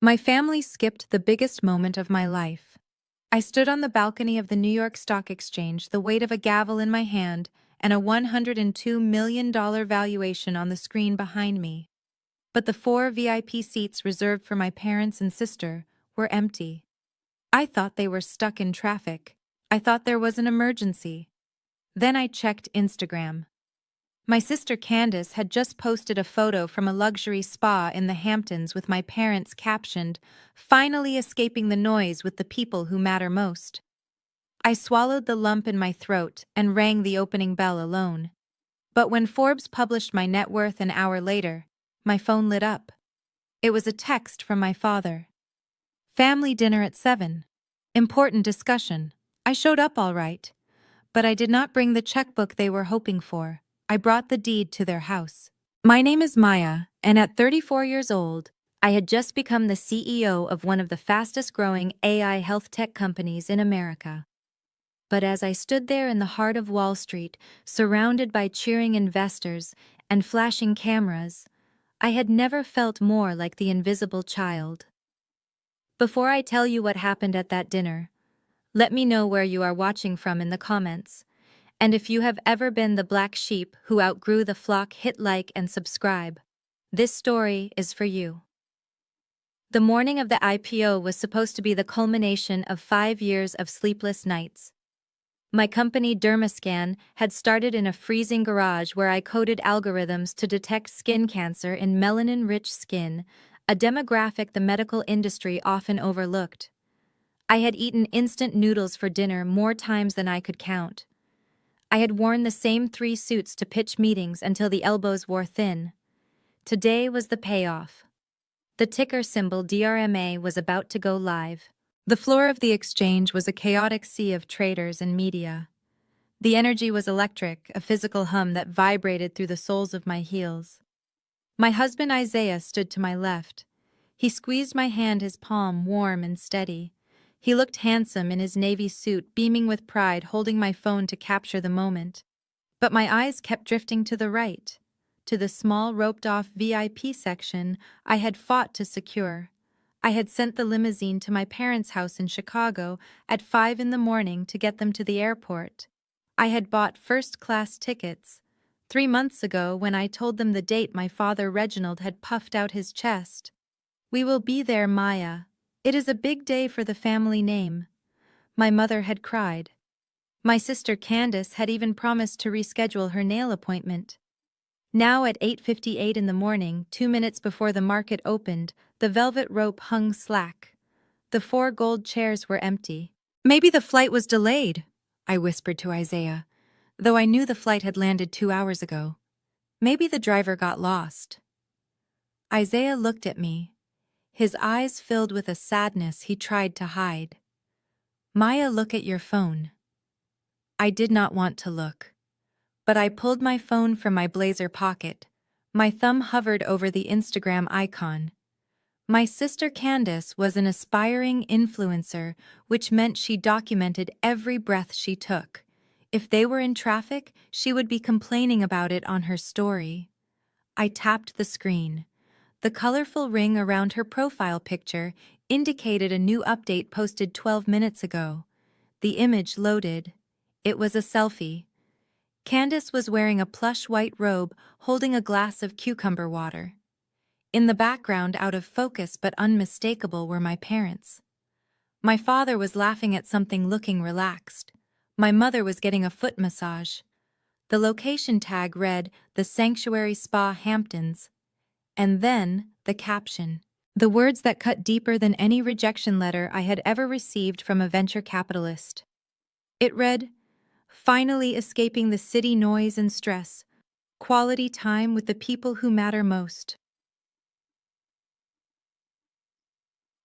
My family skipped the biggest moment of my life. I stood on the balcony of the New York Stock Exchange, the weight of a gavel in my hand and a $102 million valuation on the screen behind me. But the 4 VIP seats reserved for my parents and sister were empty. I thought they were stuck in traffic. I thought there was an emergency. Then I checked Instagram. My sister Candace had just posted a photo from a luxury spa in the Hamptons with my parents captioned, "Finally escaping the noise with the people who matter most." I swallowed the lump in my throat and rang the opening bell alone. But when Forbes published my net worth an hour later, my phone lit up. It was a text from my father. "Family dinner at 7. Important discussion." I showed up all right, but I did not bring the checkbook they were hoping for. I brought the deed to their house. My name is Maya, and at 34 years old, I had just become the CEO of one of the fastest-growing AI health tech companies in America. But as I stood there in the heart of Wall Street, surrounded by cheering investors and flashing cameras, I had never felt more like the invisible child. Before I tell you what happened at that dinner, let me know where you are watching from in the comments. And if you have ever been the black sheep who outgrew the flock, hit like and subscribe. This story is for you. The morning of the IPO was supposed to be the culmination of 5 years of sleepless nights. My company Dermascan had started in a freezing garage where I coded algorithms to detect skin cancer in melanin-rich skin, a demographic the medical industry often overlooked. I had eaten instant noodles for dinner more times than I could count. I had worn the same 3 suits to pitch meetings until the elbows wore thin. Today was the payoff. The ticker symbol DRMA was about to go live. The floor of the exchange was a chaotic sea of traders and media. The energy was electric, a physical hum that vibrated through the soles of my heels. My husband Isaiah stood to my left. He squeezed my hand, his palm warm and steady. He looked handsome in his navy suit, beaming with pride, holding my phone to capture the moment. But my eyes kept drifting to the right, to the small roped-off VIP section I had fought to secure. I had sent the limousine to my parents' house in Chicago at 5 in the morning to get them to the airport. I had bought first-class tickets. 3 months ago, when I told them the date, my father Reginald had puffed out his chest. "We will be there, Maya. It is a big day for the family name." My mother had cried. My sister Candace had even promised to reschedule her nail appointment. Now at 8:58 in the morning, 2 minutes before the market opened, the velvet rope hung slack. The 4 gold chairs were empty. "Maybe the flight was delayed," I whispered to Isaiah, though I knew the flight had landed 2 hours ago. "Maybe the driver got lost." Isaiah looked at me, his eyes filled with a sadness he tried to hide. "Maya, look at your phone." I did not want to look, but I pulled my phone from my blazer pocket. My thumb hovered over the Instagram icon. My sister Candace was an aspiring influencer, which meant she documented every breath she took. If they were in traffic, she would be complaining about it on her story. I tapped the screen. The colorful ring around her profile picture indicated a new update posted 12 minutes ago. The image loaded. It was a selfie. Candace was wearing a plush white robe, holding a glass of cucumber water. In the background, out of focus but unmistakable, were my parents. My father was laughing at something, looking relaxed. My mother was getting a foot massage. The location tag read, "The Sanctuary Spa Hamptons." And then, the caption. The words that cut deeper than any rejection letter I had ever received from a venture capitalist. It read, "Finally escaping the city noise and stress. Quality time with the people who matter most."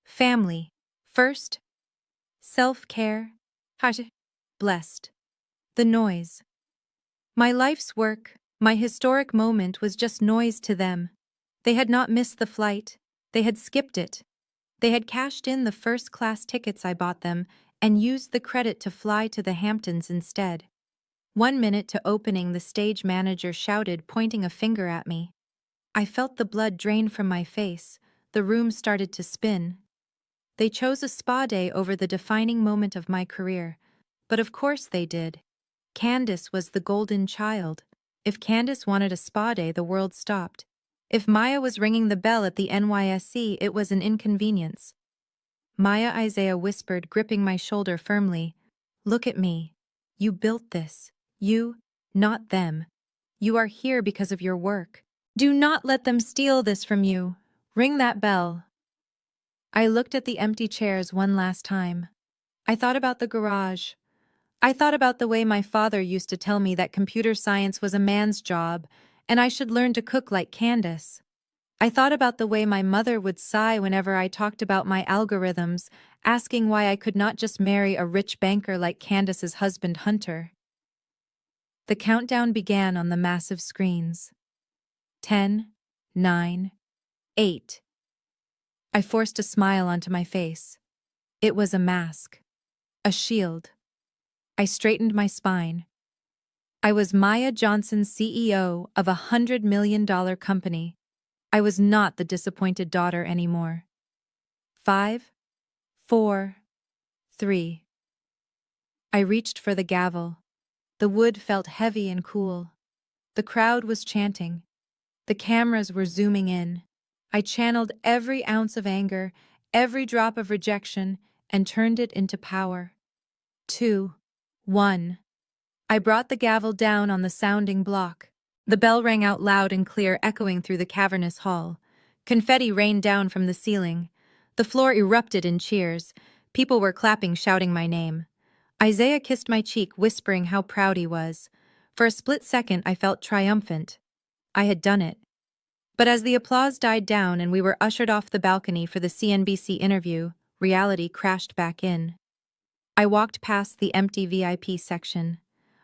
Family. First. Self-care. Blessed. The noise. My life's work, my historic moment, was just noise to them. They had not missed the flight. They had skipped it. They had cashed in the first-class tickets I bought them and used the credit to fly to the Hamptons instead. 1 minute to opening, the stage manager shouted, pointing a finger at me. I felt the blood drain from my face, the room started to spin. They chose a spa day over the defining moment of my career. But of course they did. Candace was the golden child. If Candace wanted a spa day, the world stopped. If Maya was ringing the bell at the NYSE, it was an inconvenience. Maya, Isaiah whispered, gripping my shoulder firmly. Look at me. You built this. You, not them. You are here because of your work. Do not let them steal this from you. Ring that bell. I looked at the empty chairs one last time. I thought about the garage. I thought about the way my father used to tell me that computer science was a man's job, and I should learn to cook like Candace. I thought about the way my mother would sigh whenever I talked about my algorithms, asking why I could not just marry a rich banker like Candace's husband Hunter. The countdown began on the massive screens. 10, 9, 8. I forced a smile onto my face. It was a mask. A shield. I straightened my spine. I was Maya Johnson, CEO of $100 million company. I was not the disappointed daughter anymore. 5, 4, 3. I reached for the gavel. The wood felt heavy and cool. The crowd was chanting. The cameras were zooming in. I channeled every ounce of anger, every drop of rejection, and turned it into power. 2, 1. I brought the gavel down on the sounding block. The bell rang out loud and clear, echoing through the cavernous hall. Confetti rained down from the ceiling. The floor erupted in cheers. People were clapping, shouting my name. Isaiah kissed my cheek, whispering how proud he was. For a split second, I felt triumphant. I had done it. But as the applause died down and we were ushered off the balcony for the CNBC interview, reality crashed back in. I walked past the empty VIP section.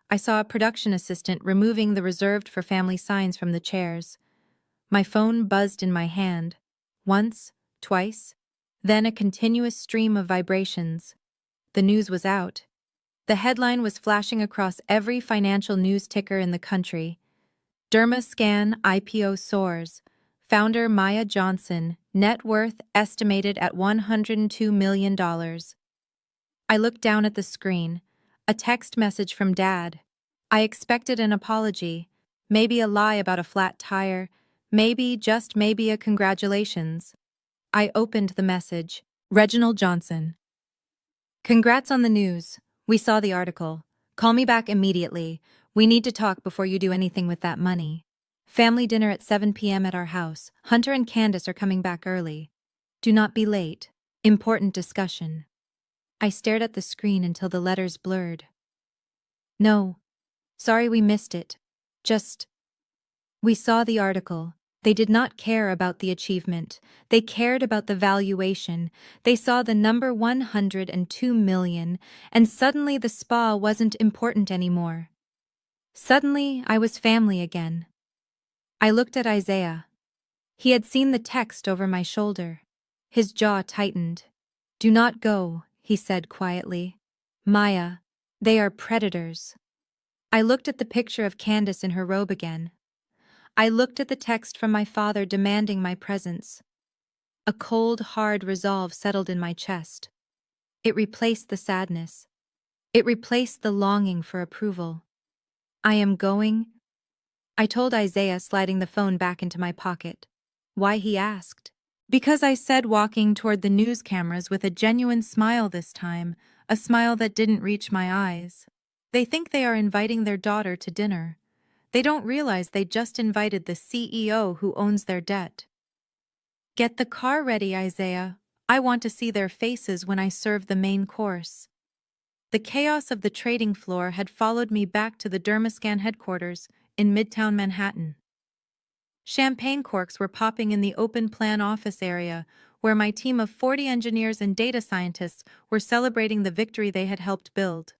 I saw a production assistant removing the reserved for family signs from the chairs. My phone buzzed in my hand. Once, twice, then a continuous stream of vibrations. The news was out. The headline was flashing across every financial news ticker in the country. Dermascan IPO soars. Founder Maya Johnson, net worth estimated at $102 million. I looked down at the screen. A text message from Dad. I expected an apology, maybe a lie about a flat tire, maybe, just maybe, a congratulations. I opened the message. Reginald Johnson. Congrats on the news. We saw the article. Call me back immediately. We need to talk before you do anything with that money. Family dinner at 7 p.m. at our house. Hunter and Candace are coming back early. Do not be late. Important discussion. I stared at the screen until the letters blurred. No. Sorry we missed it. We saw the article. They did not care about the achievement. They cared about the valuation. They saw the number 102 million, and suddenly the spa wasn't important anymore. Suddenly, I was family again. I looked at Isaiah. He had seen the text over my shoulder. His jaw tightened. Do not go, he said quietly. Maya, they are predators. I looked at the picture of Candace in her robe again. I looked at the text from my father demanding my presence. A cold, hard resolve settled in my chest. It replaced the sadness. It replaced the longing for approval. I am going. I told Isaiah, sliding the phone back into my pocket. Why, he asked. Because I said, walking toward the news cameras with a genuine smile this time, a smile that didn't reach my eyes. They think they are inviting their daughter to dinner. They don't realize they just invited the CEO who owns their debt. Get the car ready, Isaiah. I want to see their faces when I serve the main course. The chaos of the trading floor had followed me back to the Dermascan headquarters in Midtown Manhattan. Champagne corks were popping in the open-plan office area, where my team of 40 engineers and data scientists were celebrating the victory they had helped build.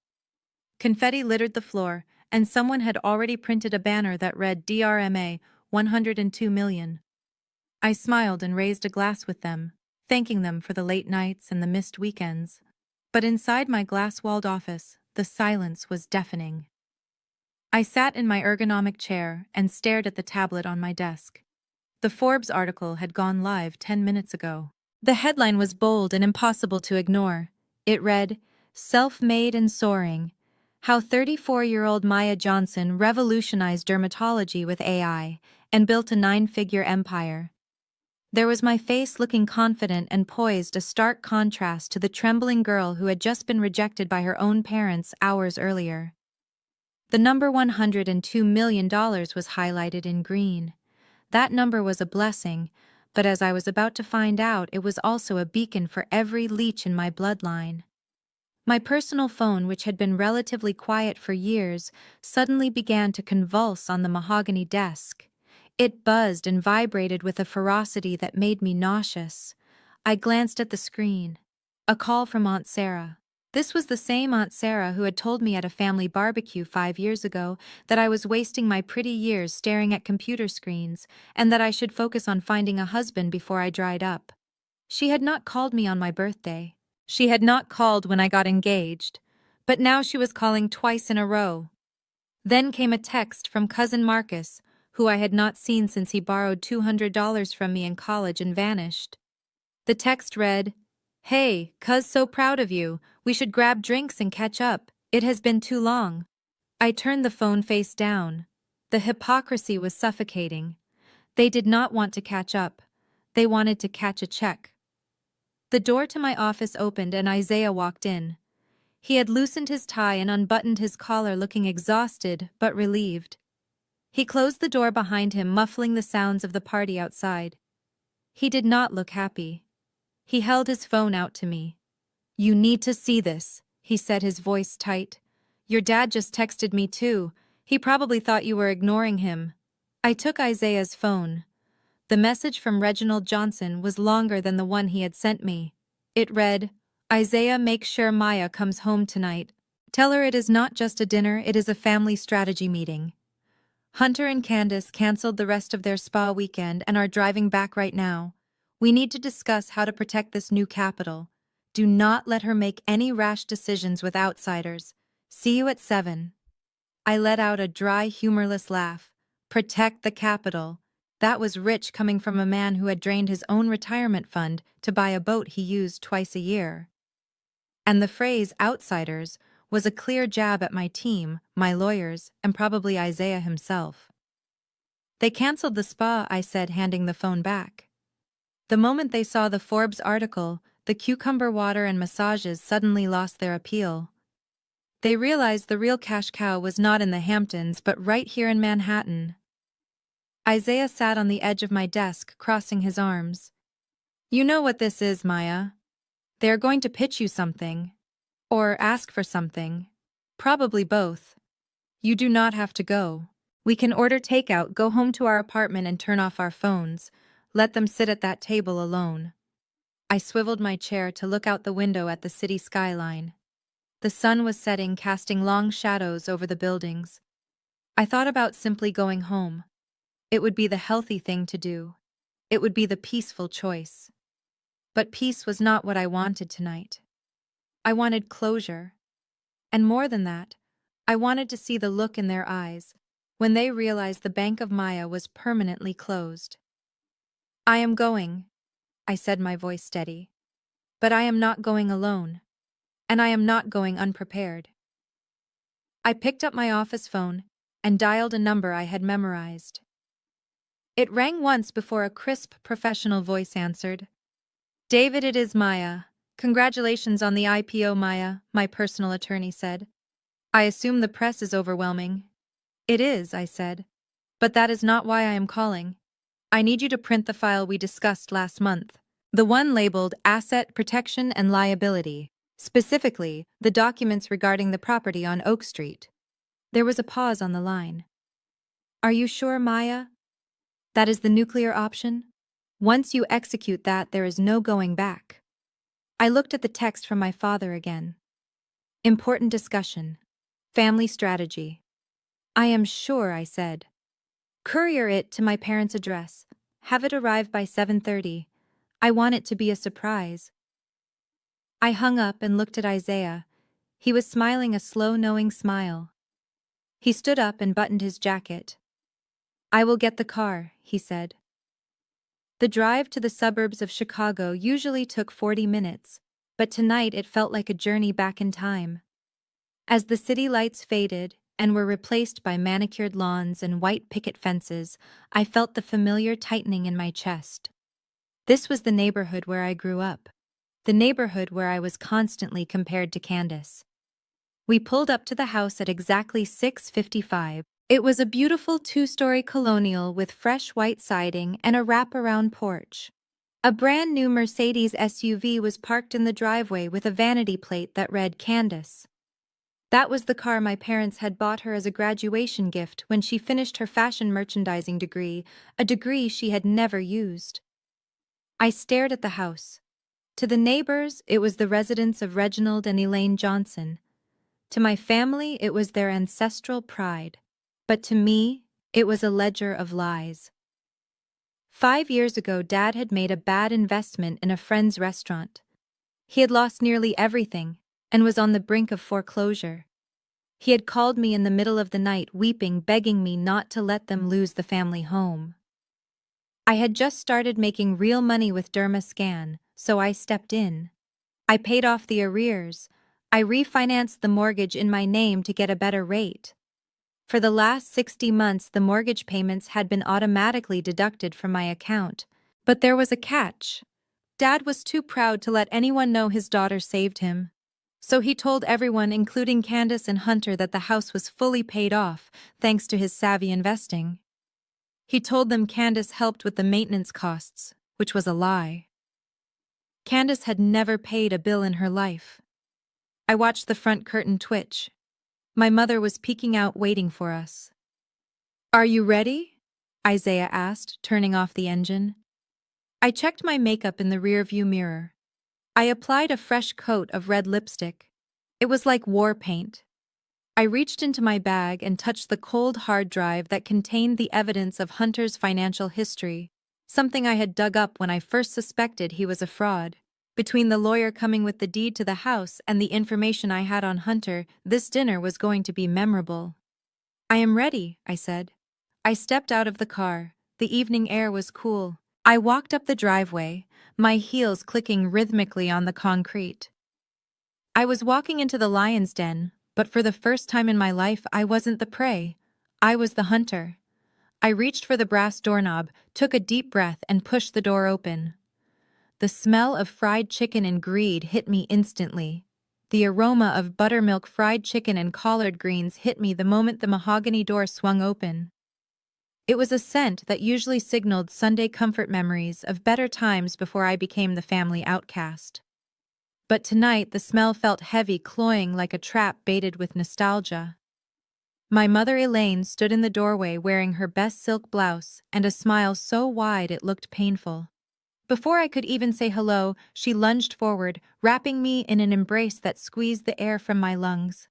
Confetti littered the floor, and someone had already printed a banner that read DRMA 102 million. I smiled and raised a glass with them, thanking them for the late nights and the missed weekends. But inside my glass-walled office, the silence was deafening. I sat in my ergonomic chair and stared at the tablet on my desk. The Forbes article had gone live 10 minutes ago. The headline was bold and impossible to ignore. It read, "Self-made and soaring. How 34-year-old Maya Johnson revolutionized dermatology with AI and built a 9-figure empire." There was my face looking confident and poised, a stark contrast to the trembling girl who had just been rejected by her own parents hours earlier. The number $102 million was highlighted in green. That number was a blessing, but as I was about to find out, it was also a beacon for every leech in my bloodline. My personal phone, which had been relatively quiet for years, suddenly began to convulse on the mahogany desk. It buzzed and vibrated with a ferocity that made me nauseous. I glanced at the screen. A call from Aunt Sarah. This was the same Aunt Sarah who had told me at a family barbecue 5 years ago that I was wasting my pretty years staring at computer screens and that I should focus on finding a husband before I dried up. She had not called me on my birthday. She had not called when I got engaged. But now she was calling twice in a row. Then came a text from cousin Marcus, who I had not seen since he borrowed $200 from me in college and vanished. The text read, "Hey, cuz, so proud of you. We should grab drinks and catch up. It has been too long." I turned the phone face down. The hypocrisy was suffocating. They did not want to catch up. They wanted to catch a check. The door to my office opened and Isaiah walked in. He had loosened his tie and unbuttoned his collar, looking exhausted but relieved. He closed the door behind him, muffling the sounds of the party outside. He did not look happy. He held his phone out to me. "You need to see this," he said, his voice tight. "Your dad just texted me too. He probably thought you were ignoring him." I took Isaiah's phone. The message from Reginald Johnson was longer than the one he had sent me. It read, "Isaiah, make sure Maya comes home tonight. Tell her it is not just a dinner, it is a family strategy meeting. Hunter and Candace canceled the rest of their spa weekend and are driving back right now. We need to discuss how to protect this new capital. Do not let her make any rash decisions with outsiders. See you at 7. I let out a dry, humorless laugh. Protect the capital. That was rich coming from a man who had drained his own retirement fund to buy a boat he used twice a year. And the phrase outsiders was a clear jab at my team, my lawyers, and probably Isaiah himself. "They canceled the spa," I said, handing the phone back. The moment they saw the Forbes article, the cucumber water and massages suddenly lost their appeal. They realized the real cash cow was not in the Hamptons but right here in Manhattan. Isaiah sat on the edge of my desk, crossing his arms. "You know what this is, Maya. They are going to pitch you something. Or ask for something. Probably both. You do not have to go. We can order takeout, go home to our apartment and turn off our phones. Let them sit at that table alone." I swiveled my chair to look out the window at the city skyline. The sun was setting, casting long shadows over the buildings. I thought about simply going home. It would be the healthy thing to do. It would be the peaceful choice. But peace was not what I wanted tonight. I wanted closure. And more than that, I wanted to see the look in their eyes when they realized the Bank of Maya was permanently closed. "I am going," I said, my voice steady. "But I am not going alone. And I am not going unprepared." I picked up my office phone and dialed a number I had memorized. It rang once before a crisp, professional voice answered. "David, it is Maya. Congratulations on the IPO, Maya," my personal attorney said. "I assume the press is overwhelming." "It is," I said. "But that is not why I am calling. I need you to print the file we discussed last month. The one labeled Asset Protection and Liability. Specifically, the documents regarding the property on Oak Street." There was a pause on the line. "Are you sure, Maya? That is the nuclear option? Once you execute that, there is no going back." I looked at the text from my father again. "Important discussion. Family strategy." "I am sure," I said. "Courier it to my parents' address. Have it arrive by 7:30. I want it to be a surprise." I hung up and looked at Isaiah. He was smiling a slow, knowing smile. He stood up and buttoned his jacket. "I will get the car," he said. The drive to the suburbs of Chicago usually took 40 minutes, but tonight it felt like a journey back in time. As the city lights faded and were replaced by manicured lawns and white picket fences, I felt the familiar tightening in my chest. This was the neighborhood where I grew up, the neighborhood where I was constantly compared to Candace. We pulled up to the house at exactly 6:55. It was a beautiful two-story colonial with fresh white siding and a wraparound porch. A brand new Mercedes SUV was parked in the driveway with a vanity plate that read Candace. That was the car my parents had bought her as a graduation gift when she finished her fashion merchandising degree, a degree she had never used. I stared at the house. To the neighbors, it was the residence of Reginald and Elaine Johnson. To my family, it was their ancestral pride. But to me, it was a ledger of lies. 5 years ago, Dad had made a bad investment in a friend's restaurant. He had lost nearly everything and was on the brink of foreclosure. He had called me in the middle of the night, weeping, begging me not to let them lose the family home. I had just started making real money with Derma, so I stepped in. I paid off the arrears. I refinanced the mortgage in my name to get a better rate. For the last 60 months, the mortgage payments had been automatically deducted from my account. But there was a catch. Dad was too proud to let anyone know his daughter saved him. So he told everyone, including Candace and Hunter, that the house was fully paid off, thanks to his savvy investing. He told them Candace helped with the maintenance costs, which was a lie. Candace had never paid a bill in her life. I watched the front curtain twitch. My mother was peeking out, waiting for us. "Are you ready?" Isaiah asked, turning off the engine. I checked my makeup in the rearview mirror. I applied a fresh coat of red lipstick. It was like war paint. I reached into my bag and touched the cold hard drive that contained the evidence of Hunter's financial history, something I had dug up when I first suspected he was a fraud. Between the lawyer coming with the deed to the house and the information I had on Hunter, this dinner was going to be memorable. "I am ready," I said. I stepped out of the car. The evening air was cool. I walked up the driveway, my heels clicking rhythmically on the concrete. I was walking into the lion's den, but for the first time in my life, I wasn't the prey. I was the hunter. I reached for the brass doorknob, took a deep breath, and pushed the door open. The smell of fried chicken and greed hit me instantly. The aroma of buttermilk fried chicken and collard greens hit me the moment the mahogany door swung open. It was a scent that usually signaled Sunday comfort memories of better times before I became the family outcast. But tonight the smell felt heavy, cloying like a trap baited with nostalgia. My mother Elaine stood in the doorway wearing her best silk blouse and a smile so wide it looked painful. Before I could even say hello, she lunged forward, wrapping me in an embrace that squeezed the air from my lungs.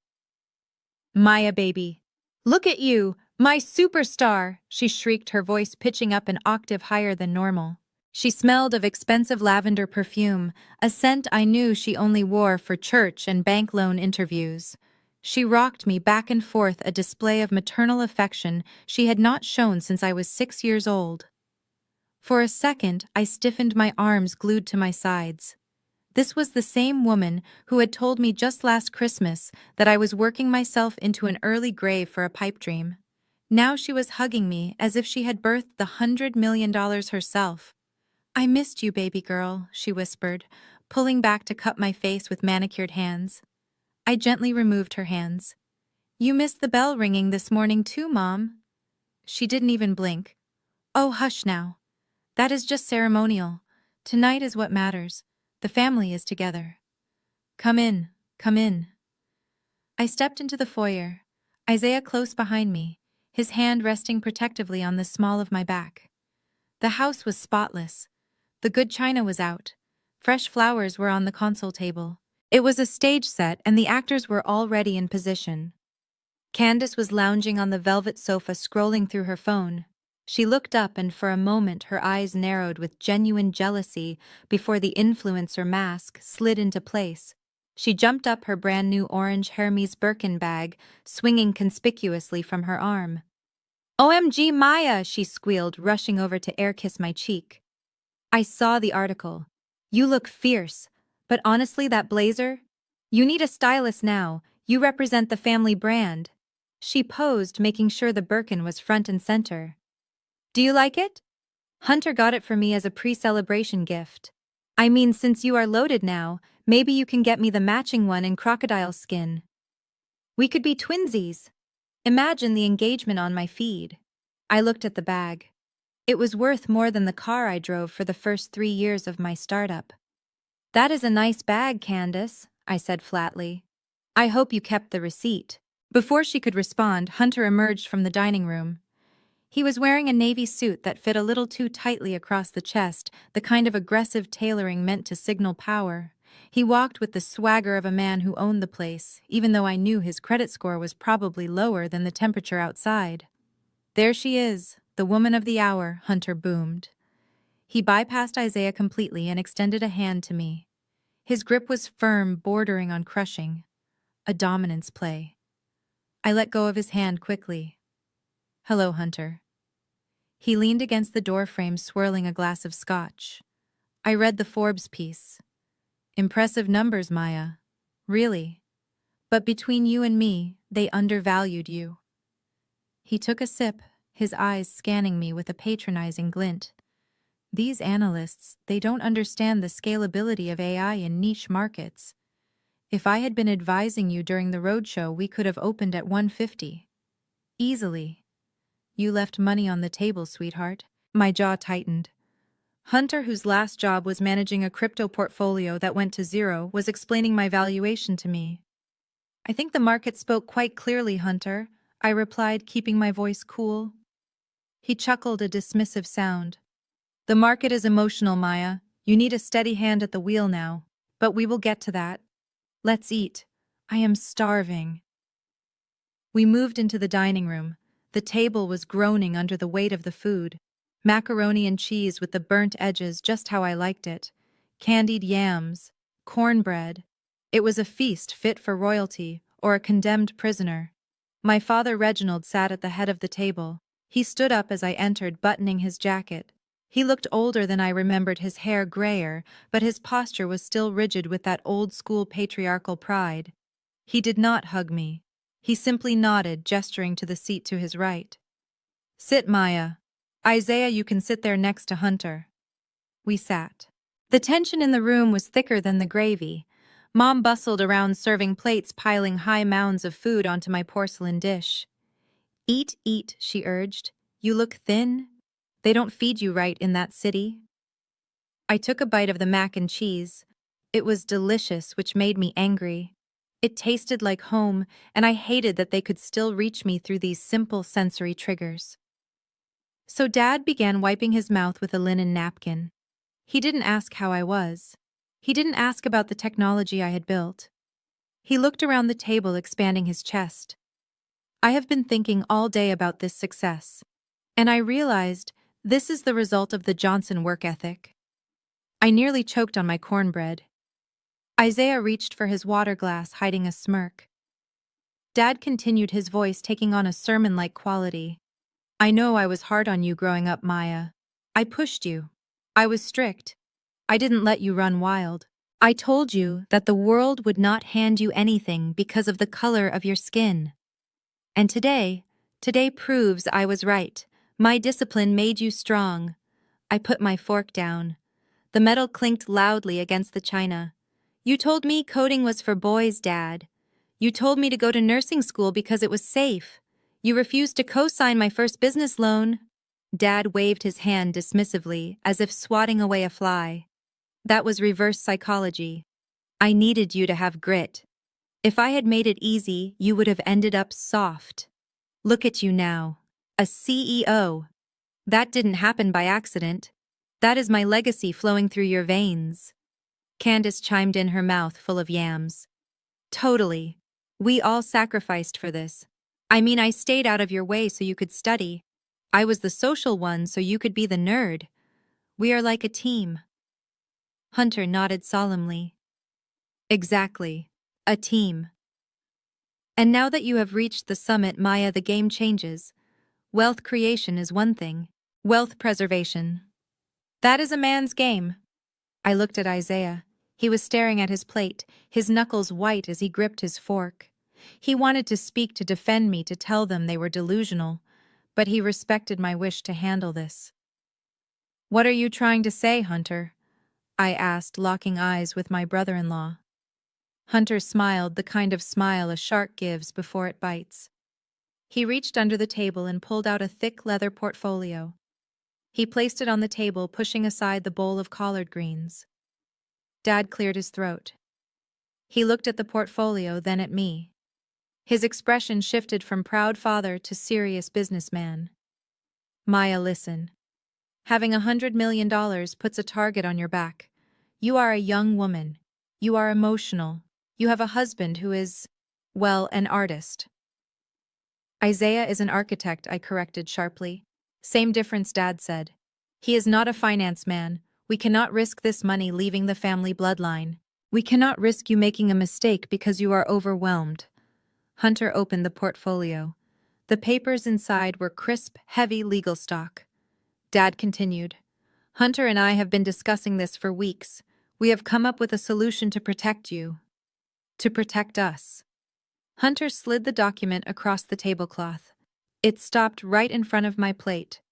"Maya, baby. Look at you, my superstar," she shrieked, her voice pitching up an octave higher than normal. She smelled of expensive lavender perfume, a scent I knew she only wore for church and bank loan interviews. She rocked me back and forth, a display of maternal affection she had not shown since I was 6 years old. For a second, I stiffened, my arms glued to my sides. This was the same woman who had told me just last Christmas that I was working myself into an early grave for a pipe dream. Now she was hugging me as if she had birthed the $100 million herself. "I missed you, baby girl," she whispered, pulling back to cup my face with manicured hands. I gently removed her hands. "You missed the bell ringing this morning too, Mom." She didn't even blink. "Oh, hush now. That is just ceremonial. Tonight is what matters. The family is together. Come in, come in." I stepped into the foyer, Isaiah close behind me, his hand resting protectively on the small of my back. The house was spotless. The good china was out. Fresh flowers were on the console table. It was a stage set and the actors were already in position. Candace was lounging on the velvet sofa, scrolling through her phone. She looked up and for a moment her eyes narrowed with genuine jealousy before the influencer mask slid into place. She jumped up, her brand new orange Hermes Birkin bag swinging conspicuously from her arm. "OMG, Maya," she squealed, rushing over to air kiss my cheek. I saw the article. You look fierce, but honestly, that blazer? You need a stylist now. You represent the family brand. She posed, making sure the Birkin was front and center. Do you like it? Hunter got it for me as a pre-celebration gift. I mean, since you are loaded now, maybe you can get me the matching one in crocodile skin. We could be twinsies. Imagine the engagement on my feed. I looked at the bag. It was worth more than the car I drove for the first 3 years of my startup. That is a nice bag, Candace, I said flatly. I hope you kept the receipt. Before she could respond, Hunter emerged from the dining room. He was wearing a navy suit that fit a little too tightly across the chest, the kind of aggressive tailoring meant to signal power. He walked with the swagger of a man who owned the place, even though I knew his credit score was probably lower than the temperature outside. There she is, the woman of the hour, Hunter boomed. He bypassed Isaiah completely and extended a hand to me. His grip was firm, bordering on crushing. A dominance play. I let go of his hand quickly. Hello, Hunter. He leaned against the doorframe, swirling a glass of scotch. I read the Forbes piece. Impressive numbers, Maya. Really. But between you and me, they undervalued you. He took a sip, his eyes scanning me with a patronizing glint. These analysts, they don't understand the scalability of AI in niche markets. If I had been advising you during the roadshow, we could have opened at 150. Easily. You left money on the table, sweetheart. My jaw tightened. Hunter, whose last job was managing a crypto portfolio that went to zero, was explaining my valuation to me. I think the market spoke quite clearly, Hunter, I replied, keeping my voice cool. He chuckled, a dismissive sound. The market is emotional, Maya. You need a steady hand at the wheel now. But we will get to that. Let's eat. I am starving. We moved into the dining room. The table was groaning under the weight of the food. Macaroni and cheese with the burnt edges, just how I liked it. Candied yams. Cornbread. It was a feast fit for royalty or a condemned prisoner. My father Reginald sat at the head of the table. He stood up as I entered, buttoning his jacket. He looked older than I remembered, his hair grayer, but his posture was still rigid with that old-school patriarchal pride. He did not hug me. He simply nodded, gesturing to the seat to his right. Sit, Maya. Isaiah, you can sit there next to Hunter. We sat. The tension in the room was thicker than the gravy. Mom bustled around serving plates, piling high mounds of food onto my porcelain dish. Eat, eat, she urged. You look thin. They don't feed you right in that city. I took a bite of the mac and cheese. It was delicious, which made me angry. It tasted like home, and I hated that they could still reach me through these simple sensory triggers. So Dad began wiping his mouth with a linen napkin. He didn't ask how I was. He didn't ask about the technology I had built. He looked around the table, expanding his chest. I have been thinking all day about this success, and I realized this is the result of the Johnson work ethic. I nearly choked on my cornbread. Isaiah reached for his water glass, hiding a smirk. Dad continued, his voice taking on a sermon-like quality. I know I was hard on you growing up, Maya. I pushed you. I was strict. I didn't let you run wild. I told you that the world would not hand you anything because of the color of your skin. And today proves I was right. My discipline made you strong. I put my fork down. The metal clinked loudly against the china. You told me coding was for boys, Dad. You told me to go to nursing school because it was safe. You refused to co-sign my first business loan. Dad waved his hand dismissively, as if swatting away a fly. That was reverse psychology. I needed you to have grit. If I had made it easy, you would have ended up soft. Look at you now. A CEO. That didn't happen by accident. That is my legacy flowing through your veins. Candace chimed in, her mouth full of yams. Totally. We all sacrificed for this. I mean, I stayed out of your way so you could study. I was the social one so you could be the nerd. We are like a team. Hunter nodded solemnly. Exactly. A team. And now that you have reached the summit, Maya, the game changes. Wealth creation is one thing. Wealth preservation. That is a man's game. I looked at Isaiah. He was staring at his plate, his knuckles white as he gripped his fork. He wanted to speak to defend me, to tell them they were delusional, but he respected my wish to handle this. "What are you trying to say, Hunter?" I asked, locking eyes with my brother-in-law. Hunter smiled, the kind of smile a shark gives before it bites. He reached under the table and pulled out a thick leather portfolio. He placed it on the table, pushing aside the bowl of collard greens. Dad cleared his throat. He looked at the portfolio, then at me. His expression shifted from proud father to serious businessman. "Maya, listen. Having $100 million puts a target on your back. You are a young woman. You are emotional. You have a husband who is, well, an artist." "Isaiah is an architect," I corrected sharply. "Same difference," Dad said. "He is not a finance man. We cannot risk this money leaving the family bloodline. We cannot risk you making a mistake because you are overwhelmed." Hunter opened the portfolio. The papers inside were crisp, heavy legal stock. Dad continued, "Hunter and I have been discussing this for weeks. We have come up with a solution to protect you. To protect us." Hunter slid the document across the tablecloth. It stopped right in front of my plate.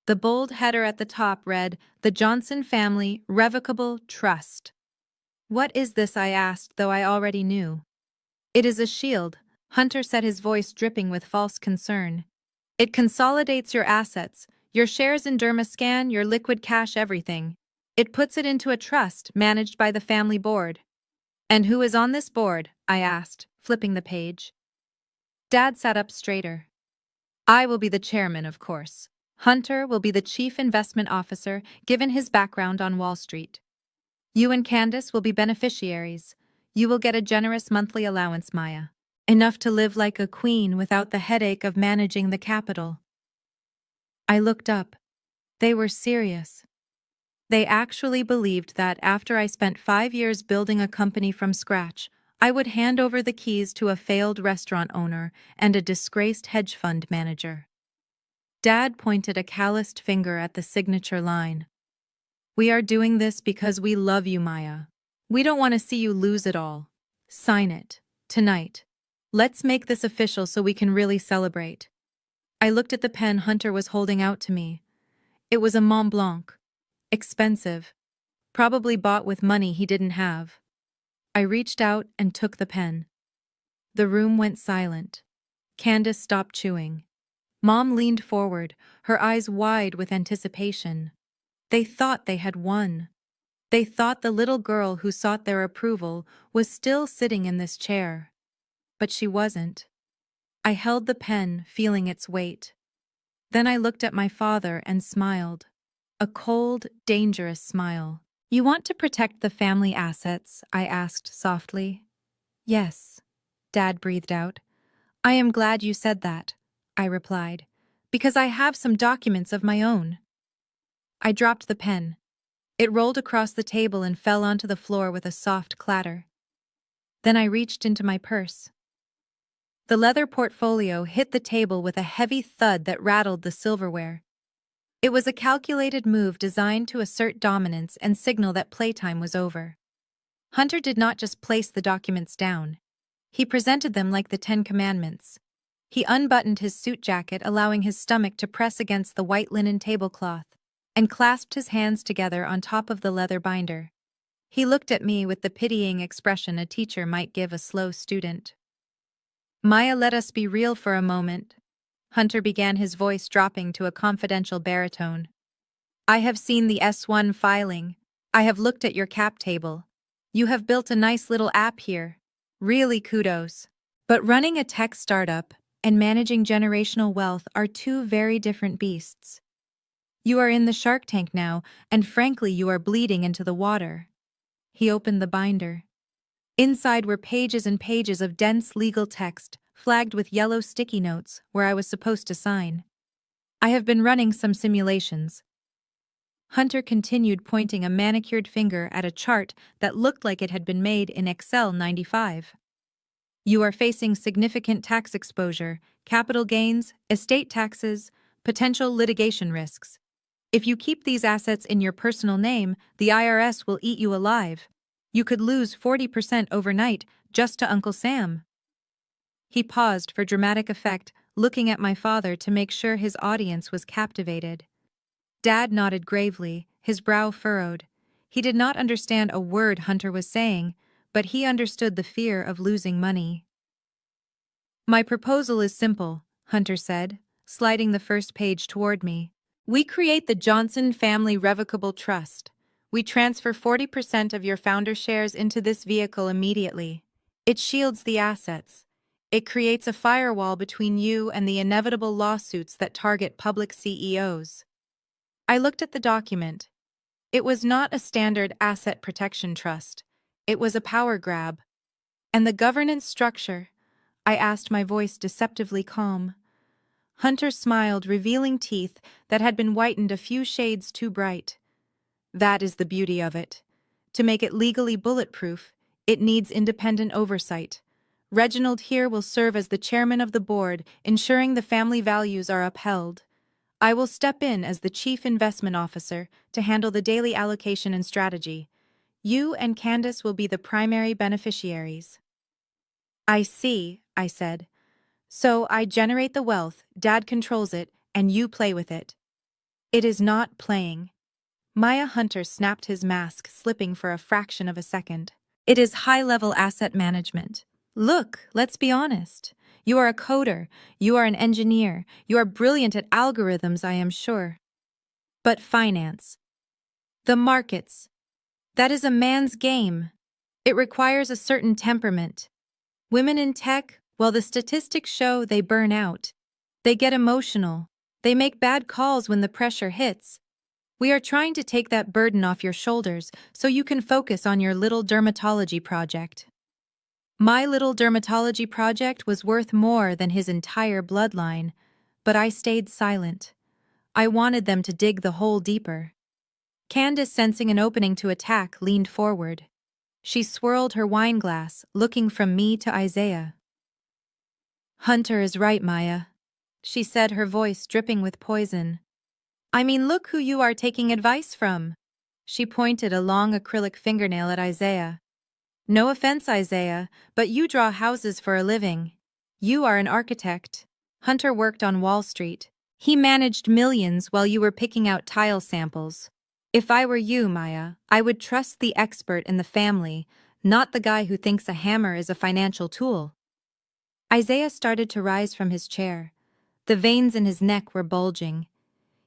The bold header at the top read, "The Johnson Family Revocable Trust." "What is this?" I asked, though I already knew. "It is a shield," Hunter said, his voice dripping with false concern. "It consolidates your assets, your shares in Dermascan, your liquid cash, everything. It puts it into a trust managed by the family board." "And who is on this board?" I asked, flipping the page. Dad sat up straighter. "I will be the chairman, of course. Hunter will be the chief investment officer, given his background on Wall Street. You and Candace will be beneficiaries. You will get a generous monthly allowance, Maya. Enough to live like a queen without the headache of managing the capital." I looked up. They were serious. They actually believed that after I spent 5 years building a company from scratch, I would hand over the keys to a failed restaurant owner and a disgraced hedge fund manager. Dad pointed a calloused finger at the signature line. "We are doing this because we love you, Maya. We don't want to see you lose it all. Sign it. Tonight. Let's make this official so we can really celebrate." I looked at the pen Hunter was holding out to me. It was a Mont Blanc. Expensive. Probably bought with money he didn't have. I reached out and took the pen. The room went silent. Candace stopped chewing. Mom leaned forward, her eyes wide with anticipation. They thought they had won. They thought the little girl who sought their approval was still sitting in this chair. But she wasn't. I held the pen, feeling its weight. Then I looked at my father and smiled. A cold, dangerous smile. "You want to protect the family assets?" I asked softly. "Yes," Dad breathed out. "I am glad you said that," I replied, "because I have some documents of my own." I dropped the pen. It rolled across the table and fell onto the floor with a soft clatter. Then I reached into my purse. The leather portfolio hit the table with a heavy thud that rattled the silverware. It was a calculated move designed to assert dominance and signal that playtime was over. Hunter did not just place the documents down. He presented them like the 10 Commandments. He unbuttoned his suit jacket, allowing his stomach to press against the white linen tablecloth, and clasped his hands together on top of the leather binder. He looked at me with the pitying expression a teacher might give a slow student. "Maya, let us be real for a moment." Hunter began, his voice dropping to a confidential baritone. "I have seen the S1 filing. I have looked at your cap table. You have built a nice little app here. Really kudos. But running a tech startup and managing generational wealth are two very different beasts. You are in the Shark Tank now, and frankly, you are bleeding into the water." He opened the binder. Inside were pages and pages of dense legal text, flagged with yellow sticky notes where I was supposed to sign. "I have been running some simulations." Hunter continued, pointing a manicured finger at a chart that looked like it had been made in Excel 95. "You are facing significant tax exposure, capital gains, estate taxes, potential litigation risks. If you keep these assets in your personal name, the IRS will eat you alive. You could lose 40% overnight just to Uncle Sam." He paused for dramatic effect, looking at my father to make sure his audience was captivated. Dad nodded gravely, his brow furrowed. He did not understand a word Hunter was saying, but he understood the fear of losing money. "My proposal is simple," Hunter said, sliding the first page toward me. "We create the Johnson Family Revocable Trust. We transfer 40% of your founder shares into this vehicle immediately. It shields the assets. It creates a firewall between you and the inevitable lawsuits that target public CEOs." I looked at the document. It was not a standard asset protection trust. It was a power grab. "And the governance structure?" I asked, my voice deceptively calm. Hunter smiled, revealing teeth that had been whitened a few shades too bright. "That is the beauty of it. To make it legally bulletproof, it needs independent oversight. Reginald here will serve as the chairman of the board, ensuring the family values are upheld. I will step in as the chief investment officer to handle the daily allocation and strategy. You and Candace will be the primary beneficiaries." "I see," I said. "So I generate the wealth, Dad controls it, and you play with it." "It is not playing." Maya Hunter snapped his mask, slipping for a fraction of a second. "It is high-level asset management. Look, let's be honest. You are a coder, you are an engineer, you are brilliant at algorithms, I am sure. But finance, the markets, that is a man's game. It requires a certain temperament. Women in tech, well, the statistics show they burn out. They get emotional. They make bad calls when the pressure hits. We are trying to take that burden off your shoulders so you can focus on your little dermatology project." My little dermatology project was worth more than his entire bloodline, but I stayed silent. I wanted them to dig the hole deeper. Candace, sensing an opening to attack, leaned forward. She swirled her wine glass, looking from me to Isaiah. "Hunter is right, Maya," she said, her voice dripping with poison. "I mean, look who you are taking advice from." She pointed a long acrylic fingernail at Isaiah. "No offense, Isaiah, but you draw houses for a living. You are an architect. Hunter worked on Wall Street. He managed millions while you were picking out tile samples. If I were you, Maya, I would trust the expert in the family, not the guy who thinks a hammer is a financial tool." Isaiah started to rise from his chair. The veins in his neck were bulging.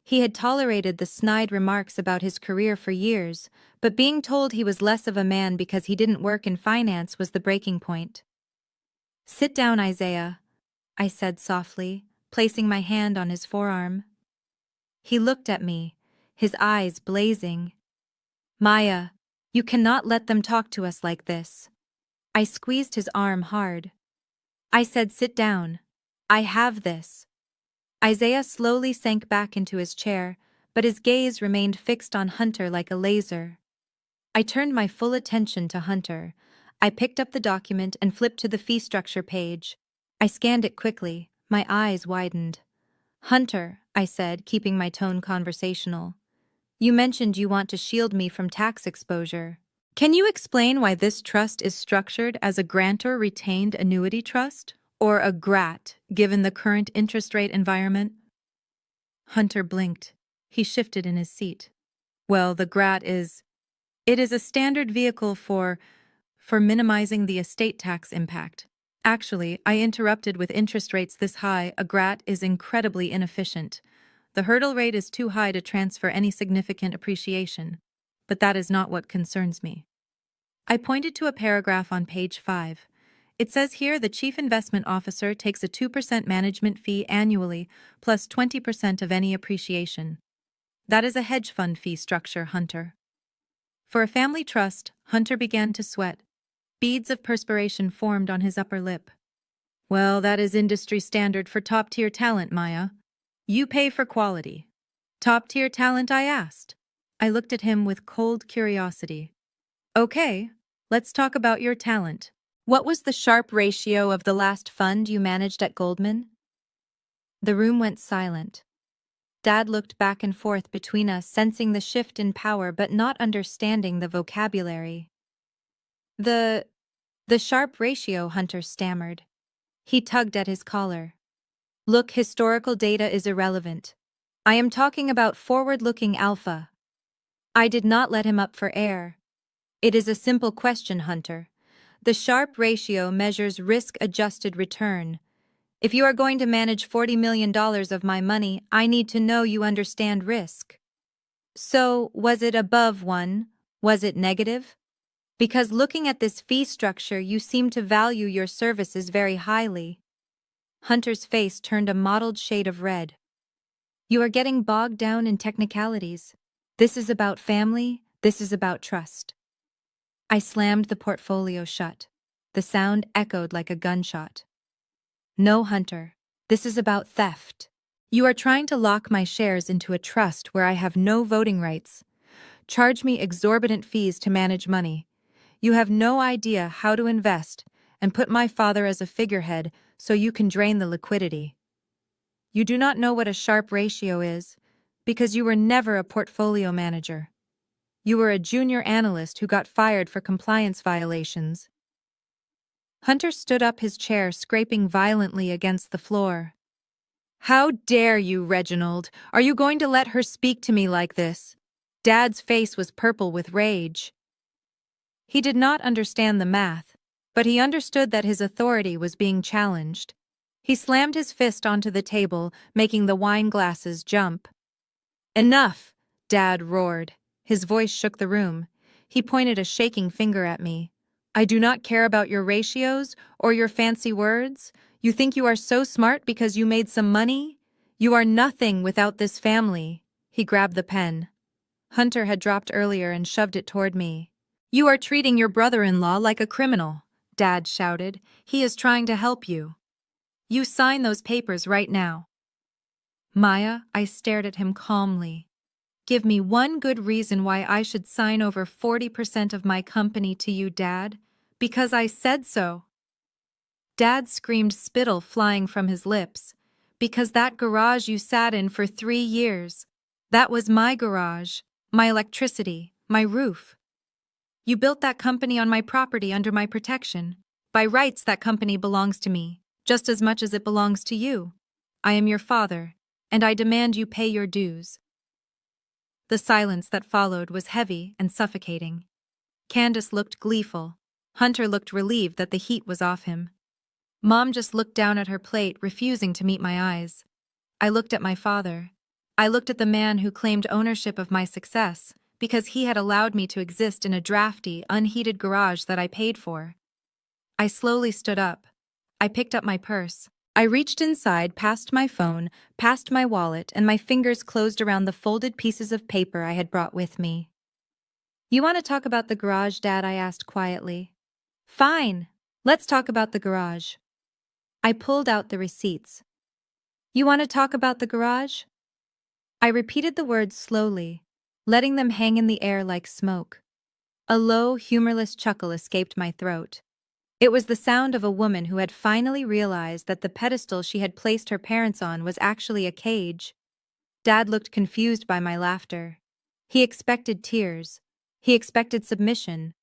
He had tolerated the snide remarks about his career for years, but being told he was less of a man because he didn't work in finance was the breaking point. "Sit down, Isaiah," I said softly, placing my hand on his forearm. He looked at me, his eyes blazing. "Maya, you cannot let them talk to us like this." I squeezed his arm hard. I said, "Sit down. I have this." Isaiah slowly sank back into his chair, but his gaze remained fixed on Hunter like a laser. I turned my full attention to Hunter. I picked up the document and flipped to the fee structure page. I scanned it quickly, my eyes widened. "Hunter," I said, keeping my tone conversational, "you mentioned you want to shield me from tax exposure. Can you explain why this trust is structured as a grantor-retained annuity trust? Or a GRAT, given the current interest rate environment?" Hunter blinked. He shifted in his seat. "Well, the GRAT it is a standard vehicle for minimizing the estate tax impact. Actually, I interrupted, with interest rates this high, a GRAT is incredibly inefficient. The hurdle rate is too high to transfer any significant appreciation. But that is not what concerns me." I pointed to a paragraph on page 5. It says here the chief investment officer takes a 2% management fee annually, plus 20% of any appreciation. That is a hedge fund fee structure, Hunter. For a family trust, Hunter began to sweat. Beads of perspiration formed on his upper lip. "Well, that is industry standard for top-tier talent, Maya. You pay for quality." "Top-tier talent?" I asked. I looked at him with cold curiosity. "Okay, let's talk about your talent. What was the Sharpe ratio of the last fund you managed at Goldman?" The room went silent. Dad looked back and forth between us, sensing the shift in power but not understanding the vocabulary. The sharp ratio, Hunter stammered. He tugged at his collar. Look, historical data is irrelevant. I am talking about forward-looking alpha. I did not let him up for air. It is a simple question, Hunter. The Sharpe ratio measures risk-adjusted return. If you are going to manage $40 million of my money, I need to know you understand risk. So, was it above 1? Was it negative? Because looking at this fee structure, you seem to value your services very highly. Hunter's face turned a mottled shade of red. You are getting bogged down in technicalities. This is about family, this is about trust. I slammed the portfolio shut. The sound echoed like a gunshot. No, Hunter. This is about theft. You are trying to lock my shares into a trust where I have no voting rights. Charge me exorbitant fees to manage money. You have no idea how to invest and put my father as a figurehead so you can drain the liquidity. You do not know what a Sharpe ratio is because you were never a portfolio manager. You were a junior analyst who got fired for compliance violations. Hunter stood up, his chair scraping violently against the floor. How dare you, Reginald? Are you going to let her speak to me like this? Dad's face was purple with rage. He did not understand the math, but he understood that his authority was being challenged. He slammed his fist onto the table, making the wine glasses jump. Enough, Dad roared. His voice shook the room. He pointed a shaking finger at me. I do not care about your ratios or your fancy words. You think you are so smart because you made some money? You are nothing without this family. He grabbed the pen. Hunter had dropped earlier and shoved it toward me. You are treating your brother-in-law like a criminal, Dad shouted. He is trying to help you. You sign those papers right now. Maya, I stared at him calmly. Give me one good reason why I should sign over 40% of my company to you, Dad. Because I said so. Dad screamed, spittle flying from his lips. Because that garage you sat in for 3 years. That was my garage, my electricity, my roof. You built that company on my property under my protection. By rights, that company belongs to me, just as much as it belongs to you. I am your father, and I demand you pay your dues. The silence that followed was heavy and suffocating. Candace looked gleeful. Hunter looked relieved that the heat was off him. Mom just looked down at her plate, refusing to meet my eyes. I looked at my father. I looked at the man who claimed ownership of my success because he had allowed me to exist in a drafty, unheated garage that I paid for. I slowly stood up. I picked up my purse. I reached inside, past my phone, past my wallet, and my fingers closed around the folded pieces of paper I had brought with me. You want to talk about the garage, Dad? I asked quietly. Fine. Let's talk about the garage. I pulled out the receipts. You want to talk about the garage? I repeated the words slowly, letting them hang in the air like smoke. A low, humorless chuckle escaped my throat. It was the sound of a woman who had finally realized that the pedestal she had placed her parents on was actually a cage. Dad looked confused by my laughter. He expected tears. He expected submission.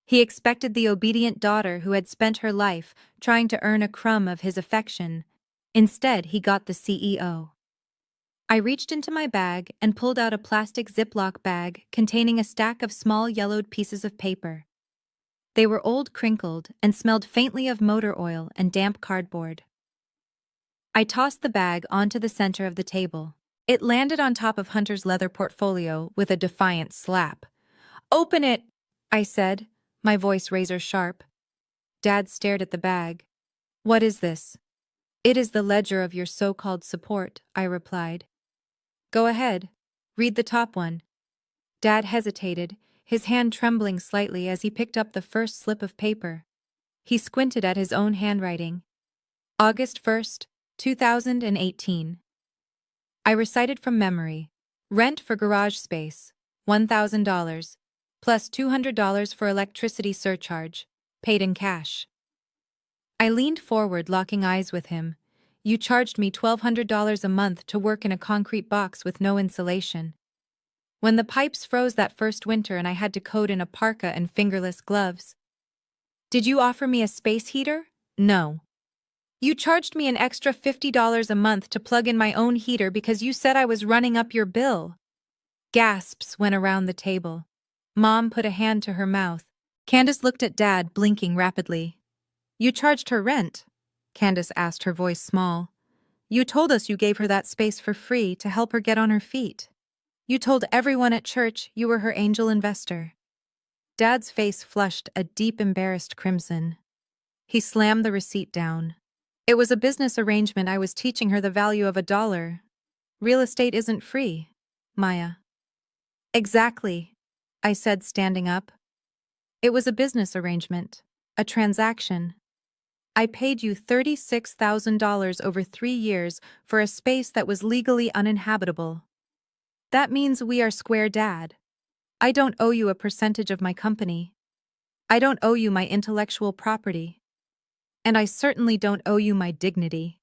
He expected the obedient daughter who had spent her life trying to earn a crumb of his affection. Instead, he got the CEO. I reached into my bag and pulled out a plastic Ziploc bag containing a stack of small yellowed pieces of paper. They were old, crinkled, and smelled faintly of motor oil and damp cardboard. I tossed the bag onto the center of the table. It landed on top of Hunter's leather portfolio with a defiant slap. "Open it," I said, my voice razor sharp. Dad stared at the bag. "What is this?" "It is the ledger of your so-called support," I replied. "Go ahead. Read the top one." Dad hesitated, his hand trembling slightly as he picked up the first slip of paper. He squinted at his own handwriting. August 1st, 2018. I recited from memory. Rent for garage space, $1,000, plus $200 for electricity surcharge, paid in cash. I leaned forward, locking eyes with him. You charged me $1,200 a month to work in a concrete box with no insulation. When the pipes froze that first winter and I had to code in a parka and fingerless gloves. Did you offer me a space heater? No. You charged me an extra $50 a month to plug in my own heater because you said I was running up your bill. Gasps went around the table. Mom put a hand to her mouth. Candace looked at Dad, blinking rapidly. You charged her rent? Candace asked, her voice small. You told us you gave her that space for free to help her get on her feet. You told everyone at church you were her angel investor. Dad's face flushed a deep, embarrassed crimson. He slammed the receipt down. It was a business arrangement. I was teaching her the value of $1. Real estate isn't free, Maya. Exactly, I said, standing up. It was a business arrangement, a transaction. I paid you $36,000 over 3 years for a space that was legally uninhabitable. That means we are square, Dad. I don't owe you a percentage of my company. I don't owe you my intellectual property. And I certainly don't owe you my dignity.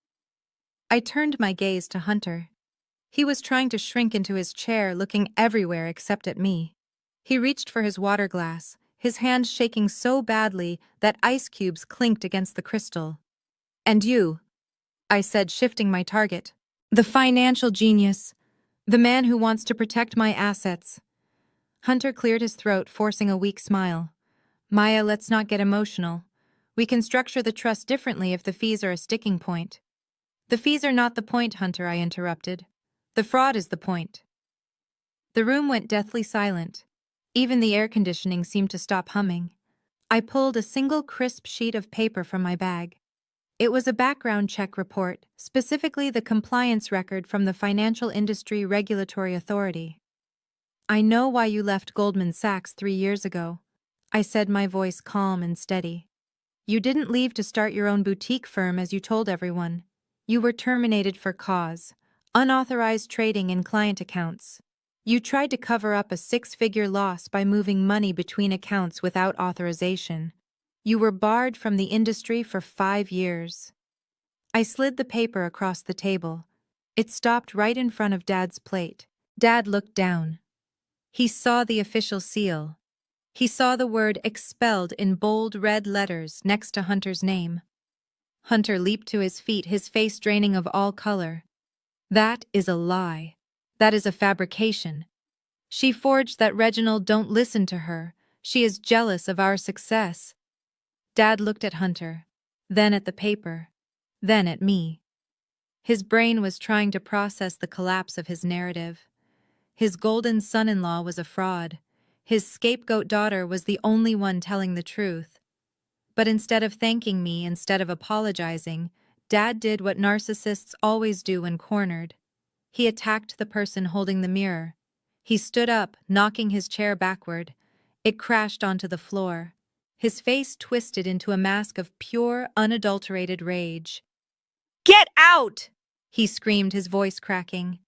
I turned my gaze to Hunter. He was trying to shrink into his chair, looking everywhere except at me. He reached for his water glass, his hand shaking so badly that ice cubes clinked against the crystal. And you, I said, shifting my target. The financial genius. The man who wants to protect my assets. Hunter cleared his throat, forcing a weak smile. Maya, let's not get emotional. We can structure the trust differently if the fees are a sticking point. The fees are not the point, Hunter, I interrupted. The fraud is the point. The room went deathly silent. Even the air conditioning seemed to stop humming. I pulled a single crisp sheet of paper from my bag. It was a background check report, specifically the compliance record from the Financial Industry Regulatory Authority. I know why you left Goldman Sachs 3 years ago, I said, my voice calm and steady. You didn't leave to start your own boutique firm as you told everyone. You were terminated for cause, unauthorized trading in client accounts. You tried to cover up a 6-figure loss by moving money between accounts without authorization. You were barred from the industry for 5 years. I slid the paper across the table. It stopped right in front of Dad's plate. Dad looked down. He saw the official seal. He saw the word expelled in bold red letters next to Hunter's name. Hunter leaped to his feet, his face draining of all color. That is a lie. That is a fabrication. She forged that. Reginald, don't listen to her. She is jealous of our success. Dad looked at Hunter, then at the paper, then at me. His brain was trying to process the collapse of his narrative. His golden son-in-law was a fraud. His scapegoat daughter was the only one telling the truth. But instead of thanking me, instead of apologizing, Dad did what narcissists always do when cornered. He attacked the person holding the mirror. He stood up, knocking his chair backward. It crashed onto the floor. His face twisted into a mask of pure, unadulterated rage. "Get out!" he screamed, his voice cracking.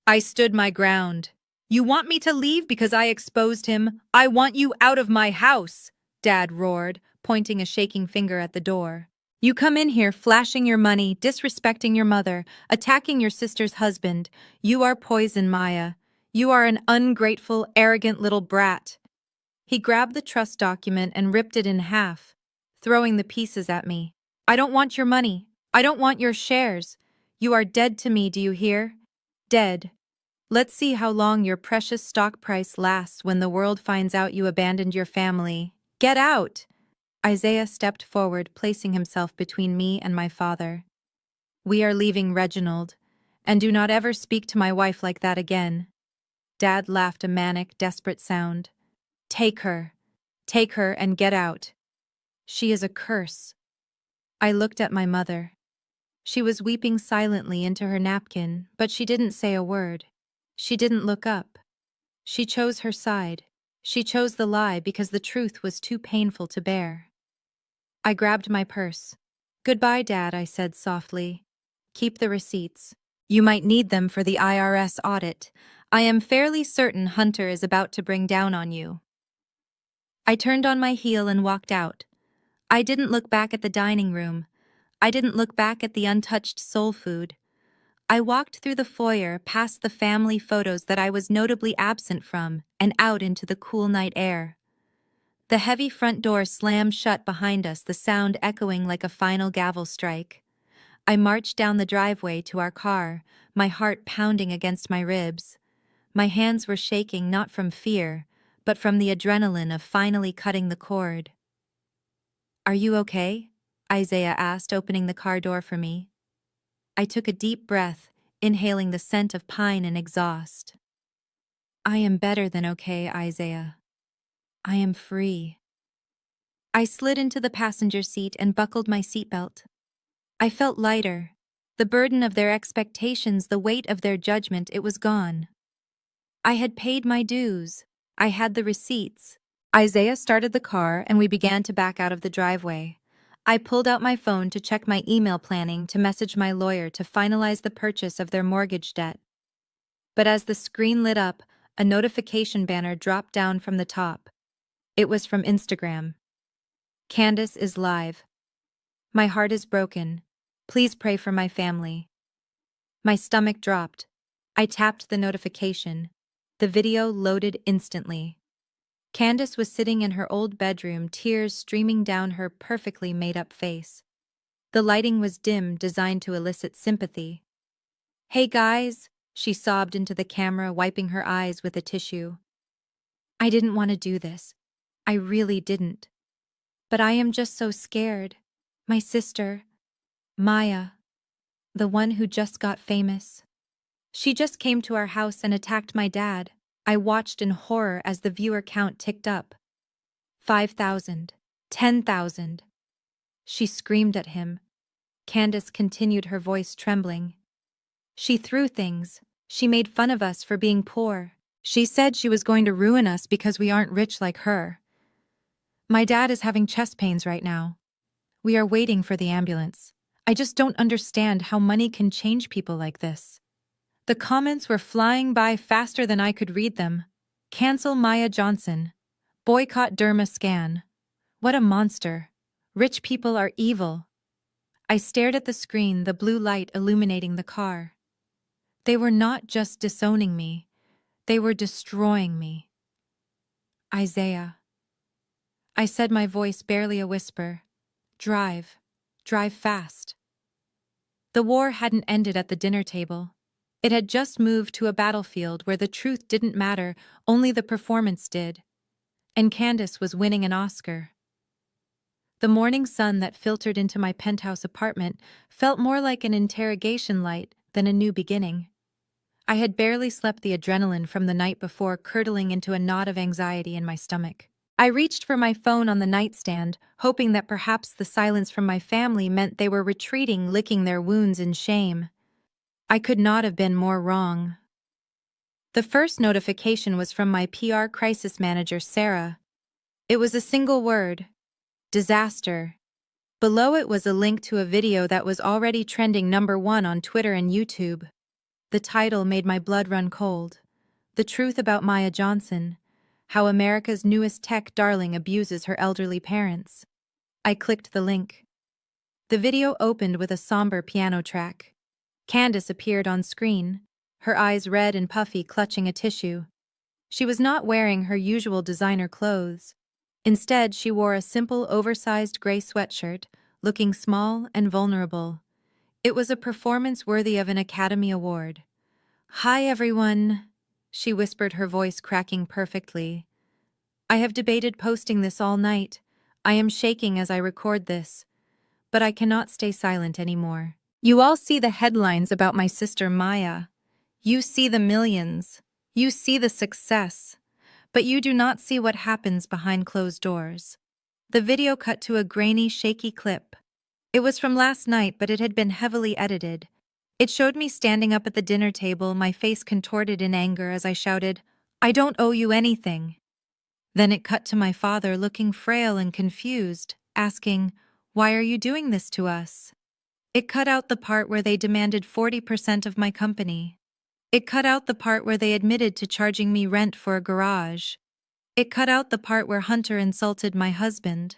I stood my ground. "You want me to leave because I exposed him? I want you out of my house!" Dad roared, pointing a shaking finger at the door. "You come in here flashing your money, disrespecting your mother, attacking your sister's husband. You are poison, Maya. You are an ungrateful, arrogant little brat." He grabbed the trust document and ripped it in half, throwing the pieces at me. "I don't want your money. I don't want your shares. You are dead to me, do you hear? Dead. Let's see how long your precious stock price lasts when the world finds out you abandoned your family. Get out!" Isaiah stepped forward, placing himself between me and my father. "We are leaving, Reginald, and do not ever speak to my wife like that again." Dad laughed, a manic, desperate sound. Take her and get out. She is a curse." I looked at my mother. She was weeping silently into her napkin, but she didn't say a word. She didn't look up. She chose her side. She chose the lie because the truth was too painful to bear. I grabbed my purse. "Goodbye, Dad," I said softly. "Keep the receipts. You might need them for the IRS audit. I am fairly certain Hunter is about to bring down on you." I turned on my heel and walked out. I didn't look back at the dining room. I didn't look back at the untouched soul food. I walked through the foyer, past the family photos that I was notably absent from, and out into the cool night air. The heavy front door slammed shut behind us, the sound echoing like a final gavel strike. I marched down the driveway to our car, my heart pounding against my ribs. My hands were shaking not from fear, but from the adrenaline of finally cutting the cord. "Are you okay?" Isaiah asked, opening the car door for me. I took a deep breath, inhaling the scent of pine and exhaust. "I am better than okay, Isaiah. I am free." I slid into the passenger seat and buckled my seatbelt. I felt lighter. The burden of their expectations, the weight of their judgment, it was gone. I had paid my dues. I had the receipts. Isaiah started the car and we began to back out of the driveway. I pulled out my phone to check my email planning to message my lawyer to finalize the purchase of their mortgage debt. But as the screen lit up, a notification banner dropped down from the top. It was from Instagram. "Candace is live. My heart is broken. Please pray for my family." My stomach dropped. I tapped the notification. The video loaded instantly. Candace was sitting in her old bedroom, tears streaming down her perfectly made-up face. The lighting was dim, designed to elicit sympathy. "Hey guys," she sobbed into the camera, wiping her eyes with a tissue. "I didn't want to do this. I really didn't. But I am just so scared. My sister, Maya, the one who just got famous. She just came to our house and attacked my dad." I watched in horror as the viewer count ticked up. 5,000. 10,000. She screamed at him. Candace continued, her voice trembling. "She threw things. She made fun of us for being poor. She said she was going to ruin us because we aren't rich like her. My dad is having chest pains right now. We are waiting for the ambulance. I just don't understand how money can change people like this." The comments were flying by faster than I could read them. "Cancel Maya Johnson. Boycott Derma Scan. What a monster. Rich people are evil." I stared at the screen, the blue light illuminating the car. They were not just disowning me, they were destroying me. "Isaiah." I said, my voice barely a whisper. "Drive. Drive fast." The war hadn't ended at the dinner table. It had just moved to a battlefield where the truth didn't matter, only the performance did. And Candace was winning an Oscar. The morning sun that filtered into my penthouse apartment felt more like an interrogation light than a new beginning. I had barely slept, the adrenaline from the night before curdling into a knot of anxiety in my stomach. I reached for my phone on the nightstand, hoping that perhaps the silence from my family meant they were retreating, licking their wounds in shame. I could not have been more wrong. The first notification was from my PR crisis manager, Sarah. It was a single word: disaster. Below it was a link to a video that was already trending #1 on Twitter and YouTube. The title made my blood run cold. "The Truth About Maya Johnson: How America's Newest Tech Darling Abuses Her Elderly Parents." I clicked the link. The video opened with a somber piano track. Candace appeared on screen, her eyes red and puffy, clutching a tissue. She was not wearing her usual designer clothes. Instead, she wore a simple, oversized gray sweatshirt, looking small and vulnerable. It was a performance worthy of an Academy Award. "Hi, everyone," she whispered, her voice cracking perfectly. "I have debated posting this all night. I am shaking as I record this. But I cannot stay silent anymore. You all see the headlines about my sister Maya. You see the millions. You see the success. But you do not see what happens behind closed doors." The video cut to a grainy, shaky clip. It was from last night, but it had been heavily edited. It showed me standing up at the dinner table, my face contorted in anger as I shouted, "I don't owe you anything." Then it cut to my father, looking frail and confused, asking, "Why are you doing this to us?" It cut out the part where they demanded 40% of my company. It cut out the part where they admitted to charging me rent for a garage. It cut out the part where Hunter insulted my husband.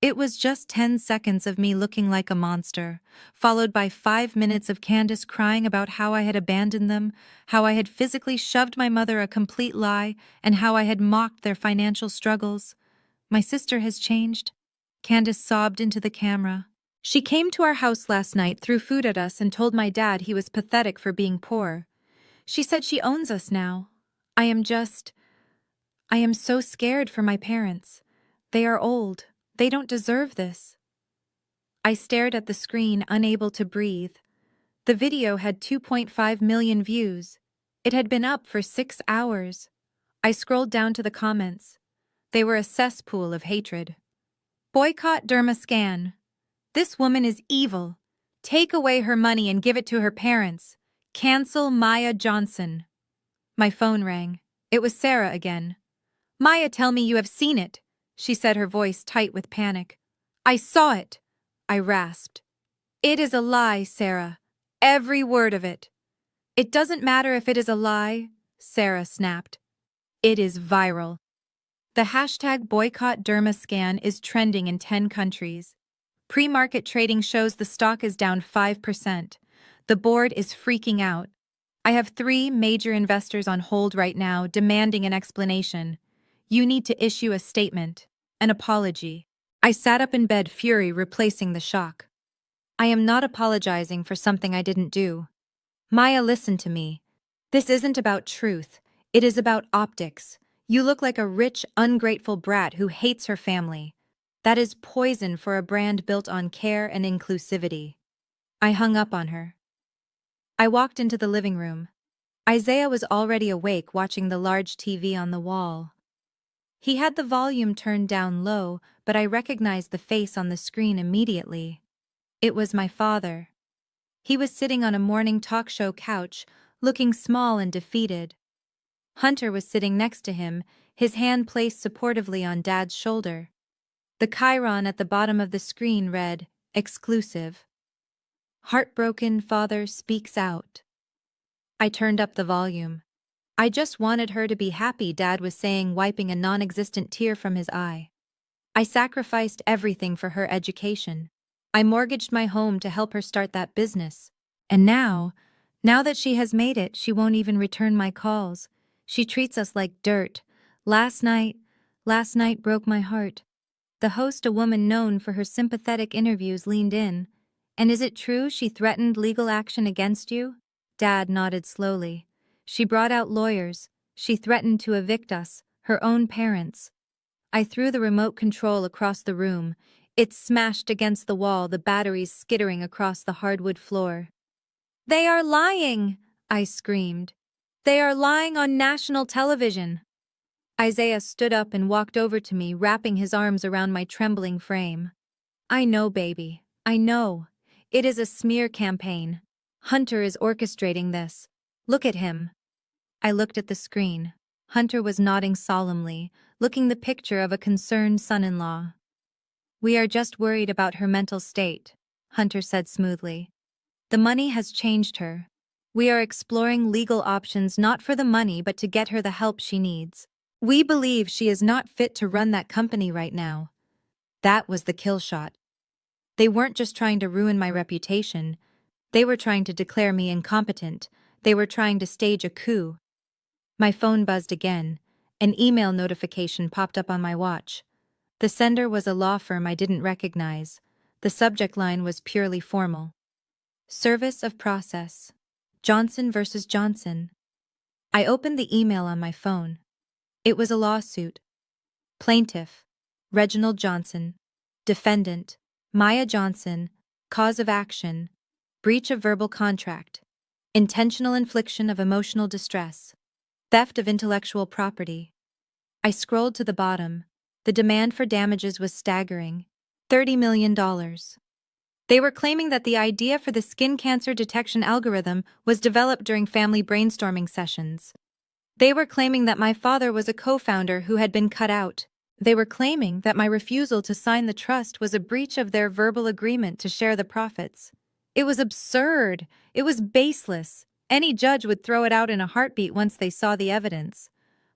It was just 10 seconds of me looking like a monster, followed by 5 minutes of Candace crying about how I had abandoned them, how I had physically shoved my mother a complete lie, and how I had mocked their financial struggles. My sister has changed. Candace sobbed into the camera. She came to our house last night, threw food at us, and told my dad he was pathetic for being poor. She said she owns us now. I am so scared for my parents. They are old. They don't deserve this. I stared at the screen, unable to breathe. The video had 2.5 million views. It had been up for 6 hours. I scrolled down to the comments. They were a cesspool of hatred. Boycott Dermascan. This woman is evil. Take away her money and give it to her parents. Cancel Maya Johnson. My phone rang. It was Sarah again. Maya, tell me you have seen it, she said, her voice tight with panic. I saw it, I rasped. It is a lie, Sarah. Every word of it. It doesn't matter if it is a lie, Sarah snapped. It is viral. The hashtag boycott Dermascan is trending in 10 countries. Pre-market trading shows the stock is down 5%. The board is freaking out. I have 3 major investors on hold right now demanding an explanation. You need to issue a statement, an apology. I sat up in bed, fury replacing the shock. I am not apologizing for something I didn't do. Maya, listen to me. This isn't about truth. It is about optics. You look like a rich, ungrateful brat who hates her family. That is poison for a brand built on care and inclusivity. I hung up on her. I walked into the living room. Isaiah was already awake, watching the large TV on the wall. He had the volume turned down low, but I recognized the face on the screen immediately. It was my father. He was sitting on a morning talk show couch, looking small and defeated. Hunter was sitting next to him, his hand placed supportively on Dad's shoulder. The chyron at the bottom of the screen read, "Exclusive." Heartbroken father speaks out. I turned up the volume. I just wanted her to be happy, Dad was saying, wiping a non-existent tear from his eye. I sacrificed everything for her education. I mortgaged my home to help her start that business. And now that she has made it, she won't even return my calls. She treats us like dirt. Last night broke my heart. The host, a woman known for her sympathetic interviews, leaned in. And is it true she threatened legal action against you? Dad nodded slowly. She brought out lawyers. She threatened to evict us, her own parents. I threw the remote control across the room. It smashed against the wall, the batteries skittering across the hardwood floor. They are lying, I screamed. They are lying on national television. Isaiah stood up and walked over to me, wrapping his arms around my trembling frame. I know, baby. I know. It is a smear campaign. Hunter is orchestrating this. Look at him. I looked at the screen. Hunter was nodding solemnly, looking the picture of a concerned son-in-law. We are just worried about her mental state, Hunter said smoothly. The money has changed her. We are exploring legal options, not for the money but to get her the help she needs. We believe she is not fit to run that company right now. That was the kill shot. They weren't just trying to ruin my reputation. They were trying to declare me incompetent. They were trying to stage a coup. My phone buzzed again. An email notification popped up on my watch. The sender was a law firm I didn't recognize. The subject line was purely formal. Service of process. Johnson versus Johnson. I opened the email on my phone. It was a lawsuit. Plaintiff, Reginald Johnson. Defendant, Maya Johnson. Cause of action, breach of verbal contract. Intentional infliction of emotional distress. Theft of intellectual property. I scrolled to the bottom. The demand for damages was staggering. $30 million. They were claiming that the idea for the skin cancer detection algorithm was developed during family brainstorming sessions. They were claiming that my father was a co-founder who had been cut out. They were claiming that my refusal to sign the trust was a breach of their verbal agreement to share the profits. It was absurd. It was baseless. Any judge would throw it out in a heartbeat once they saw the evidence.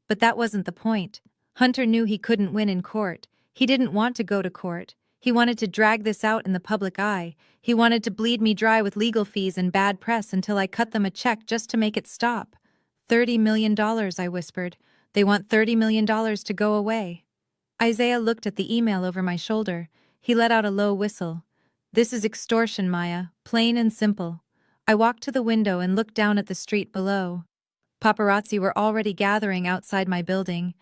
But that wasn't the point. Hunter knew he couldn't win in court. He didn't want to go to court. He wanted to drag this out in the public eye. He wanted to bleed me dry with legal fees and bad press until I cut them a check just to make it stop. $30 million, I whispered. They want $30 million to go away. Isaiah looked at the email over my shoulder. He let out a low whistle. This is extortion, Maya, plain and simple. I walked to the window and looked down at the street below. Paparazzi were already gathering outside my building.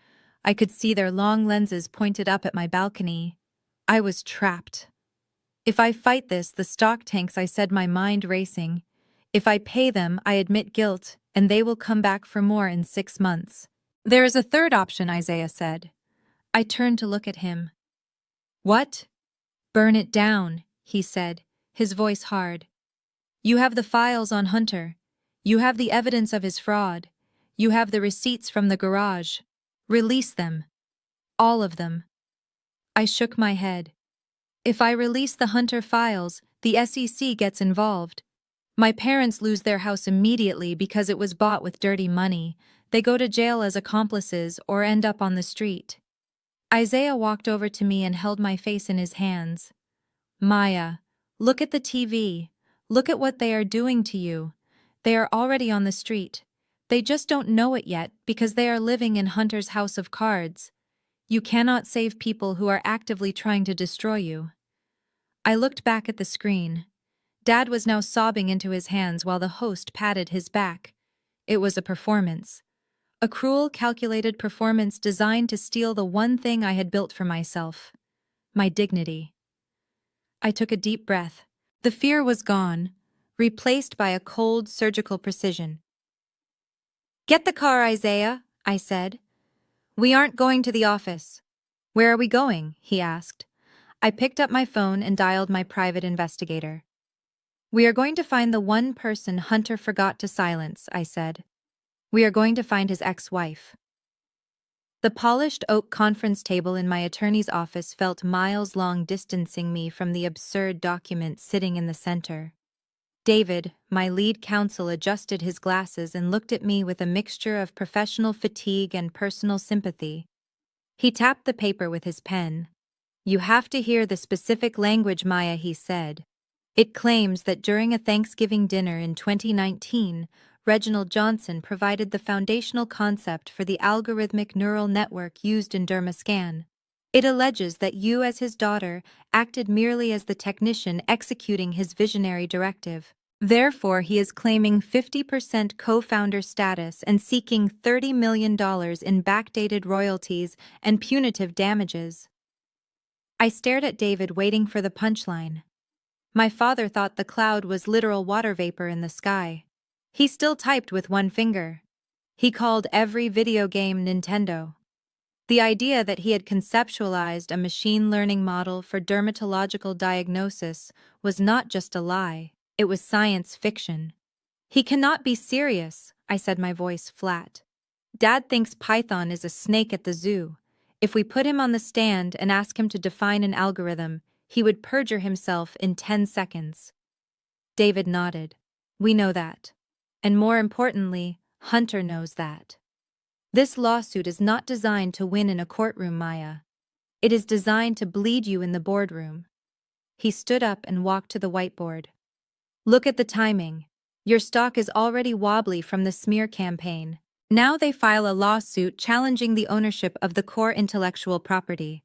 I could see their long lenses pointed up at my balcony. I was trapped. If I fight this, the stock tanks, I said, my mind racing. If I pay them, I admit guilt, and they will come back for more in 6 months. There is a third option, Isaiah said. I turned to look at him. What? Burn it down, he said, his voice hard. You have the files on Hunter. You have the evidence of his fraud. You have the receipts from the garage. Release them. All of them. I shook my head. If I release the Hunter files, the SEC gets involved. My parents lose their house immediately because it was bought with dirty money. They go to jail as accomplices or end up on the street. Isaiah walked over to me and held my face in his hands. Maya, look at the TV. Look at what they are doing to you. They are already on the street. They just don't know it yet because they are living in Hunter's house of cards. You cannot save people who are actively trying to destroy you. I looked back at the screen. Dad was now sobbing into his hands while the host patted his back. It was a performance. A cruel, calculated performance designed to steal the one thing I had built for myself. My dignity. I took a deep breath. The fear was gone, replaced by a cold, surgical precision. Get the car, Isaiah, I said. We aren't going to the office. Where are we going? He asked. I picked up my phone and dialed my private investigator. We are going to find the one person Hunter forgot to silence, I said. We are going to find his ex-wife. The polished oak conference table in my attorney's office felt miles long, distancing me from the absurd document sitting in the center. David, my lead counsel, adjusted his glasses and looked at me with a mixture of professional fatigue and personal sympathy. He tapped the paper with his pen. You have to hear the specific language, Maya, he said. It claims that during a Thanksgiving dinner in 2019, Reginald Johnson provided the foundational concept for the algorithmic neural network used in DermaScan. It alleges that you, as his daughter, acted merely as the technician executing his visionary directive. Therefore, he is claiming 50% co-founder status and seeking $30 million in backdated royalties and punitive damages. I stared at David, waiting for the punchline. My father thought the cloud was literal water vapor in the sky. He still typed with one finger. He called every video game Nintendo. The idea that he had conceptualized a machine learning model for dermatological diagnosis was not just a lie, it was science fiction. He cannot be serious, I said, my voice flat. Dad thinks Python is a snake at the zoo. If we put him on the stand and ask him to define an algorithm, he would perjure himself in 10 seconds. David nodded. We know that. And more importantly, Hunter knows that. This lawsuit is not designed to win in a courtroom, Maya. It is designed to bleed you in the boardroom. He stood up and walked to the whiteboard. Look at the timing. Your stock is already wobbly from the smear campaign. Now they file a lawsuit challenging the ownership of the core intellectual property.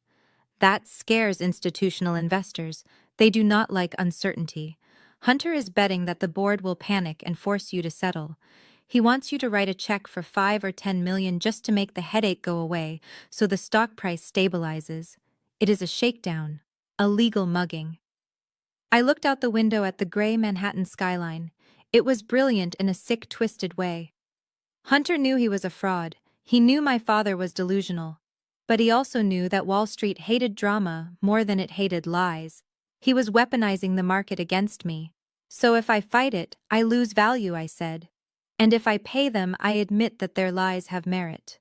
That scares institutional investors. They do not like uncertainty. Hunter is betting that the board will panic and force you to settle. He wants you to write a check for $5 or $10 million just to make the headache go away, so the stock price stabilizes. It is a shakedown, a legal mugging. I looked out the window at the gray Manhattan skyline. It was brilliant in a sick, twisted way. Hunter knew he was a fraud. He knew my father was delusional. But he also knew that Wall Street hated drama more than it hated lies. He was weaponizing the market against me. So if I fight it, I lose value, I said. And if I pay them, I admit that their lies have merit.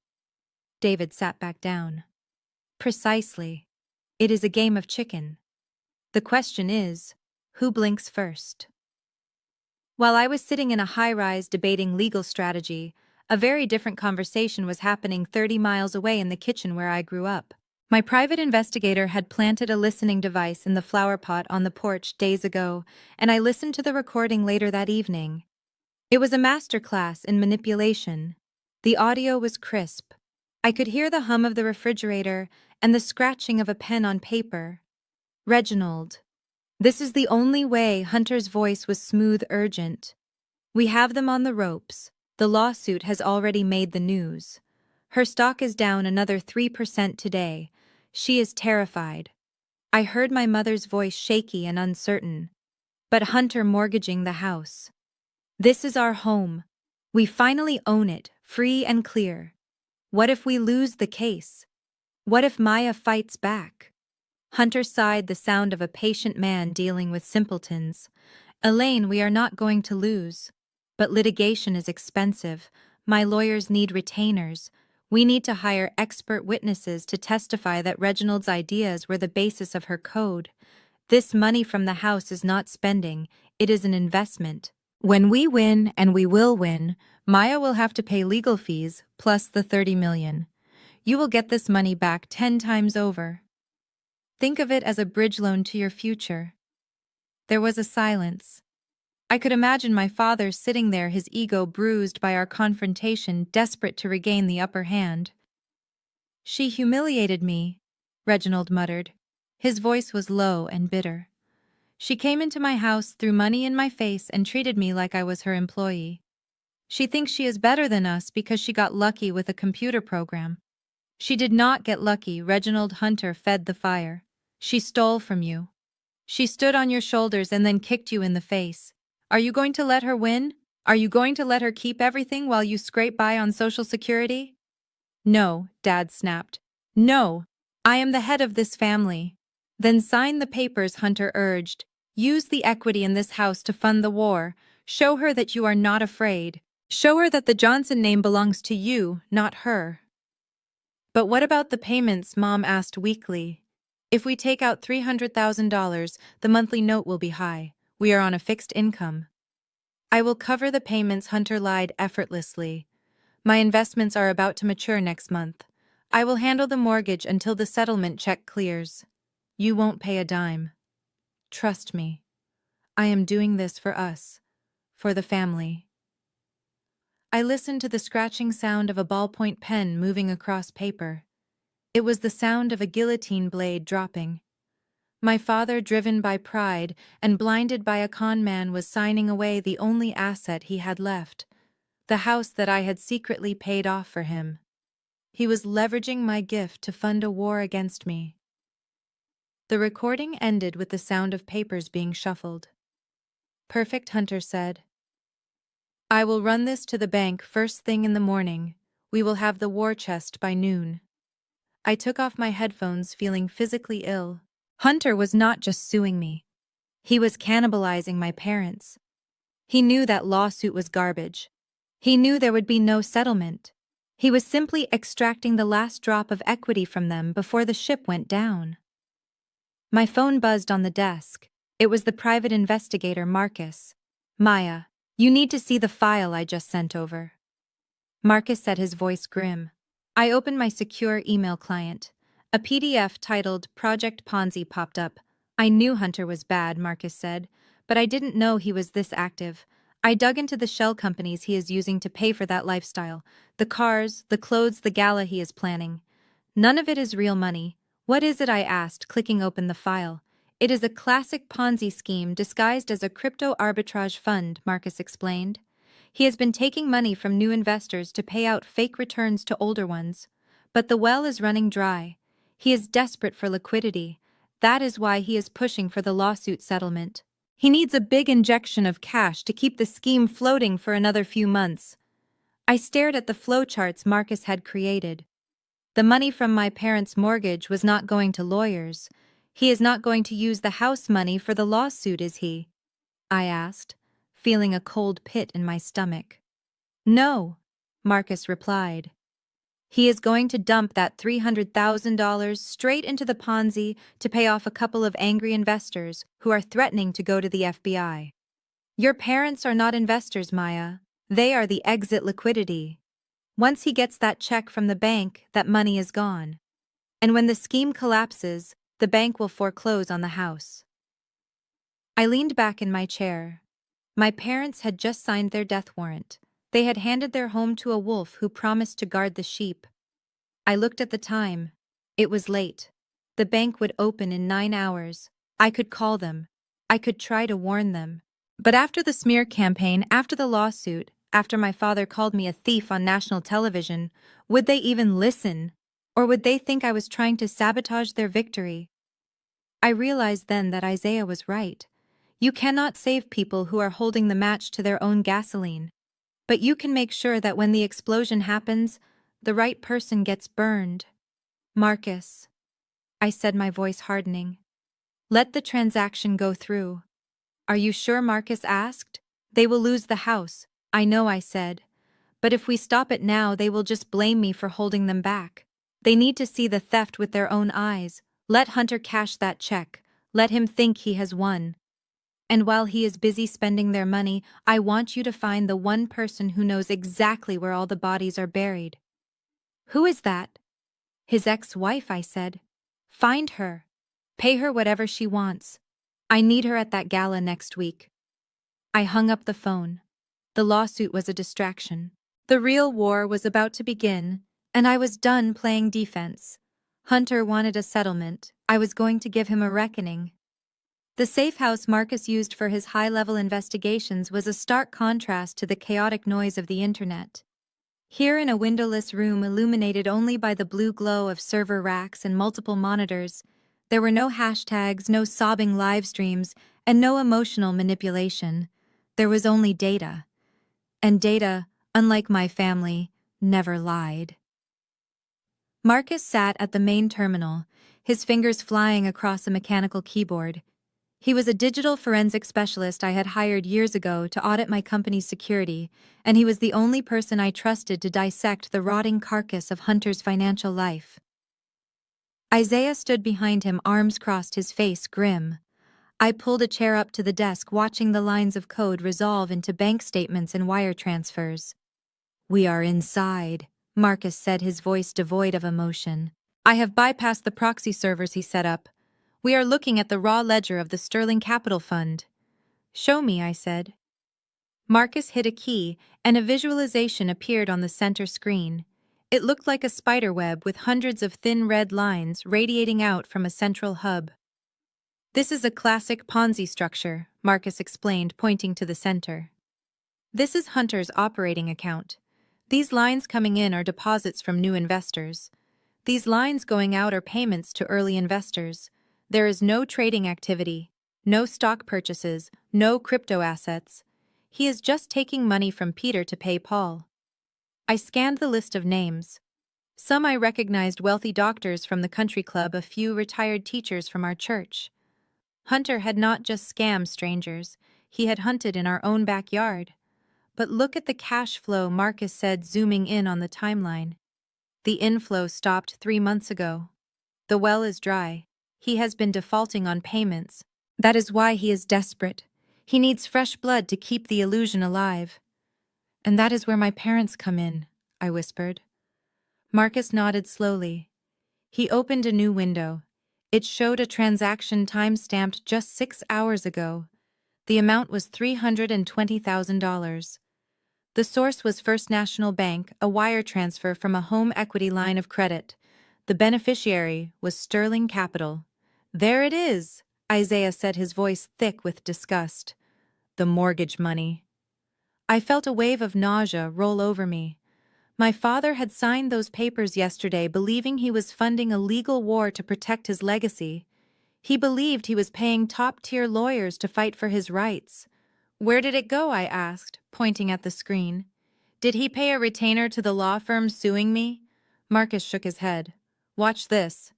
David sat back down. Precisely. It is a game of chicken. The question is, who blinks first? While I was sitting in a high-rise debating legal strategy, a very different conversation was happening 30 miles away in the kitchen where I grew up. My private investigator had planted a listening device in the flower pot on the porch days ago, and I listened to the recording later that evening. It was a masterclass in manipulation. The audio was crisp. I could hear the hum of the refrigerator and the scratching of a pen on paper. Reginald. This is the only way. Hunter's voice was smooth, urgent. We have them on the ropes. The lawsuit has already made the news. Her stock is down another 3% today. She is terrified. I heard my mother's voice shaky and uncertain. But Hunter mortgaging the house. This is our home. We finally own it, free and clear. What if we lose the case? What if Maya fights back? Hunter sighed, the sound of a patient man dealing with simpletons. Elaine, we are not going to lose. But litigation is expensive. My lawyers need retainers. We need to hire expert witnesses to testify that Reginald's ideas were the basis of her code. This money from the house is not spending, it is an investment. When we win, and we will win, Maya will have to pay legal fees plus the $30 million. You will get this money back 10 times over. Think of it as a bridge loan to your future. There was a silence. I could imagine my father sitting there, his ego bruised by our confrontation, desperate to regain the upper hand. She humiliated me, Reginald muttered. His voice was low and bitter. She came into my house, threw money in my face, and treated me like I was her employee. She thinks she is better than us because she got lucky with a computer program. She did not get lucky. Reginald. Hunter fed the fire. She stole from you. She stood on your shoulders and then kicked you in the face. Are you going to let her win? Are you going to let her keep everything while you scrape by on Social Security? No, Dad snapped. No, I am the head of this family. Then sign the papers, Hunter urged. Use the equity in this house to fund the war. Show her that you are not afraid. Show her that the Johnson name belongs to you, not her. But what about the payments? Mom asked weakly. If we take out $300,000, the monthly note will be high. We are on a fixed income. I will cover the payments, Hunter lied effortlessly. My investments are about to mature next month. I will handle the mortgage until the settlement check clears. You won't pay a dime. Trust me. I am doing this for us, for the family. I listened to the scratching sound of a ballpoint pen moving across paper. It was the sound of a guillotine blade dropping. My father, driven by pride and blinded by a con man, was signing away the only asset he had left, the house that I had secretly paid off for him. He was leveraging my gift to fund a war against me. The recording ended with the sound of papers being shuffled. Perfect, Hunter said. I will run this to the bank first thing in the morning. We will have the war chest by noon. I took off my headphones, feeling physically ill. Hunter was not just suing me. He was cannibalizing my parents. He knew that lawsuit was garbage. He knew there would be no settlement. He was simply extracting the last drop of equity from them before the ship went down. My phone buzzed on the desk. It was the private investigator, Marcus. Maya, you need to see the file I just sent over. Marcus said, his voice grim. I opened my secure email client. A PDF titled Project Ponzi popped up. I knew Hunter was bad, Marcus said, but I didn't know he was this active. I dug into the shell companies he is using to pay for that lifestyle. The cars, the clothes, the gala he is planning. None of it is real money. What is it? I asked, clicking open the file. It is a classic Ponzi scheme disguised as a crypto arbitrage fund, Marcus explained. He has been taking money from new investors to pay out fake returns to older ones. But the well is running dry. He is desperate for liquidity. That is why he is pushing for the lawsuit settlement. He needs a big injection of cash to keep the scheme floating for another few months. I stared at the flowcharts Marcus had created. The money from my parents' mortgage was not going to lawyers. He is not going to use the house money for the lawsuit, is he? I asked, feeling a cold pit in my stomach. No, Marcus replied. He is going to dump that $300,000 straight into the Ponzi to pay off a couple of angry investors who are threatening to go to the FBI. Your parents are not investors, Maya. They are the exit liquidity. Once he gets that check from the bank, that money is gone. And when the scheme collapses, the bank will foreclose on the house. I leaned back in my chair. My parents had just signed their death warrant. They had handed their home to a wolf who promised to guard the sheep. I looked at the time. It was late. The bank would open in 9 hours. I could call them. I could try to warn them. But after the smear campaign, after the lawsuit, after my father called me a thief on national television, would they even listen? Or would they think I was trying to sabotage their victory? I realized then that Isaiah was right. You cannot save people who are holding the match to their own gasoline. But you can make sure that when the explosion happens, the right person gets burned. Marcus, I said, my voice hardening. Let the transaction go through. Are you sure? Marcus asked. They will lose the house, I know, I said. But if we stop it now, they will just blame me for holding them back. They need to see the theft with their own eyes. Let Hunter cash that check. Let him think he has won. And while he is busy spending their money, I want you to find the one person who knows exactly where all the bodies are buried. Who is that? His ex-wife, I said. Find her. Pay her whatever she wants. I need her at that gala next week. I hung up the phone. The lawsuit was a distraction. The real war was about to begin, and I was done playing defense. Hunter wanted a settlement. I was going to give him a reckoning. The safe house Marcus used for his high-level investigations was a stark contrast to the chaotic noise of the internet. Here, in a windowless room illuminated only by the blue glow of server racks and multiple monitors, there were no hashtags, no sobbing live streams, and no emotional manipulation. There was only data. And data, unlike my family, never lied. Marcus sat at the main terminal, his fingers flying across a mechanical keyboard. He was a digital forensic specialist I had hired years ago to audit my company's security, and he was the only person I trusted to dissect the rotting carcass of Hunter's financial life. Isaiah stood behind him, arms crossed, his face grim. I pulled a chair up to the desk, watching the lines of code resolve into bank statements and wire transfers. We are inside, Marcus said, his voice devoid of emotion. I have bypassed the proxy servers he set up. We are looking at the raw ledger of the Sterling Capital Fund. Show me, I said. Marcus hit a key, and a visualization appeared on the center screen. It looked like a spider web with hundreds of thin red lines radiating out from a central hub. This is a classic Ponzi structure, Marcus explained, pointing to the center. This is Hunter's operating account. These lines coming in are deposits from new investors. These lines going out are payments to early investors. There is no trading activity, no stock purchases, no crypto assets. He is just taking money from Peter to pay Paul. I scanned the list of names. Some I recognized: wealthy doctors from the country club, a few retired teachers from our church. Hunter had not just scammed strangers, he had hunted in our own backyard. But look at the cash flow, Marcus said, zooming in on the timeline. The inflow stopped 3 months ago. The well is dry. He has been defaulting on payments. That is why he is desperate. He needs fresh blood to keep the illusion alive. And that is where my parents come in, I whispered. Marcus nodded slowly. He opened a new window. It showed a transaction time-stamped just 6 hours ago. The amount was $320,000. The source was First National Bank, a wire transfer from a home equity line of credit. The beneficiary was Sterling Capital. There it is, Isaiah said, his voice thick with disgust. The mortgage money. I felt a wave of nausea roll over me. My father had signed those papers yesterday, believing he was funding a legal war to protect his legacy. He believed he was paying top-tier lawyers to fight for his rights. Where did it go? I asked, pointing at the screen. Did he pay a retainer to the law firm suing me? Marcus shook his head. Watch this.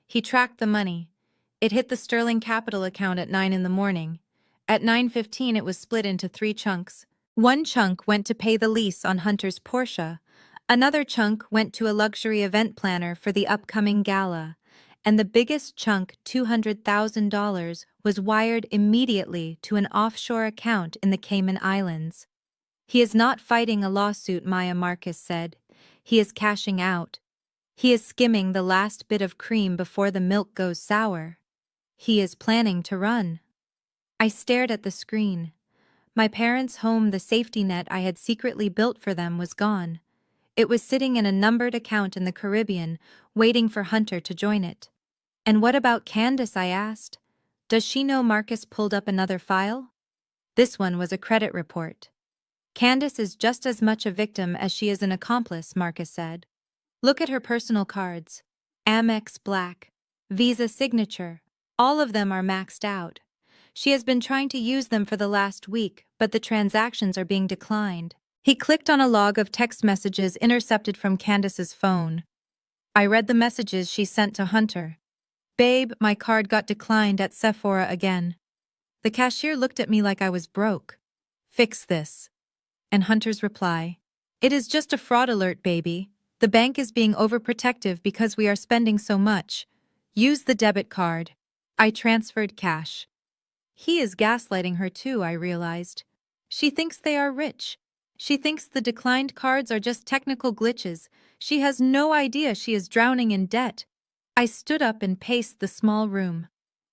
He tracked the money. It hit the Sterling Capital account at 9 in the morning. At 9:15 it was split into 3 chunks. One chunk went to pay the lease on Hunter's Porsche. Another chunk went to a luxury event planner for the upcoming gala. And the biggest chunk, $200,000, was wired immediately to an offshore account in the Cayman Islands. He is not fighting a lawsuit, Maya, Marcus said. He is cashing out. He is skimming the last bit of cream before the milk goes sour. He is planning to run. I stared at the screen. My parents' home, the safety net I had secretly built for them, was gone. It was sitting in a numbered account in the Caribbean, waiting for Hunter to join it. And what about Candace, I asked. Does she know Marcus pulled up another file? This one was a credit report. Candace is just as much a victim as she is an accomplice, Marcus said. Look at her personal cards. Amex Black, Visa Signature, all of them are maxed out. She has been trying to use them for the last week, but the transactions are being declined. He clicked on a log of text messages intercepted from Candace's phone. I read the messages she sent to Hunter. Babe, my card got declined at Sephora again. The cashier looked at me like I was broke. Fix this. And Hunter's reply. It is just a fraud alert, baby. The bank is being overprotective because we are spending so much. Use the debit card. I transferred cash. He is gaslighting her too, I realized. She thinks they are rich. She thinks the declined cards are just technical glitches. She has no idea she is drowning in debt. I stood up and paced the small room.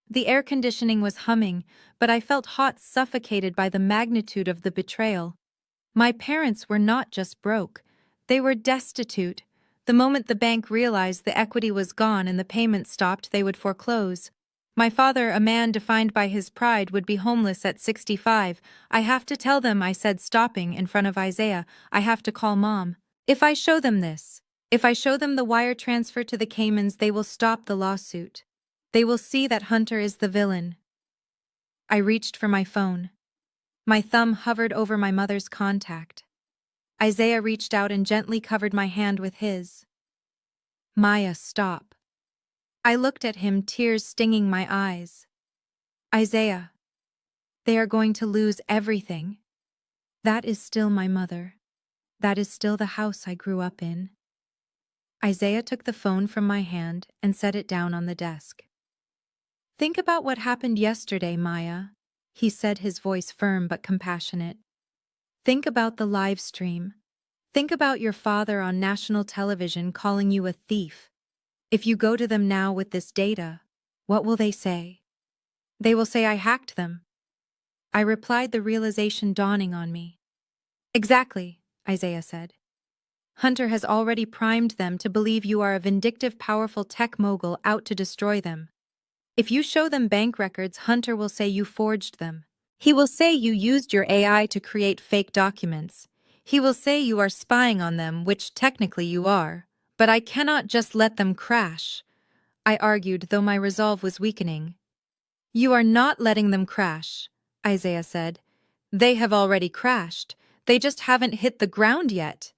The air conditioning was humming, but I felt hot, suffocated by the magnitude of the betrayal. My parents were not just broke. They were destitute. The moment the bank realized the equity was gone and the payments stopped, they would foreclose. My father, a man defined by his pride, would be homeless at 65. I have to tell them, I said, stopping in front of Isaiah. I have to call Mom. If I show them this, if I show them the wire transfer to the Caymans, they will stop the lawsuit. They will see that Hunter is the villain. I reached for my phone. My thumb hovered over my mother's contact. Isaiah reached out and gently covered my hand with his. Maya, stop. I looked at him, tears stinging my eyes. Isaiah, they are going to lose everything. That is still my mother. That is still the house I grew up in. Isaiah took the phone from my hand and set it down on the desk. Think about what happened yesterday, Maya, he said, his voice firm but compassionate. Think about the live stream. Think about your father on national television calling you a thief. If you go to them now with this data, what will they say? They will say I hacked them. I replied, the realization dawning on me. Exactly, Isaiah said. Hunter has already primed them to believe you are a vindictive, powerful tech mogul out to destroy them. If you show them bank records, Hunter will say you forged them. He will say you used your AI to create fake documents. He will say you are spying on them, which technically you are. But I cannot just let them crash, I argued, though my resolve was weakening. You are not letting them crash, Isaiah said. They have already crashed. They just haven't hit the ground yet.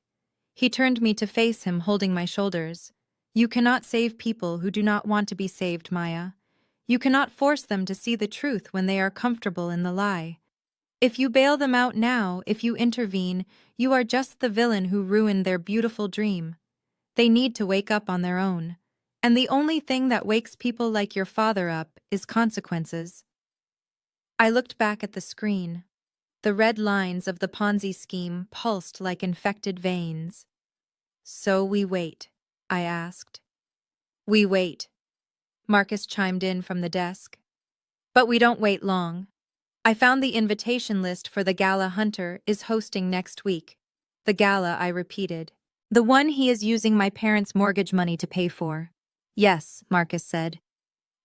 He turned me to face him, holding my shoulders. You cannot save people who do not want to be saved, Maya. You cannot force them to see the truth when they are comfortable in the lie. If you bail them out now, if you intervene, you are just the villain who ruined their beautiful dream. They need to wake up on their own. And the only thing that wakes people like your father up is consequences. I looked back at the screen. The red lines of the Ponzi scheme pulsed like infected veins. So we wait, I asked. We wait, Marcus chimed in from the desk. But we don't wait long. I found the invitation list for the gala Hunter is hosting next week. The gala, I repeated. The one he is using my parents' mortgage money to pay for. Yes, Marcus said.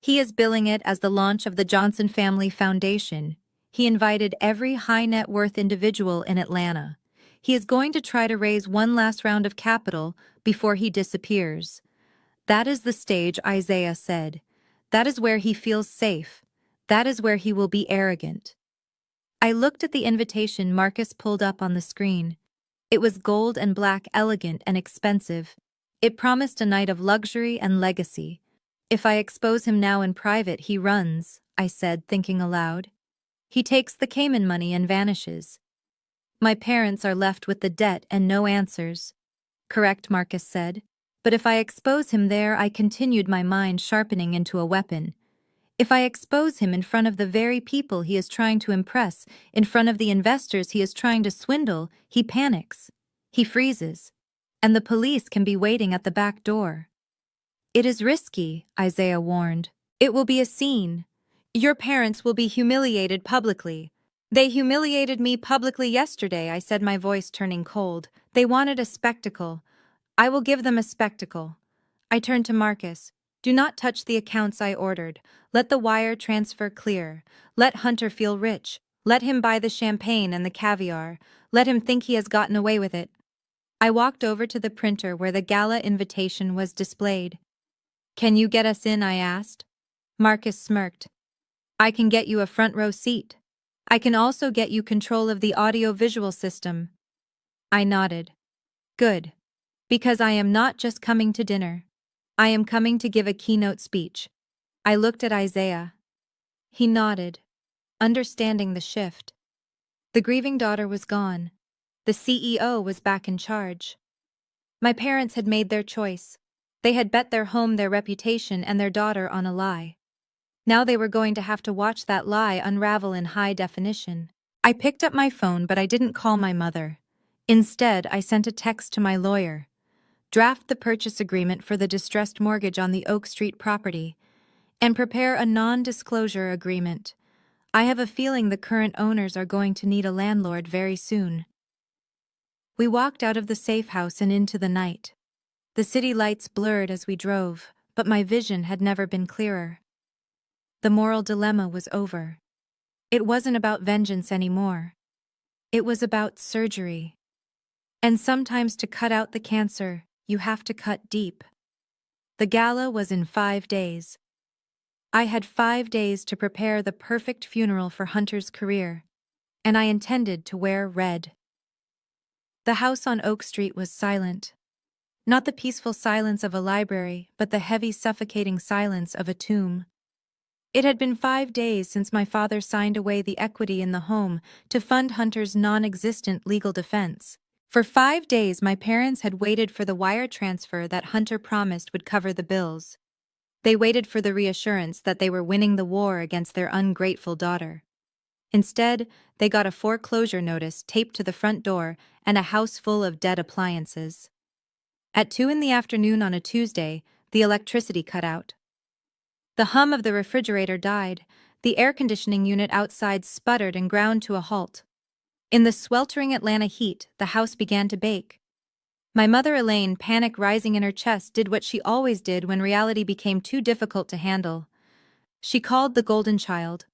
He is billing it as the launch of the Johnson Family Foundation. He invited every high net worth individual in Atlanta. He is going to try to raise one last round of capital before he disappears. That is the stage, Isaiah said. That is where he feels safe. That is where he will be arrogant. I looked at the invitation Marcus pulled up on the screen. It was gold and black, elegant and expensive. It promised a night of luxury and legacy. If I expose him now in private, he runs, I said, thinking aloud. He takes the Cayman money and vanishes. My parents are left with the debt and no answers. Correct, Marcus said. But if I expose him there, I continued, my mind sharpening into a weapon. If I expose him in front of the very people he is trying to impress, in front of the investors he is trying to swindle, he panics. He freezes. And the police can be waiting at the back door. It is risky, Isaiah warned. It will be a scene. Your parents will be humiliated publicly. They humiliated me publicly yesterday, I said, my voice turning cold. They wanted a spectacle. I will give them a spectacle. I turned to Marcus. Do not touch the accounts I ordered. Let the wire transfer clear. Let Hunter feel rich. Let him buy the champagne and the caviar. Let him think he has gotten away with it. I walked over to the printer where the gala invitation was displayed. Can you get us in? I asked. Marcus smirked. I can get you a front row seat. I can also get you control of the audio-visual system. I nodded. Good. Because I am not just coming to dinner. I am coming to give a keynote speech. I looked at Isaiah. He nodded, understanding the shift. The grieving daughter was gone. The CEO was back in charge. My parents had made their choice. They had bet their home, their reputation, and their daughter on a lie. Now they were going to have to watch that lie unravel in high definition. I picked up my phone, but I didn't call my mother. Instead, I sent a text to my lawyer. Draft the purchase agreement for the distressed mortgage on the Oak Street property, and prepare a non-disclosure agreement. I have a feeling the current owners are going to need a landlord very soon. We walked out of the safe house and into the night. The city lights blurred as we drove, but my vision had never been clearer. The moral dilemma was over. It wasn't about vengeance anymore. It was about surgery. And sometimes to cut out the cancer, you have to cut deep. The gala was in 5 days. I had 5 days to prepare the perfect funeral for Hunter's career, and I intended to wear red. The house on Oak Street was silent. Not the peaceful silence of a library, but the heavy, suffocating silence of a tomb. It had been 5 days since my father signed away the equity in the home to fund Hunter's non-existent legal defense. For 5 days, my parents had waited for the wire transfer that Hunter promised would cover the bills. They waited for the reassurance that they were winning the war against their ungrateful daughter. Instead, they got a foreclosure notice taped to the front door and a house full of dead appliances. At 2 in the afternoon on a Tuesday, the electricity cut out. The hum of the refrigerator died. The air conditioning unit outside sputtered and ground to a halt. In the sweltering Atlanta heat, the house began to bake. My mother Elaine, panic rising in her chest, did what she always did when reality became too difficult to handle. She called the golden child.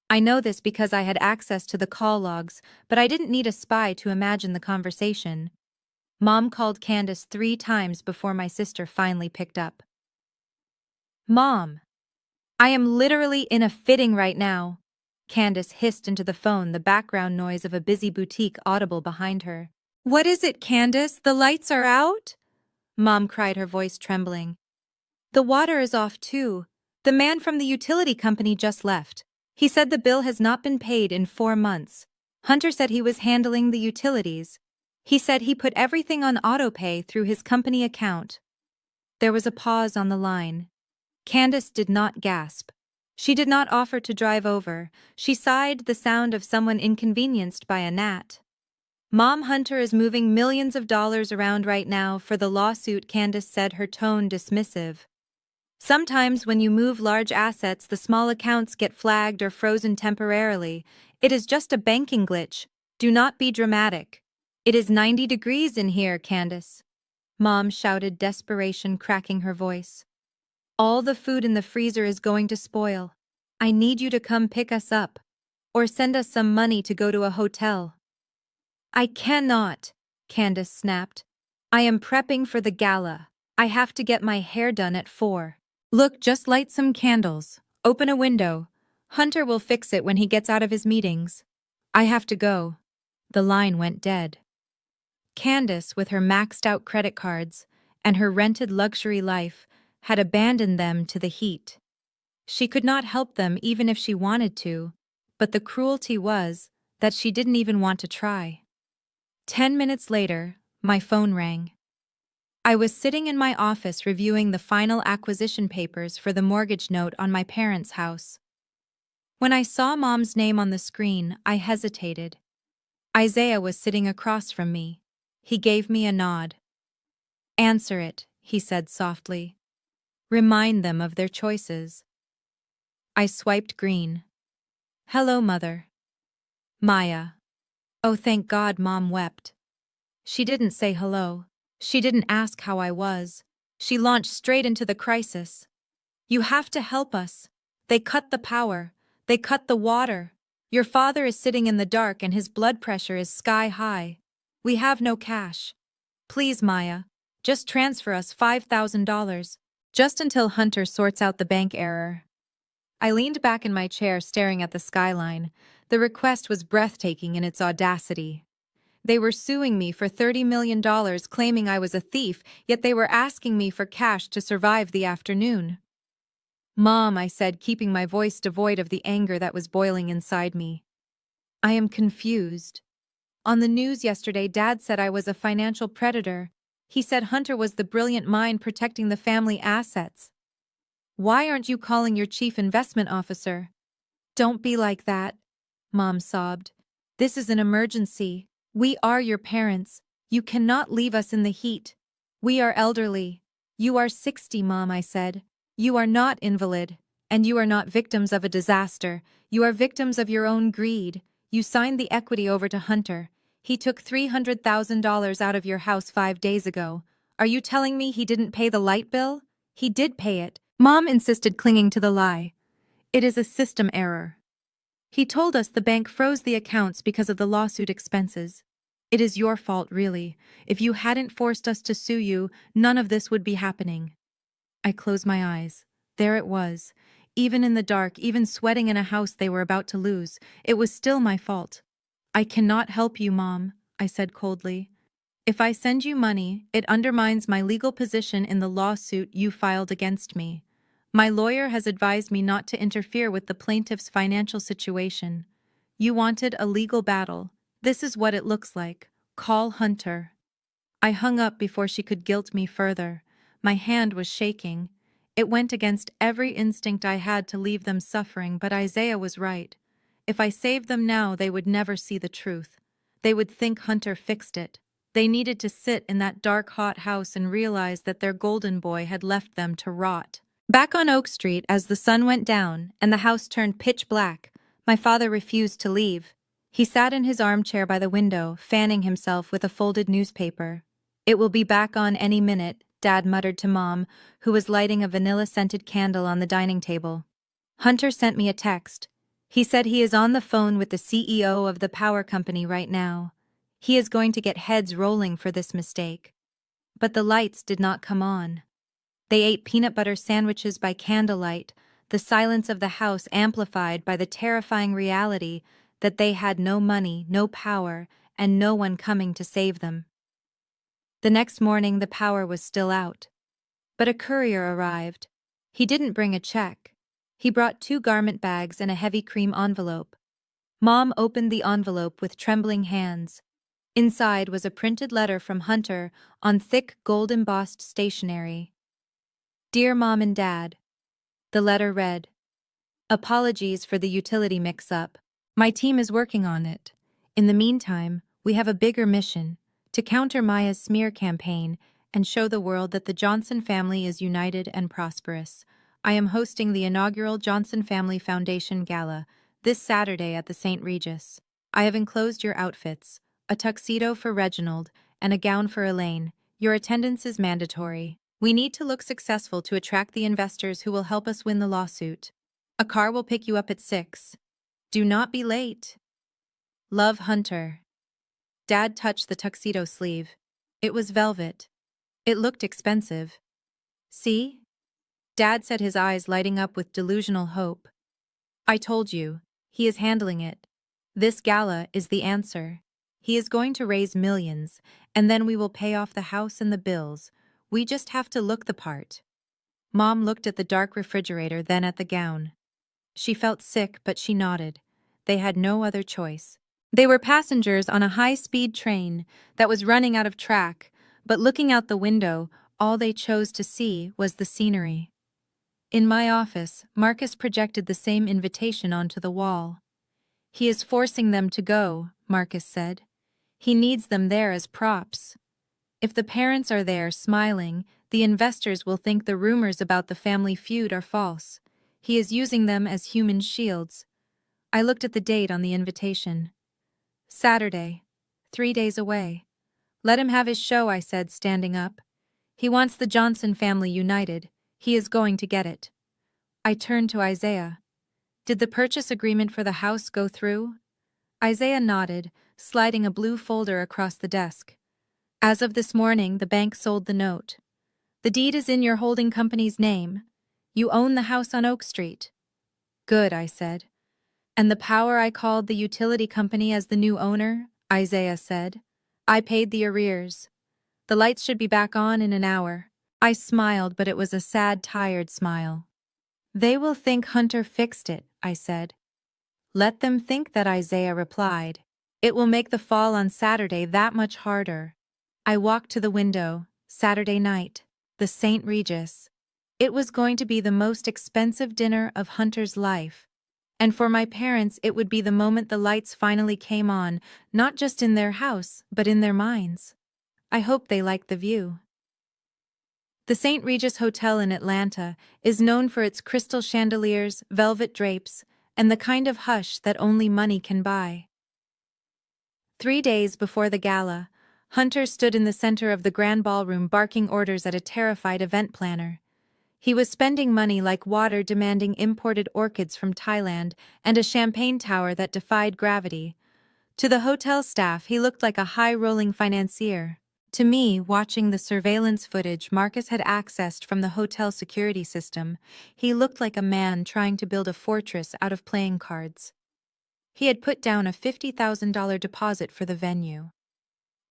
I know this because I had access to the call logs, but I didn't need a spy to imagine the conversation. Mom called Candace 3 times before my sister finally picked up. Mom! I am literally in a fitting right now. Candace hissed into the phone, the background noise of a busy boutique audible behind her. What is it, Candace? The lights are out? Mom cried, her voice trembling. The water is off too. The man from the utility company just left. He said the bill has not been paid in 4 months. Hunter said he was handling the utilities. He said he put everything on autopay through his company account. There was a pause on the line. Candace did not gasp. She did not offer to drive over. She sighed, the sound of someone inconvenienced by a gnat. Mom, Hunter is moving millions of dollars around right now for the lawsuit, Candace said, her tone dismissive. Sometimes when you move large assets, the small accounts get flagged or frozen temporarily. It is just a banking glitch. Do not be dramatic. It is 90 degrees in here, Candace. Mom shouted, desperation cracking her voice. All the food in the freezer is going to spoil. I need you to come pick us up. Or send us some money to go to a hotel. I cannot, Candace snapped. I am prepping for the gala. I have to get my hair done at 4. Look, just light some candles. Open a window. Hunter will fix it when he gets out of his meetings. I have to go. The line went dead. Candace, with her maxed-out credit cards and her rented luxury life, had abandoned them to the heat. She could not help them even if she wanted to, but the cruelty was that she didn't even want to try. 10 minutes later, my phone rang. I was sitting in my office reviewing the final acquisition papers for the mortgage note on my parents' house. When I saw Mom's name on the screen, I hesitated. Isaiah was sitting across from me. He gave me a nod. Answer it, he said softly. Remind them of their choices. I swiped green. Hello, Mother. Maya. Oh, thank God, Mom wept. She didn't say hello. She didn't ask how I was. She launched straight into the crisis. You have to help us. They cut the power. They cut the water. Your father is sitting in the dark and his blood pressure is sky high. We have no cash. Please, Maya, just transfer us $5,000. Just until Hunter sorts out the bank error. I leaned back in my chair staring at the skyline. The request was breathtaking in its audacity. They were suing me for $30 million, claiming I was a thief, yet they were asking me for cash to survive the afternoon. Mom, I said, keeping my voice devoid of the anger that was boiling inside me. I am confused. On the news yesterday, Dad said I was a financial predator. He said Hunter was the brilliant mind protecting the family assets. Why aren't you calling your chief investment officer? Don't be like that, Mom sobbed. This is an emergency. We are your parents. You cannot leave us in the heat. We are elderly. You are 60, Mom, I said. You are not invalid. And you are not victims of a disaster. You are victims of your own greed. You signed the equity over to Hunter. He took $300,000 out of your house 5 days ago. Are you telling me he didn't pay the light bill? He did pay it. Mom insisted, clinging to the lie. It is a system error. He told us the bank froze the accounts because of the lawsuit expenses. It is your fault, really. If you hadn't forced us to sue you, none of this would be happening. I closed my eyes. There it was. Even in the dark, even sweating in a house they were about to lose, it was still my fault. I cannot help you, Mom, I said coldly. If I send you money, it undermines my legal position in the lawsuit you filed against me. My lawyer has advised me not to interfere with the plaintiff's financial situation. You wanted a legal battle. This is what it looks like. Call Hunter. I hung up before she could guilt me further. My hand was shaking. It went against every instinct I had to leave them suffering, but Isaiah was right. If I saved them now, they would never see the truth. They would think Hunter fixed it. They needed to sit in that dark, hot house and realize that their golden boy had left them to rot. Back on Oak Street, as the sun went down and the house turned pitch black, my father refused to leave. He sat in his armchair by the window, fanning himself with a folded newspaper. It will be back on any minute, Dad muttered to Mom, who was lighting a vanilla-scented candle on the dining table. Hunter sent me a text. He said he is on the phone with the CEO of the power company right now. He is going to get heads rolling for this mistake. But the lights did not come on. They ate peanut butter sandwiches by candlelight, the silence of the house amplified by the terrifying reality that they had no money, no power, and no one coming to save them. The next morning the power was still out. But a courier arrived. He didn't bring a check. He brought 2 garment bags and a heavy cream envelope. Mom opened the envelope with trembling hands. Inside was a printed letter from Hunter on thick gold-embossed stationery. Dear Mom and Dad, the letter read, apologies for the utility mix-up. My team is working on it. In the meantime, we have a bigger mission, to counter Maya's smear campaign and show the world that the Johnson family is united and prosperous. I am hosting the inaugural Johnson Family Foundation Gala this Saturday at the St. Regis. I have enclosed your outfits, a tuxedo for Reginald and a gown for Elaine. Your attendance is mandatory. We need to look successful to attract the investors who will help us win the lawsuit. A car will pick you up at 6. Do not be late. Love, Hunter. Dad touched the tuxedo sleeve. It was velvet. It looked expensive. See? Dad said, his eyes lighting up with delusional hope. I told you, he is handling it. This gala is the answer. He is going to raise millions, and then we will pay off the house and the bills. We just have to look the part. Mom looked at the dark refrigerator, then at the gown. She felt sick, but she nodded. They had no other choice. They were passengers on a high-speed train that was running out of track, but looking out the window, all they chose to see was the scenery. In my office, Marcus projected the same invitation onto the wall. He is forcing them to go, Marcus said. He needs them there as props. If the parents are there smiling, The investors will think the rumors about the family feud are false. He is using them as human shields. I looked at the date on the invitation. Saturday. 3 days away. Let him have his show, I said, standing up. He wants the Johnson family united. He is going to get it. I turned to Isaiah. Did the purchase agreement for the house go through? Isaiah nodded, sliding a blue folder across the desk. As of this morning, the bank sold the note. The deed is in your holding company's name. You own the house on Oak Street. Good, I said. And the power I called the utility company as the new owner, Isaiah said. I paid the arrears. The lights should be back on in an hour. I smiled, but it was a sad, tired smile. They will think Hunter fixed it, I said. Let them think that, Isaiah replied. It will make the fall on Saturday that much harder. I walked to the window. Saturday night. The St. Regis. It was going to be the most expensive dinner of Hunter's life. And for my parents, it would be the moment the lights finally came on, not just in their house, but in their minds. I hope they liked the view. The St. Regis Hotel in Atlanta is known for its crystal chandeliers, velvet drapes, and the kind of hush that only money can buy. 3 days before the gala, Hunter stood in the center of the grand ballroom barking orders at a terrified event planner. He was spending money like water, demanding imported orchids from Thailand and a champagne tower that defied gravity. To the hotel staff, he looked like a high-rolling financier. To me, watching the surveillance footage Marcus had accessed from the hotel security system, he looked like a man trying to build a fortress out of playing cards. He had put down a $50,000 deposit for the venue.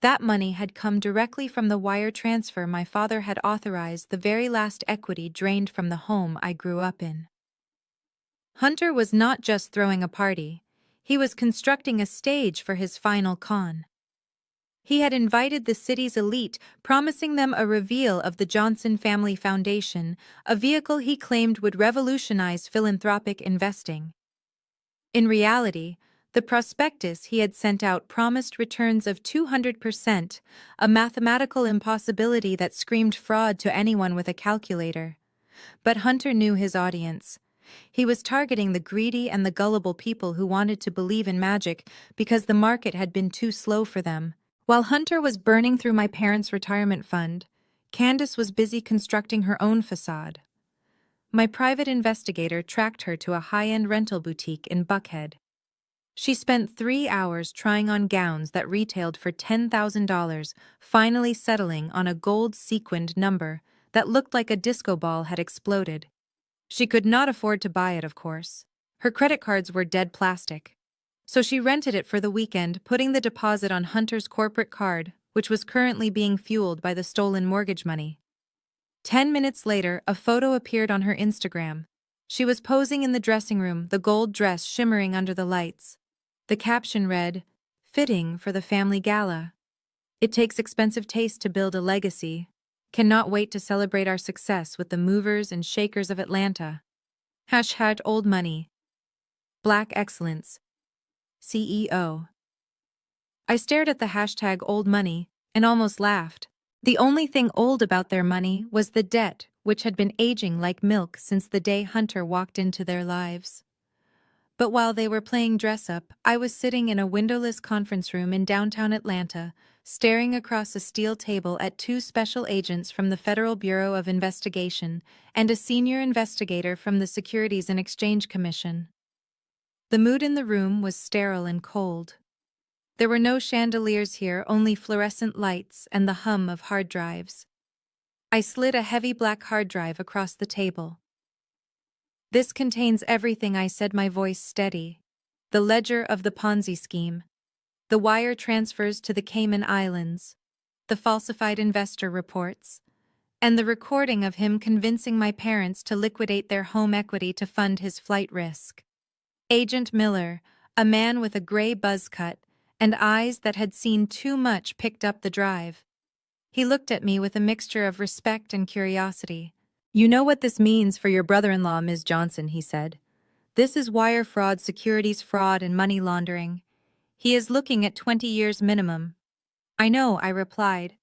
That money had come directly from the wire transfer my father had authorized, the very last equity drained from the home I grew up in. Hunter was not just throwing a party. He was constructing a stage for his final con. He had invited the city's elite, promising them a reveal of the Johnson Family Foundation, a vehicle he claimed would revolutionize philanthropic investing. In reality, the prospectus he had sent out promised returns of 200%, a mathematical impossibility that screamed fraud to anyone with a calculator. But Hunter knew his audience. He was targeting the greedy and the gullible people who wanted to believe in magic because the market had been too slow for them. While Hunter was burning through my parents' retirement fund, Candace was busy constructing her own facade. My private investigator tracked her to a high-end rental boutique in Buckhead. She spent 3 hours trying on gowns that retailed for $10,000, finally settling on a gold-sequined number that looked like a disco ball had exploded. She could not afford to buy it, of course. Her credit cards were dead plastic. So she rented it for the weekend, putting the deposit on Hunter's corporate card, which was currently being fueled by the stolen mortgage money. 10 minutes later, a photo appeared on her Instagram. She was posing in the dressing room, the gold dress shimmering under the lights. The caption read, "Fitting for the family gala. It takes expensive taste to build a legacy. Cannot wait to celebrate our success with the movers and shakers of Atlanta. # old money. Black excellence. CEO." I stared at the hashtag old money and almost laughed. The only thing old about their money was the debt, which had been aging like milk since the day Hunter walked into their lives. But while they were playing dress-up, I was sitting in a windowless conference room in downtown Atlanta, staring across a steel table at 2 special agents from the Federal Bureau of Investigation and a senior investigator from the Securities and Exchange Commission. The mood in the room was sterile and cold. There were no chandeliers here, only fluorescent lights and the hum of hard drives. I slid a heavy black hard drive across the table. "This contains everything," I said, my voice steady. "The ledger of the Ponzi scheme, the wire transfers to the Cayman Islands, the falsified investor reports, and the recording of him convincing my parents to liquidate their home equity to fund his flight risk." Agent Miller, a man with a gray buzz cut and eyes that had seen too much, picked up the drive. He looked at me with a mixture of respect and curiosity. "You know what this means for your brother-in-law, Ms. Johnson," he said. "This is wire fraud, securities fraud, and money laundering. He is looking at 20 years minimum." "I know," I replied.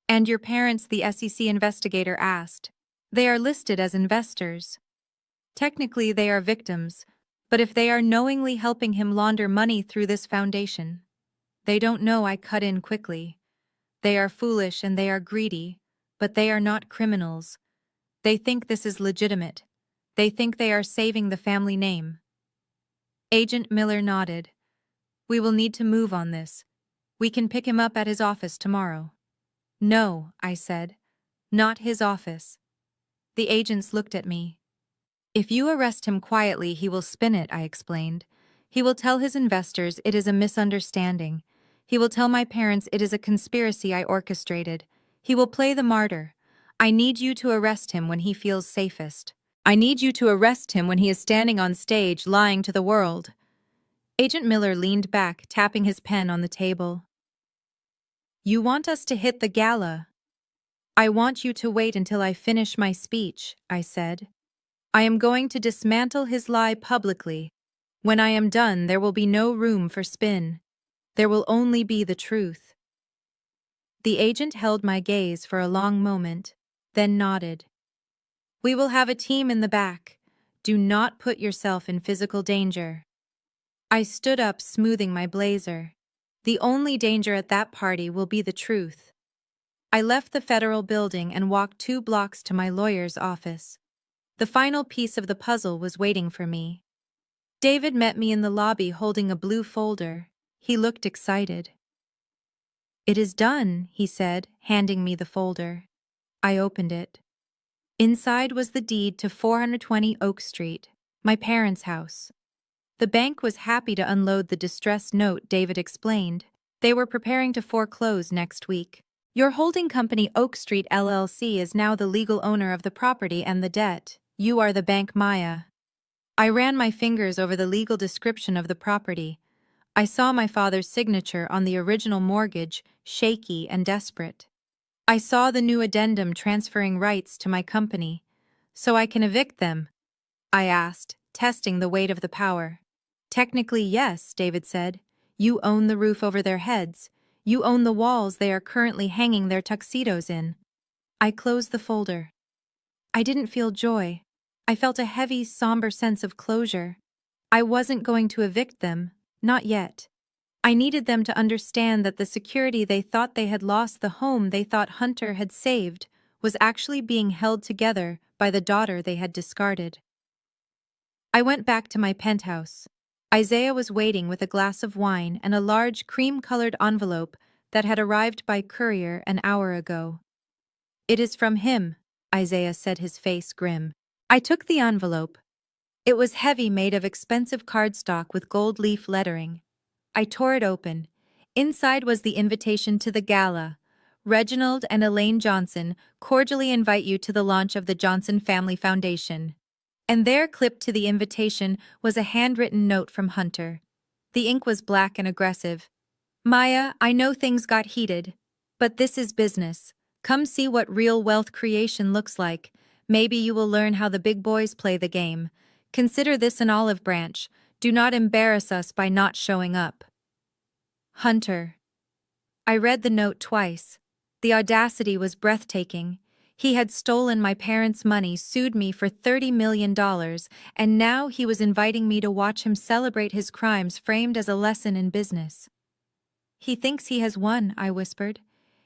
And your parents, the SEC investigator asked. They are listed as investors. Technically, they are victims, but if they are knowingly helping him launder money through this foundation, they don't know. I cut in quickly. They are foolish and they are greedy, but they are not criminals. They think this is legitimate. They think they are saving the family name. Agent Miller nodded. We will need to move on this. We can pick him up at his office tomorrow. No, I said. Not his office. The agents looked at me. If you arrest him quietly, he will spin it, I explained. He will tell his investors it is a misunderstanding. He will tell my parents it is a conspiracy I orchestrated. He will play the martyr. I need you to arrest him when he feels safest. I need you to arrest him when he is standing on stage lying to the world. Agent Miller leaned back, tapping his pen on the table. You want us to hit the gala? I want you to wait until I finish my speech, I said. I am going to dismantle his lie publicly. When I am done, there will be no room for spin. There will only be the truth. The agent held my gaze for a long moment, then nodded. We will have a team in the back. Do not put yourself in physical danger. I stood up, smoothing my blazer. The only danger at that party will be the truth. I left the federal building and walked 2 blocks to my lawyer's office. The final piece of the puzzle was waiting for me. David met me in the lobby holding a blue folder. He looked excited. It is done, he said, handing me the folder. I opened it. Inside was the deed to 420 Oak Street, my parents' house. The bank was happy to unload the distressed note, David explained. They were preparing to foreclose next week. Your holding company Oak Street LLC is now the legal owner of the property and the debt. You are the bank, Maya. I ran my fingers over the legal description of the property. I saw my father's signature on the original mortgage, shaky and desperate. I saw the new addendum transferring rights to my company. So I can evict them? I asked, testing the weight of the power. Technically, yes, David said. You own the roof over their heads. You own the walls they are currently hanging their tuxedos in. I closed the folder. I didn't feel joy. I felt a heavy, somber sense of closure. I wasn't going to evict them, not yet. I needed them to understand that the security they thought they had lost, the home they thought Hunter had saved, was actually being held together by the daughter they had discarded. I went back to my penthouse. Isaiah was waiting with a glass of wine and a large cream-colored envelope that had arrived by courier an hour ago. It is from him, Isaiah said, his face grim. I took the envelope. It was heavy, made of expensive cardstock with gold leaf lettering. I tore it open. Inside was the invitation to the gala. Reginald and Elaine Johnson cordially invite you to the launch of the Johnson Family Foundation. And there, clipped to the invitation, was a handwritten note from Hunter. The ink was black and aggressive. Maya, I know things got heated, but this is business. Come see what real wealth creation looks like. Maybe you will learn how the big boys play the game. Consider this an olive branch. Do not embarrass us by not showing up. Hunter. I read the note twice. The audacity was breathtaking. He had stolen my parents' money, sued me for $30 million, and now he was inviting me to watch him celebrate his crimes, framed as a lesson in business. He thinks he has won, I whispered.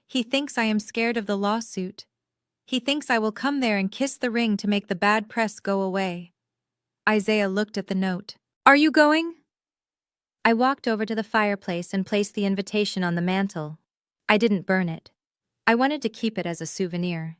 He thinks I am scared of the lawsuit. He thinks I will come there and kiss the ring to make the bad press go away. Isaiah looked at the note. Are you going? I walked over to the fireplace and placed the invitation on the mantel. I didn't burn it. I wanted to keep it as a souvenir.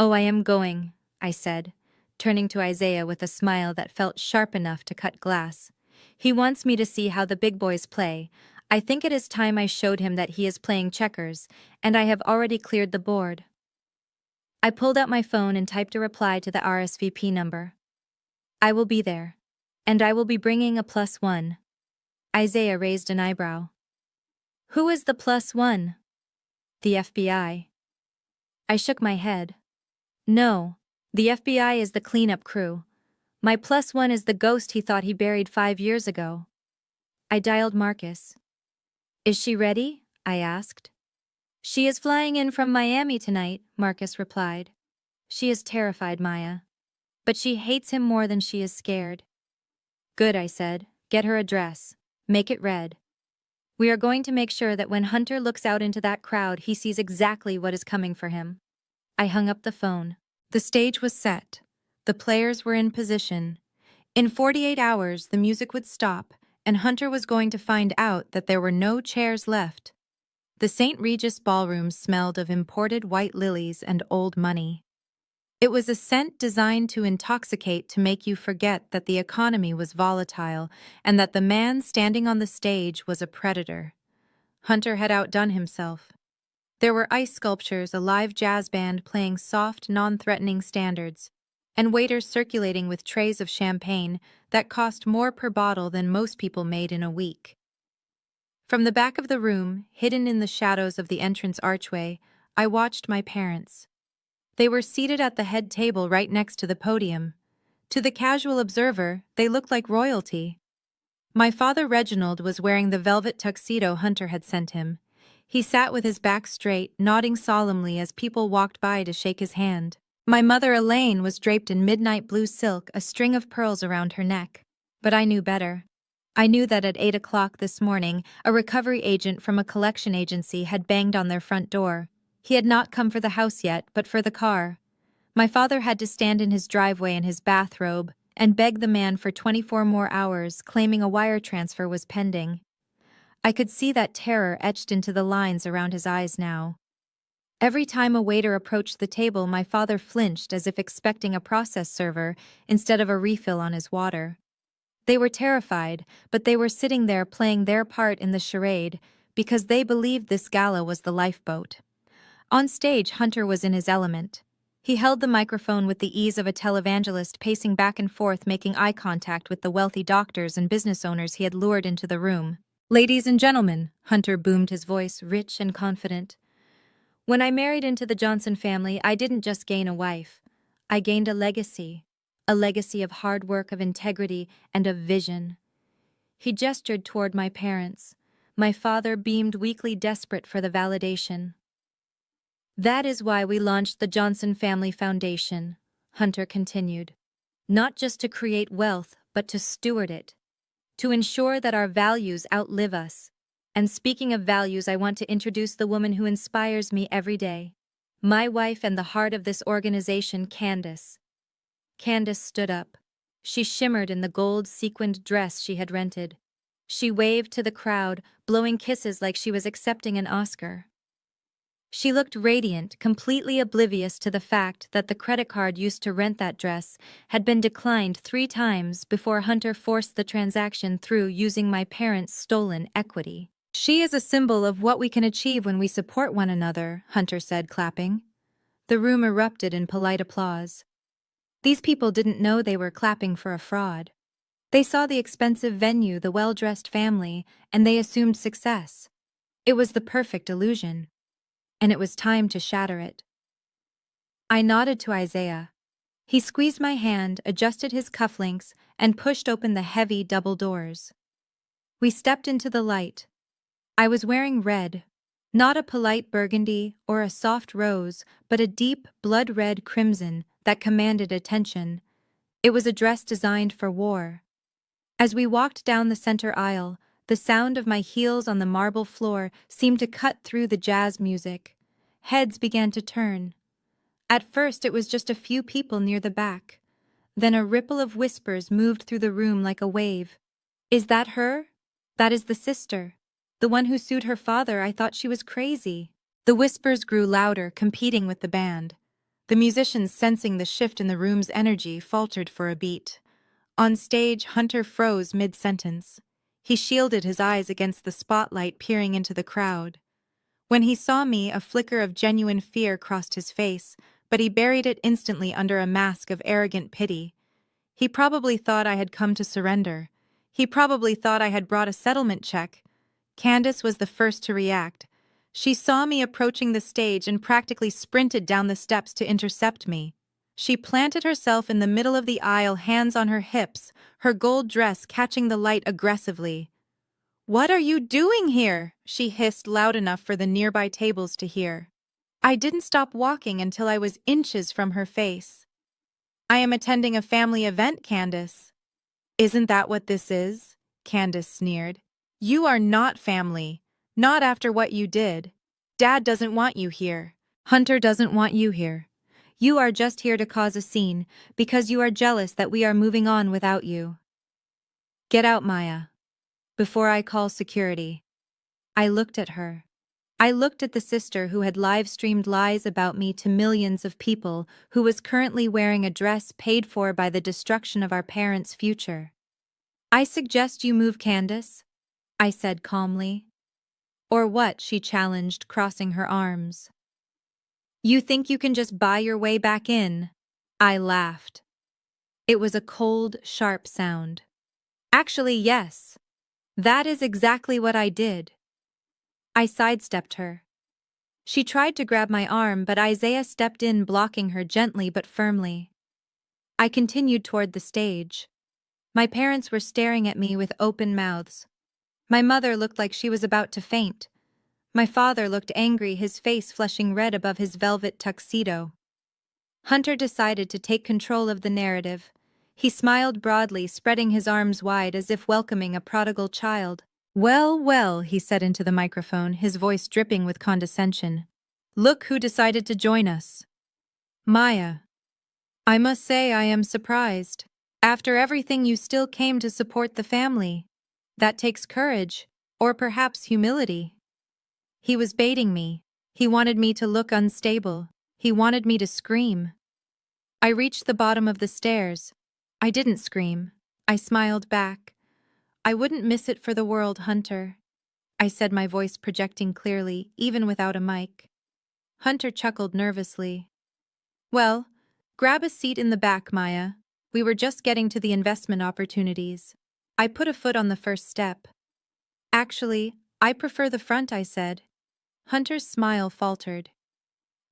Oh, I am going, I said, turning to Isaiah with a smile that felt sharp enough to cut glass. He wants me to see how the big boys play. I think it is time I showed him that he is playing checkers, and I have already cleared the board. I pulled out my phone and typed a reply to the RSVP number. I will be there. And I will be bringing a +1. Isaiah raised an eyebrow. Who is the +1? The FBI. I shook my head. No, the FBI is the cleanup crew. My +1 is the ghost he thought he buried 5 years ago. I dialed Marcus. Is she ready? I asked. She is flying in from Miami tonight, Marcus replied. She is terrified, Maya. But she hates him more than she is scared. Good, I said. Get her a dress. Make it red. We are going to make sure that when Hunter looks out into that crowd, he sees exactly what is coming for him. I hung up the phone. The stage was set. The players were in position. In 48 hours, the music would stop, and Hunter was going to find out that there were no chairs left. The St. Regis ballroom smelled of imported white lilies and old money. It was a scent designed to intoxicate, to make you forget that the economy was volatile and that the man standing on the stage was a predator. Hunter had outdone himself. There were ice sculptures, a live jazz band playing soft, non-threatening standards, and waiters circulating with trays of champagne that cost more per bottle than most people made in a week. From the back of the room, hidden in the shadows of the entrance archway, I watched my parents. They were seated at the head table right next to the podium. To the casual observer, they looked like royalty. My father Reginald was wearing the velvet tuxedo Hunter had sent him. He sat with his back straight, nodding solemnly as people walked by to shake his hand. My mother Elaine was draped in midnight blue silk, a string of pearls around her neck. But I knew better. I knew that at 8 o'clock this morning, a recovery agent from a collection agency had banged on their front door. He had not come for the house yet, but for the car. My father had to stand in his driveway in his bathrobe and beg the man for 24 more hours, claiming a wire transfer was pending. I could see that terror etched into the lines around his eyes now. Every time a waiter approached the table, my father flinched as if expecting a process server instead of a refill on his water. They were terrified, but they were sitting there playing their part in the charade because they believed this gala was the lifeboat. On stage, Hunter was in his element. He held the microphone with the ease of a televangelist, pacing back and forth, making eye contact with the wealthy doctors and business owners he had lured into the room. "Ladies and gentlemen," Hunter boomed, his voice rich and confident. "When I married into the Johnson family, I didn't just gain a wife. I gained a legacy of hard work, of integrity, and of vision." He gestured toward my parents. My father beamed weakly, desperate for the validation. "That is why we launched the Johnson Family Foundation," Hunter continued. "Not just to create wealth, but to steward it. To ensure that our values outlive us. And speaking of values, I want to introduce the woman who inspires me every day. My wife and the heart of this organization, Candace." Candace stood up. She shimmered in the gold sequined dress she had rented. She waved to the crowd, blowing kisses like she was accepting an Oscar. She looked radiant, completely oblivious to the fact that the credit card used to rent that dress had been declined 3 times before Hunter forced the transaction through using my parents' stolen equity. "She is a symbol of what we can achieve when we support one another," Hunter said, clapping. The room erupted in polite applause. These people didn't know they were clapping for a fraud. They saw the expensive venue, the well-dressed family, and they assumed success. It was the perfect illusion. And it was time to shatter it. I nodded to Isaiah. He squeezed my hand, adjusted his cufflinks, and pushed open the heavy double doors. We stepped into the light. I was wearing red, not a polite burgundy or a soft rose, but a deep, blood-red crimson that commanded attention. It was a dress designed for war. As we walked down the center aisle, the sound of my heels on the marble floor seemed to cut through the jazz music. Heads began to turn. At first, it was just a few people near the back. Then a ripple of whispers moved through the room like a wave. "Is that her? That is the sister. The one who sued her father. I thought she was crazy." The whispers grew louder, competing with the band. The musicians, sensing the shift in the room's energy, faltered for a beat. On stage, Hunter froze mid-sentence. He shielded his eyes against the spotlight, peering into the crowd. When he saw me, a flicker of genuine fear crossed his face, but he buried it instantly under a mask of arrogant pity. He probably thought I had come to surrender. He probably thought I had brought a settlement check. Candace was the first to react. She saw me approaching the stage and practically sprinted down the steps to intercept me. She planted herself in the middle of the aisle, hands on her hips, her gold dress catching the light aggressively. "What are you doing here?" she hissed loud enough for the nearby tables to hear. I didn't stop walking until I was inches from her face. "I am attending a family event, Candace." "Isn't that what this is?" Candace sneered. "You are not family. Not after what you did. Dad doesn't want you here. Hunter doesn't want you here. You are just here to cause a scene because you are jealous that we are moving on without you. Get out, Maya. Before I call security." I looked at her. I looked at the sister who had live-streamed lies about me to millions of people, who was currently wearing a dress paid for by the destruction of our parents' future. "I suggest you move, Candace," I said calmly. "Or what?" she challenged, crossing her arms. "You think you can just buy your way back in?" I laughed. It was a cold, sharp sound. "Actually, yes. That is exactly what I did." I sidestepped her. She tried to grab my arm, but Isaiah stepped in, blocking her gently but firmly. I continued toward the stage. My parents were staring at me with open mouths. My mother looked like she was about to faint. My father looked angry, his face flushing red above his velvet tuxedo. Hunter decided to take control of the narrative. He smiled broadly, spreading his arms wide as if welcoming a prodigal child. "Well, well," he said into the microphone, his voice dripping with condescension. "Look who decided to join us. Maya. I must say I am surprised. After everything, you still came to support the family. That takes courage, or perhaps humility." He was baiting me. He wanted me to look unstable. He wanted me to scream. I reached the bottom of the stairs. I didn't scream. I smiled back. "I wouldn't miss it for the world, Hunter," I said, my voice projecting clearly, even without a mic. Hunter chuckled nervously. "Well, grab a seat in the back, Maya. We were just getting to the investment opportunities." I put a foot on the first step. "Actually, I prefer the front," I said. Hunter's smile faltered.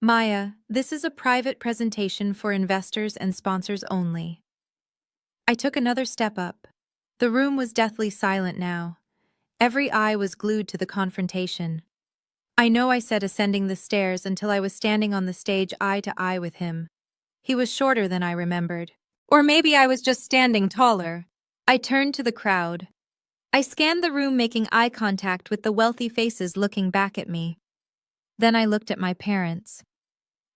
"Maya, this is a private presentation for investors and sponsors only." I took another step up. The room was deathly silent now. Every eye was glued to the confrontation. I know I said ascending the stairs until I was standing on the stage eye to eye with him. He was shorter than I remembered. Or maybe I was just standing taller. I turned to the crowd. I scanned the room, making eye contact with the wealthy faces looking back at me. Then I looked at my parents.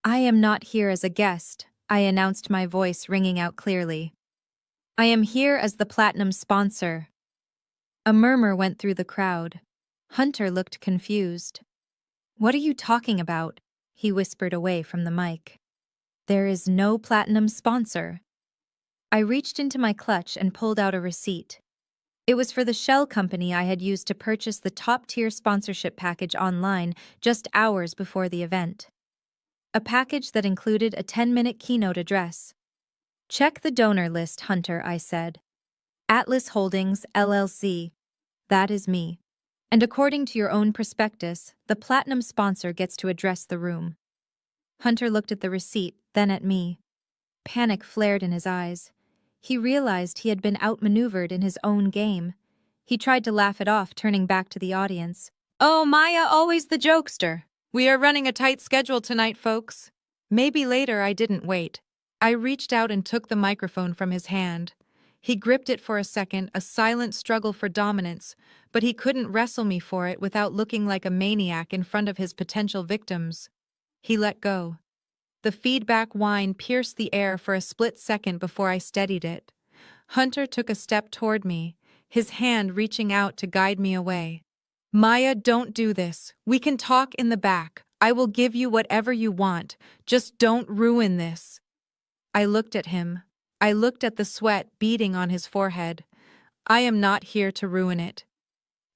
"I am not here as a guest," I announced, my voice ringing out clearly. "I am here as the platinum sponsor." A murmur went through the crowd. Hunter looked confused. "What are you talking about?" he whispered away from the mic. "There is no platinum sponsor." I reached into my clutch and pulled out a receipt. It was for the shell company I had used to purchase the top-tier sponsorship package online just hours before the event. A package that included a 10-minute keynote address. "Check the donor list, Hunter," I said. "Atlas Holdings, LLC. That is me. And according to your own prospectus, the platinum sponsor gets to address the room." Hunter looked at the receipt, then at me. Panic flared in his eyes. He realized he had been outmaneuvered in his own game. He tried to laugh it off, turning back to the audience. "Oh, Maya, always the jokester. We are running a tight schedule tonight, folks." Maybe later. I didn't wait. I reached out and took the microphone from his hand. He gripped it for a second, a silent struggle for dominance, but he couldn't wrestle me for it without looking like a maniac in front of his potential victims. He let go. The feedback whine pierced the air for a split second before I steadied it. Hunter took a step toward me, his hand reaching out to guide me away. "Maya, don't do this. We can talk in the back. I will give you whatever you want. Just don't ruin this." I looked at him. I looked at the sweat beading on his forehead. "I am not here to ruin it."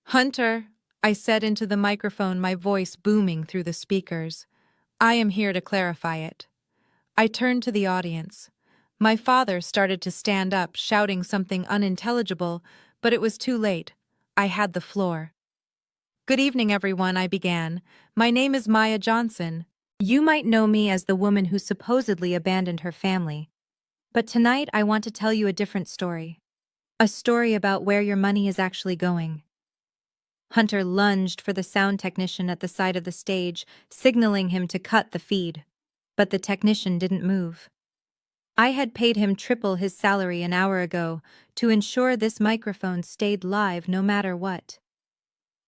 "Hunter," I said into the microphone, my voice booming through the speakers, "I am here to clarify it." I turned to the audience. My father started to stand up, shouting something unintelligible, but it was too late. I had the floor. "Good evening, everyone," I began. "My name is Maya Johnson. You might know me as the woman who supposedly abandoned her family. But tonight I want to tell you a different story. A story about where your money is actually going." Hunter lunged for the sound technician at the side of the stage, signaling him to cut the feed. But the technician didn't move. I had paid him triple his salary an hour ago to ensure this microphone stayed live no matter what.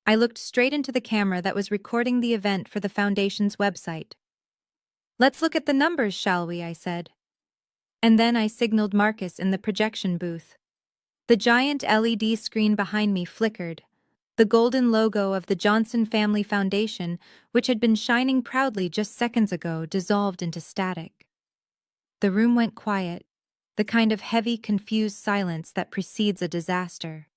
I looked straight into the camera that was recording the event for the Foundation's website. "Let's look at the numbers, shall we?" I said. And then I signaled Marcus in the projection booth. The giant LED screen behind me flickered. The golden logo of the Johnson Family Foundation, which had been shining proudly just seconds ago, dissolved into static. The room went quiet, the kind of heavy, confused silence that precedes a disaster.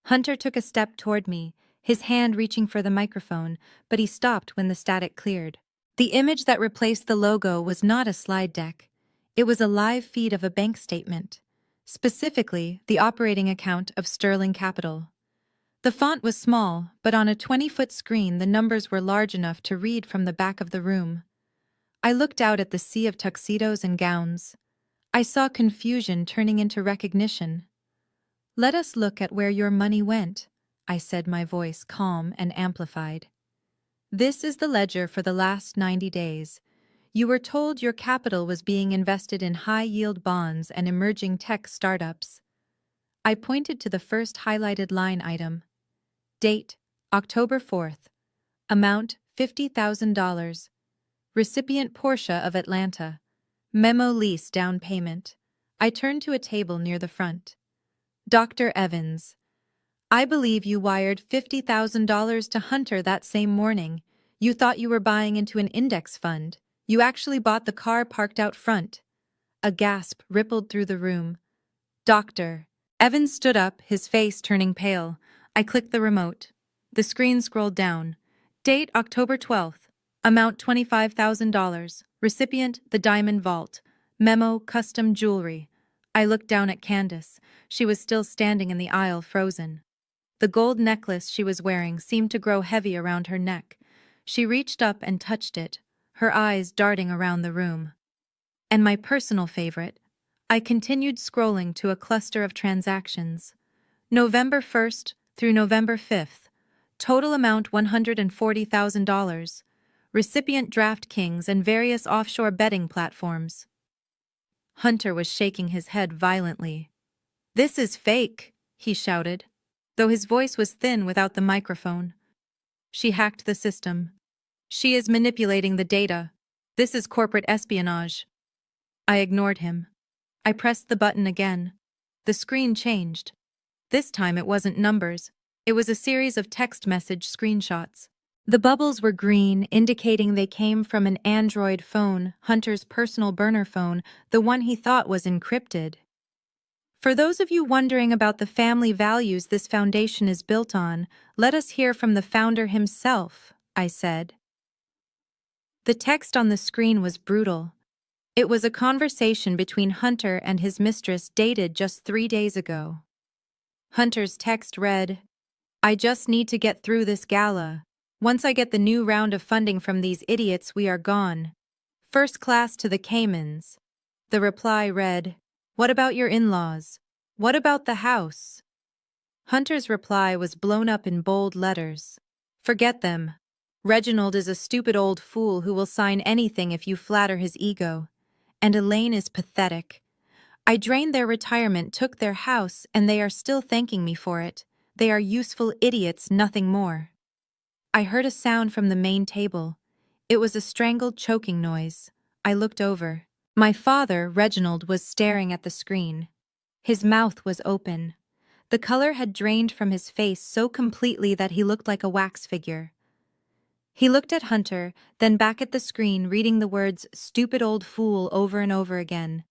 Hunter took a step toward me, his hand reaching for the microphone, but he stopped when the static cleared. The image that replaced the logo was not a slide deck. It was a live feed of a bank statement, specifically the operating account of Sterling Capital. The font was small, but on a 20-foot screen the numbers were large enough to read from the back of the room. I looked out at the sea of tuxedos and gowns. I saw confusion turning into recognition. "Let us look at where your money went," I said, my voice calm and amplified. "This is the ledger for the last 90 days. You were told your capital was being invested in high-yield bonds and emerging tech startups." I pointed to the first highlighted line item. Date, October 4th. Amount, $50,000. Recipient Portia of Atlanta. Memo lease down payment. I turned to a table near the front. "Dr. Evans, I believe you wired $50,000 to Hunter that same morning. You thought you were buying into an index fund. You actually bought the car parked out front." A gasp rippled through the room. "Doctor." Evans stood up, his face turning pale. I clicked the remote. The screen scrolled down. Date, October 12th. Amount, $25,000. Recipient, the Diamond Vault. Memo, custom jewelry. I looked down at Candace. She was still standing in the aisle, frozen. The gold necklace she was wearing seemed to grow heavy around her neck. She reached up and touched it, her eyes darting around the room. And my personal favorite, I continued scrolling to a cluster of transactions. November 1st through November 5th. Total amount $140,000. Recipient DraftKings and various offshore betting platforms. Hunter was shaking his head violently. "This is fake," he shouted, though his voice was thin without the microphone. "She hacked the system. She is manipulating the data. This is corporate espionage." I ignored him. I pressed the button again. The screen changed. This time it wasn't numbers. It was a series of text message screenshots. The bubbles were green, indicating they came from an Android phone, Hunter's personal burner phone, the one he thought was encrypted. "For those of you wondering about the family values this foundation is built on, let us hear from the founder himself," I said. The text on the screen was brutal. It was a conversation between Hunter and his mistress dated just 3 days ago. Hunter's text read, "I just need to get through this gala. Once I get the new round of funding from these idiots, we are gone. First class to the Caymans." The reply read, "What about your in-laws? What about the house?" Hunter's reply was blown up in bold letters. "Forget them. Reginald is a stupid old fool who will sign anything if you flatter his ego. And Elaine is pathetic. I drained their retirement, took their house, and they are still thanking me for it. They are useful idiots, nothing more." I heard a sound from the main table. It was a strangled choking noise. I looked over. My father, Reginald, was staring at the screen. His mouth was open. The color had drained from his face so completely that he looked like a wax figure. He looked at Hunter, then back at the screen, reading the words "stupid old fool" over and over again.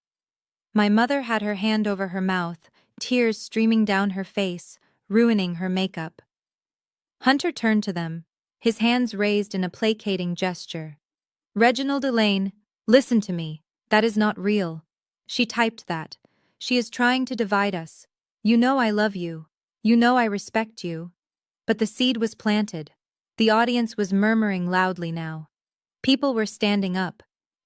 My mother had her hand over her mouth, tears streaming down her face, ruining her makeup. Hunter turned to them, his hands raised in a placating gesture. "Reginald, Elaine, listen to me. That is not real. She typed that. She is trying to divide us. You know I love you. You know I respect you." But the seed was planted. The audience was murmuring loudly now. People were standing up.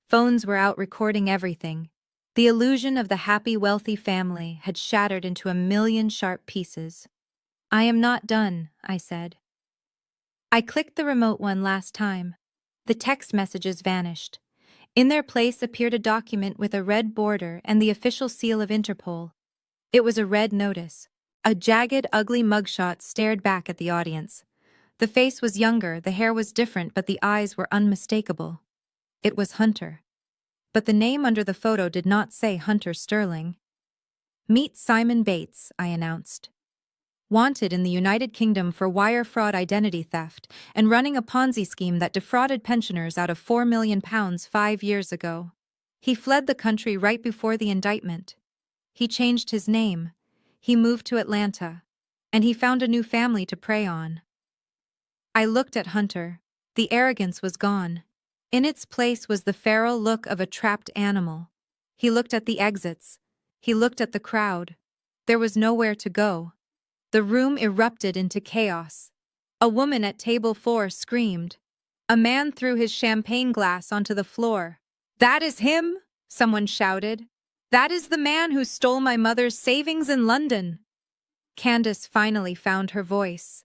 Phones were out recording everything. The illusion of the happy, wealthy family had shattered into a million sharp pieces. "I am not done," I said. I clicked the remote one last time. The text messages vanished. In their place appeared a document with a red border and the official seal of Interpol. It was a red notice. A jagged, ugly mugshot stared back at the audience. The face was younger, the hair was different, but the eyes were unmistakable. It was Hunter. But the name under the photo did not say Hunter Sterling. "Meet Simon Bates," I announced. "Wanted in the United Kingdom for wire fraud, identity theft, and running a Ponzi scheme that defrauded pensioners out of £4 million 5 years ago. He fled the country right before the indictment. He changed his name. He moved to Atlanta. And he found a new family to prey on." I looked at Hunter. The arrogance was gone. In its place was the feral look of a trapped animal. He looked at the exits. He looked at the crowd. There was nowhere to go. The room erupted into chaos. A woman at table 4 screamed. A man threw his champagne glass onto the floor. "That is him!" someone shouted. "That is the man who stole my mother's savings in London." Candace finally found her voice.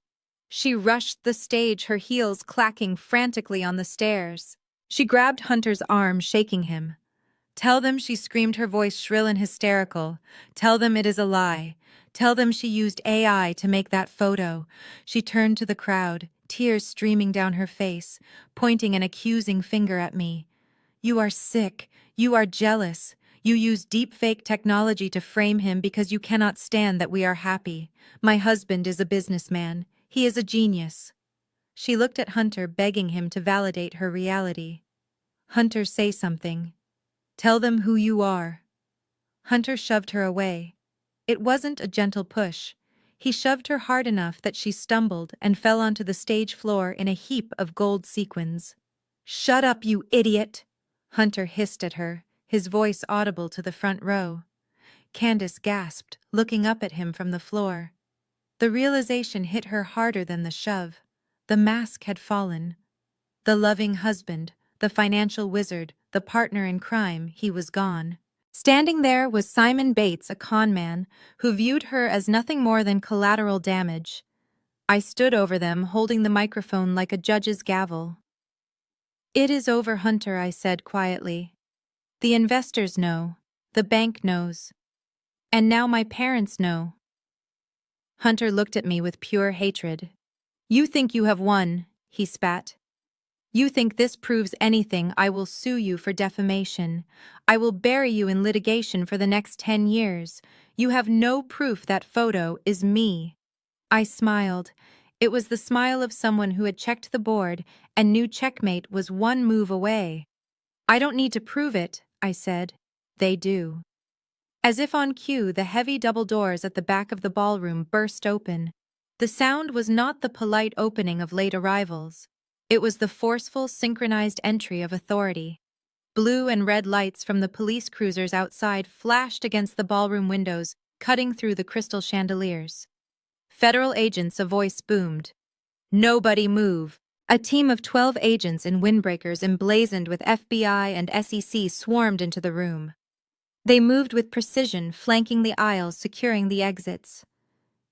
She rushed the stage, her heels clacking frantically on the stairs. She grabbed Hunter's arm, shaking him. "Tell them," she screamed, her voice shrill and hysterical. "Tell them it is a lie. Tell them she used AI to make that photo." She turned to the crowd, tears streaming down her face, pointing an accusing finger at me. "You are sick. You are jealous. You use deepfake technology to frame him because you cannot stand that we are happy. My husband is a businessman. He is a genius." She looked at Hunter, begging him to validate her reality. "Hunter, say something. Tell them who you are." Hunter shoved her away. It wasn't a gentle push. He shoved her hard enough that she stumbled and fell onto the stage floor in a heap of gold sequins. "Shut up, you idiot!" Hunter hissed at her, his voice audible to the front row. Candace gasped, looking up at him from the floor. The realization hit her harder than the shove. The mask had fallen. The loving husband, the financial wizard, the partner in crime, he was gone. Standing there was Simon Bates, a con man, who viewed her as nothing more than collateral damage. I stood over them, holding the microphone like a judge's gavel. "It is over, Hunter," I said quietly. "The investors know. The bank knows. And now my parents know." Hunter looked at me with pure hatred. "You think you have won," he spat. "You think this proves anything. I will sue you for defamation. I will bury you in litigation for the next 10 years. You have no proof that photo is me." I smiled. It was the smile of someone who had checked the board and knew checkmate was one move away. "I don't need to prove it," I said. "They do." As if on cue, the heavy double doors at the back of the ballroom burst open. The sound was not the polite opening of late arrivals. It was the forceful, synchronized entry of authority. Blue and red lights from the police cruisers outside flashed against the ballroom windows, cutting through the crystal chandeliers. "Federal agents," a voice boomed. "Nobody move." A team of 12 agents in windbreakers emblazoned with FBI and SEC swarmed into the room. They moved with precision, flanking the aisles, securing the exits.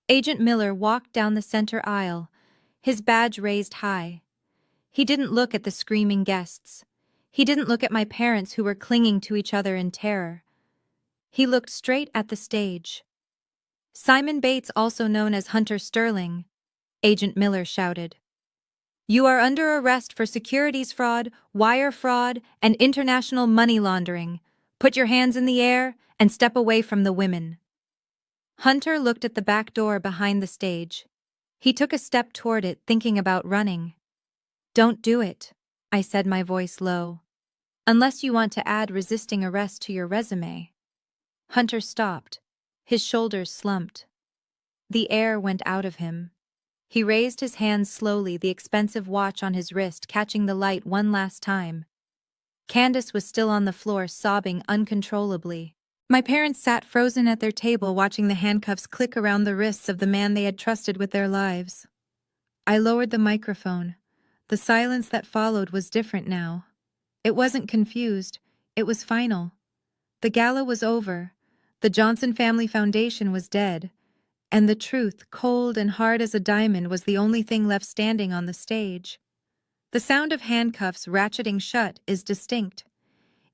Agent Miller walked down the center aisle, his badge raised high. He didn't look at the screaming guests. He didn't look at my parents who were clinging to each other in terror. He looked straight at the stage. "Simon Bates, also known as Hunter Sterling," Agent Miller shouted. "You are under arrest for securities fraud, wire fraud, and international money laundering. Put your hands in the air and step away from the women." Hunter looked at the back door behind the stage. He took a step toward it, thinking about running. "Don't do it," I said, my voice low. "Unless you want to add resisting arrest to your resume." Hunter stopped. His shoulders slumped. The air went out of him. He raised his hands slowly, the expensive watch on his wrist catching the light one last time. Candace was still on the floor, sobbing uncontrollably. My parents sat frozen at their table, watching the handcuffs click around the wrists of the man they had trusted with their lives. I lowered the microphone. The silence that followed was different now. It wasn't confused. It was final. The gala was over. The Johnson Family Foundation was dead. and the truth, cold and hard as a diamond, was the only thing left standing on the stage. The sound of handcuffs ratcheting shut is distinct.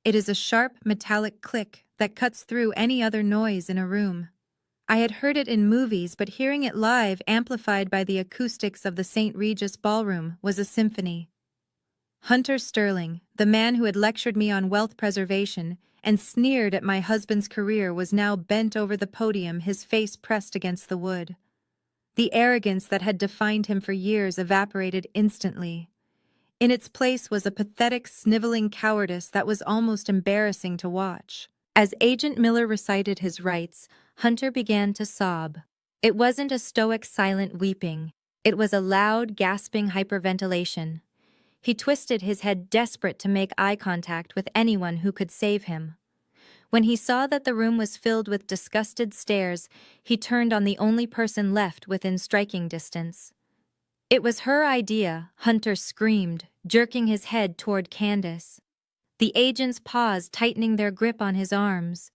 It is a sharp, metallic click that cuts through any other noise in a room. I had heard it in movies, but hearing it live, amplified by the acoustics of the St. Regis Ballroom, was a symphony. Hunter Sterling, the man who had lectured me on wealth preservation and sneered at my husband's career, was now bent over the podium, his face pressed against the wood. The arrogance that had defined him for years evaporated instantly. In its place was a pathetic, sniveling cowardice that was almost embarrassing to watch. As Agent Miller recited his rights, Hunter began to sob. It wasn't a stoic, silent weeping. It was a loud, gasping hyperventilation. He twisted his head, desperate to make eye contact with anyone who could save him. When he saw that the room was filled with disgusted stares, he turned on the only person left within striking distance. "It was her idea," Hunter screamed, jerking his head toward Candace. The agents paused, tightening their grip on his arms.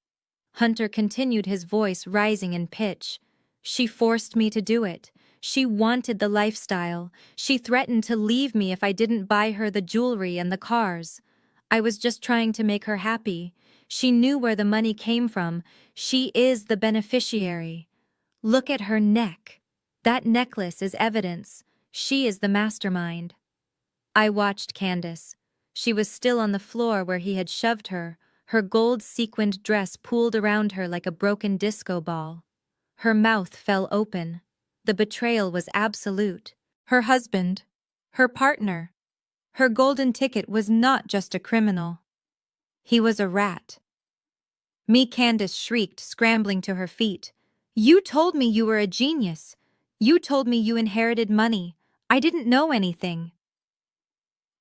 Hunter continued, his voice rising in pitch. "She forced me to do it. She wanted the lifestyle. She threatened to leave me if I didn't buy her the jewelry and the cars. I was just trying to make her happy. She knew where the money came from. She is the beneficiary. Look at her neck. That necklace is evidence. She is the mastermind." I watched Candace. She was still on the floor where he had shoved her, her gold-sequined dress pooled around her like a broken disco ball. Her mouth fell open. The betrayal was absolute. Her husband, her partner, her golden ticket was not just a criminal. He was a rat. "Me," Candace shrieked, scrambling to her feet. "You told me you were a genius. You told me you inherited money. I didn't know anything."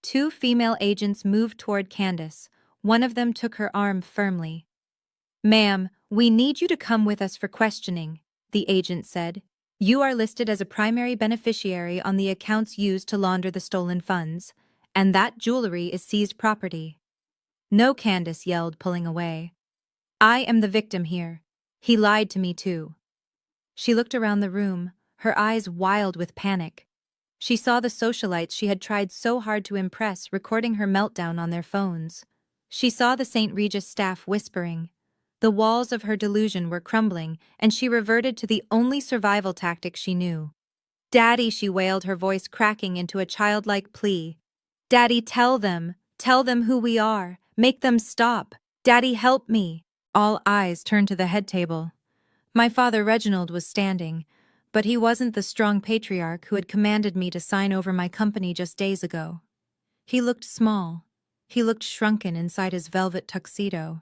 Two female agents moved toward Candace. One of them took her arm firmly. "Ma'am, we need you to come with us for questioning," the agent said. "You are listed as a primary beneficiary on the accounts used to launder the stolen funds, and that jewelry is seized property." "No," Candace yelled, pulling away. "I am the victim here. He lied to me too." She looked around the room, her eyes wild with panic. She saw the socialites she had tried so hard to impress recording her meltdown on their phones. She saw the St. Regis staff whispering. The walls of her delusion were crumbling, and she reverted to the only survival tactic she knew. "Daddy," she wailed, her voice cracking into a childlike plea. "Daddy, tell them who we are. Make them stop. Daddy, help me." All eyes turned to the head table. My father Reginald was standing, but he wasn't the strong patriarch who had commanded me to sign over my company just days ago. He looked small. He looked shrunken inside his velvet tuxedo.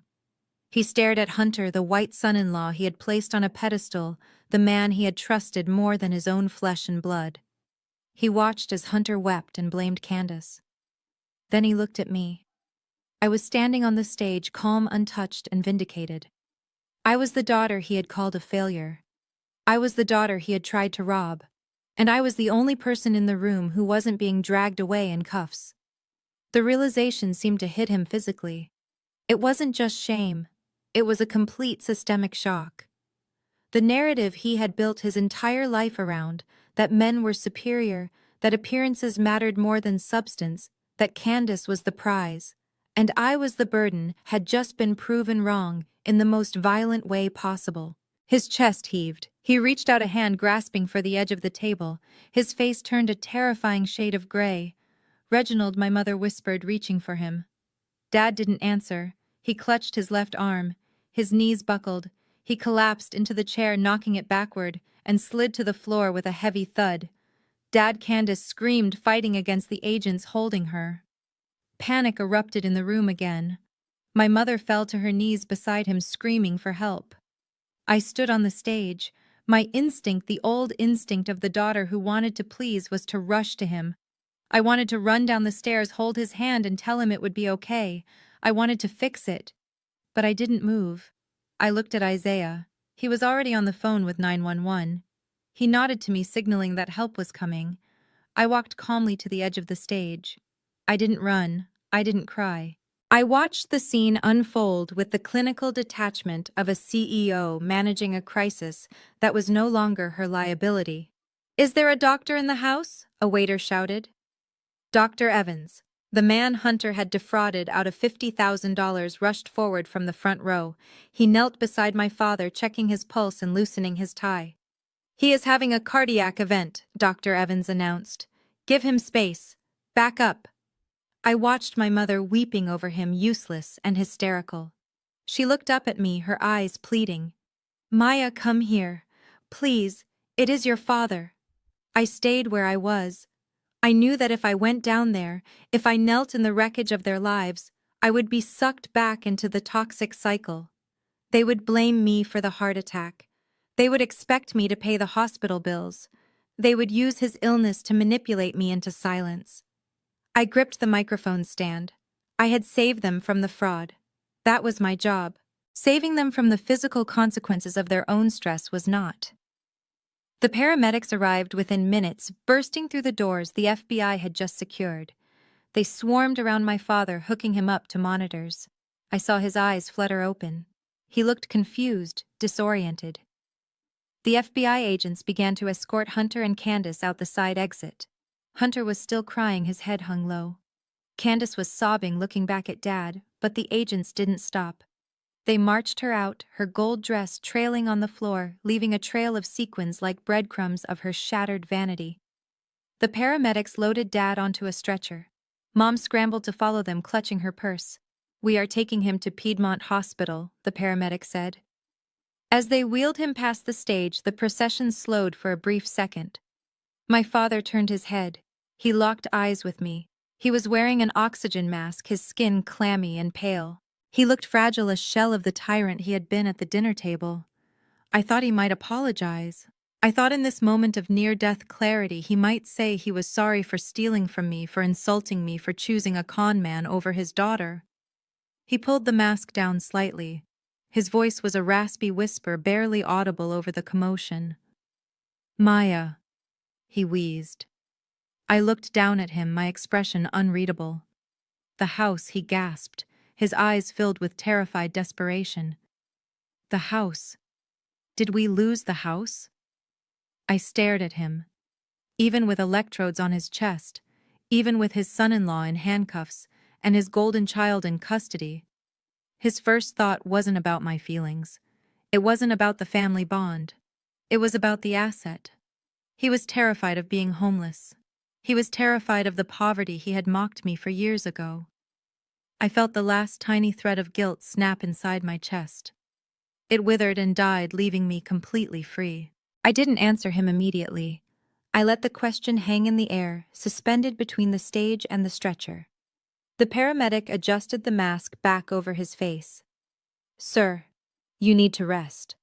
He stared at Hunter, the white son-in-law he had placed on a pedestal, the man he had trusted more than his own flesh and blood. He watched as Hunter wept and blamed Candace. Then he looked at me. I was standing on the stage, calm, untouched, and vindicated. I was the daughter he had called a failure. I was the daughter he had tried to rob. And I was the only person in the room who wasn't being dragged away in cuffs. The realization seemed to hit him physically. It wasn't just shame. It was a complete systemic shock. The narrative he had built his entire life around, that men were superior, that appearances mattered more than substance, that Candace was the prize, and I was the burden, had just been proven wrong in the most violent way possible. His chest heaved. He reached out a hand, grasping for the edge of the table. His face turned a terrifying shade of gray. "Reginald," my mother whispered, reaching for him. Dad didn't answer. He clutched his left arm. His knees buckled. He collapsed into the chair, knocking it backward, and slid to the floor with a heavy thud. Dad, Candace screamed, fighting against the agents holding her. Panic erupted in the room again. My mother fell to her knees beside him, screaming for help. I stood on the stage. My instinct, the old instinct of the daughter who wanted to please, was to rush to him. I wanted to run down the stairs, hold his hand, and tell him it would be okay. I wanted to fix it. But I didn't move. I looked at Isaiah. He was already on the phone with 911. He nodded to me, signaling that help was coming. I walked calmly to the edge of the stage. I didn't run. I didn't cry. I watched the scene unfold with the clinical detachment of a CEO managing a crisis that was no longer her liability. "Is there a doctor in the house?" a waiter shouted. Dr. Evans, the man Hunter had defrauded out of $50,000, rushed forward from the front row. He knelt beside my father, checking his pulse and loosening his tie. "He is having a cardiac event," Dr. Evans announced. "Give him space. Back up." I watched my mother weeping over him, useless and hysterical. She looked up at me, her eyes pleading. "Maya, come here. Please, it is your father." I stayed where I was. I knew that if I went down there, if I knelt in the wreckage of their lives, I would be sucked back into the toxic cycle. They would blame me for the heart attack. They would expect me to pay the hospital bills. They would use his illness to manipulate me into silence. I gripped the microphone stand. I had saved them from the fraud. That was my job. Saving them from the physical consequences of their own stress was not. The paramedics arrived within minutes, bursting through the doors the FBI had just secured. They swarmed around my father, hooking him up to monitors. I saw his eyes flutter open. He looked confused, disoriented. The FBI agents began to escort Hunter and Candace out the side exit. Hunter was still crying, his head hung low. Candace was sobbing, looking back at Dad, but the agents didn't stop. They marched her out, her gold dress trailing on the floor, leaving a trail of sequins like breadcrumbs of her shattered vanity. The paramedics loaded Dad onto a stretcher. Mom scrambled to follow them, clutching her purse. "We are taking him to Piedmont Hospital," the paramedic said. As they wheeled him past the stage, the procession slowed for a brief second. My father turned his head. He locked eyes with me. He was wearing an oxygen mask, his skin clammy and pale. He looked fragile, a shell of the tyrant he had been at the dinner table. I thought he might apologize. I thought in this moment of near-death clarity he might say he was sorry for stealing from me, for insulting me, for choosing a con man over his daughter. He pulled the mask down slightly. His voice was a raspy whisper, barely audible over the commotion. "Maya," he wheezed. I looked down at him, my expression unreadable. "The house," he gasped, his eyes filled with terrified desperation. "The house. Did we lose the house?" I stared at him. Even with electrodes on his chest, even with his son-in-law in handcuffs and his golden child in custody, his first thought wasn't about my feelings. It wasn't about the family bond. It was about the asset. He was terrified of being homeless. He was terrified of the poverty he had mocked me for years ago. I felt the last tiny thread of guilt snap inside my chest. It withered and died, leaving me completely free. I didn't answer him immediately. I let the question hang in the air, suspended between the stage and the stretcher. The paramedic adjusted the mask back over his face. "Sir, you need to rest."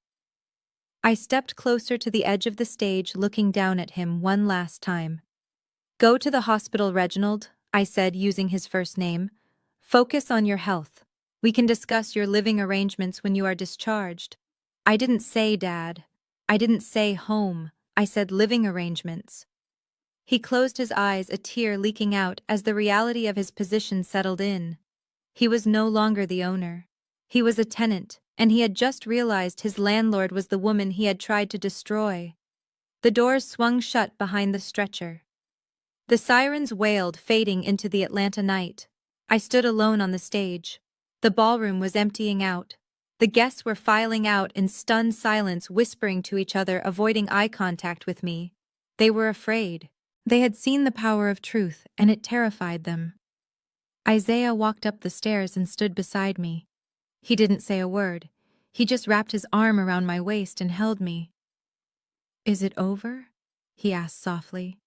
I stepped closer to the edge of the stage, looking down at him one last time. "Go to the hospital, Reginald," I said, using his first name. "Focus on your health. We can discuss your living arrangements when you are discharged." I didn't say Dad. I didn't say home. I said living arrangements. He closed his eyes, a tear leaking out as the reality of his position settled in. He was no longer the owner. He was a tenant, and he had just realized his landlord was the woman he had tried to destroy. The doors swung shut behind the stretcher. The sirens wailed, fading into the Atlanta night. I stood alone on the stage. The ballroom was emptying out. The guests were filing out in stunned silence, whispering to each other, avoiding eye contact with me. They were afraid. They had seen the power of truth, and it terrified them. Isaiah walked up the stairs and stood beside me. He didn't say a word. He just wrapped his arm around my waist and held me. "Is it over?" he asked softly.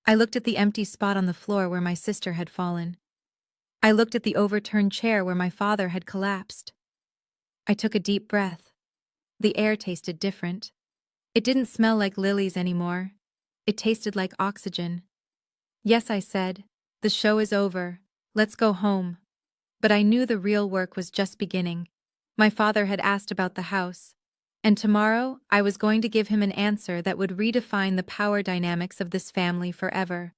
I looked at the empty spot on the floor where my sister had fallen. I looked at the overturned chair where my father had collapsed. I took a deep breath. The air tasted different. It didn't smell like lilies anymore. It tasted like oxygen. "Yes," I said, "the show is over. Let's go home." But I knew the real work was just beginning. My father had asked about the house, and tomorrow I was going to give him an answer that would redefine the power dynamics of this family forever.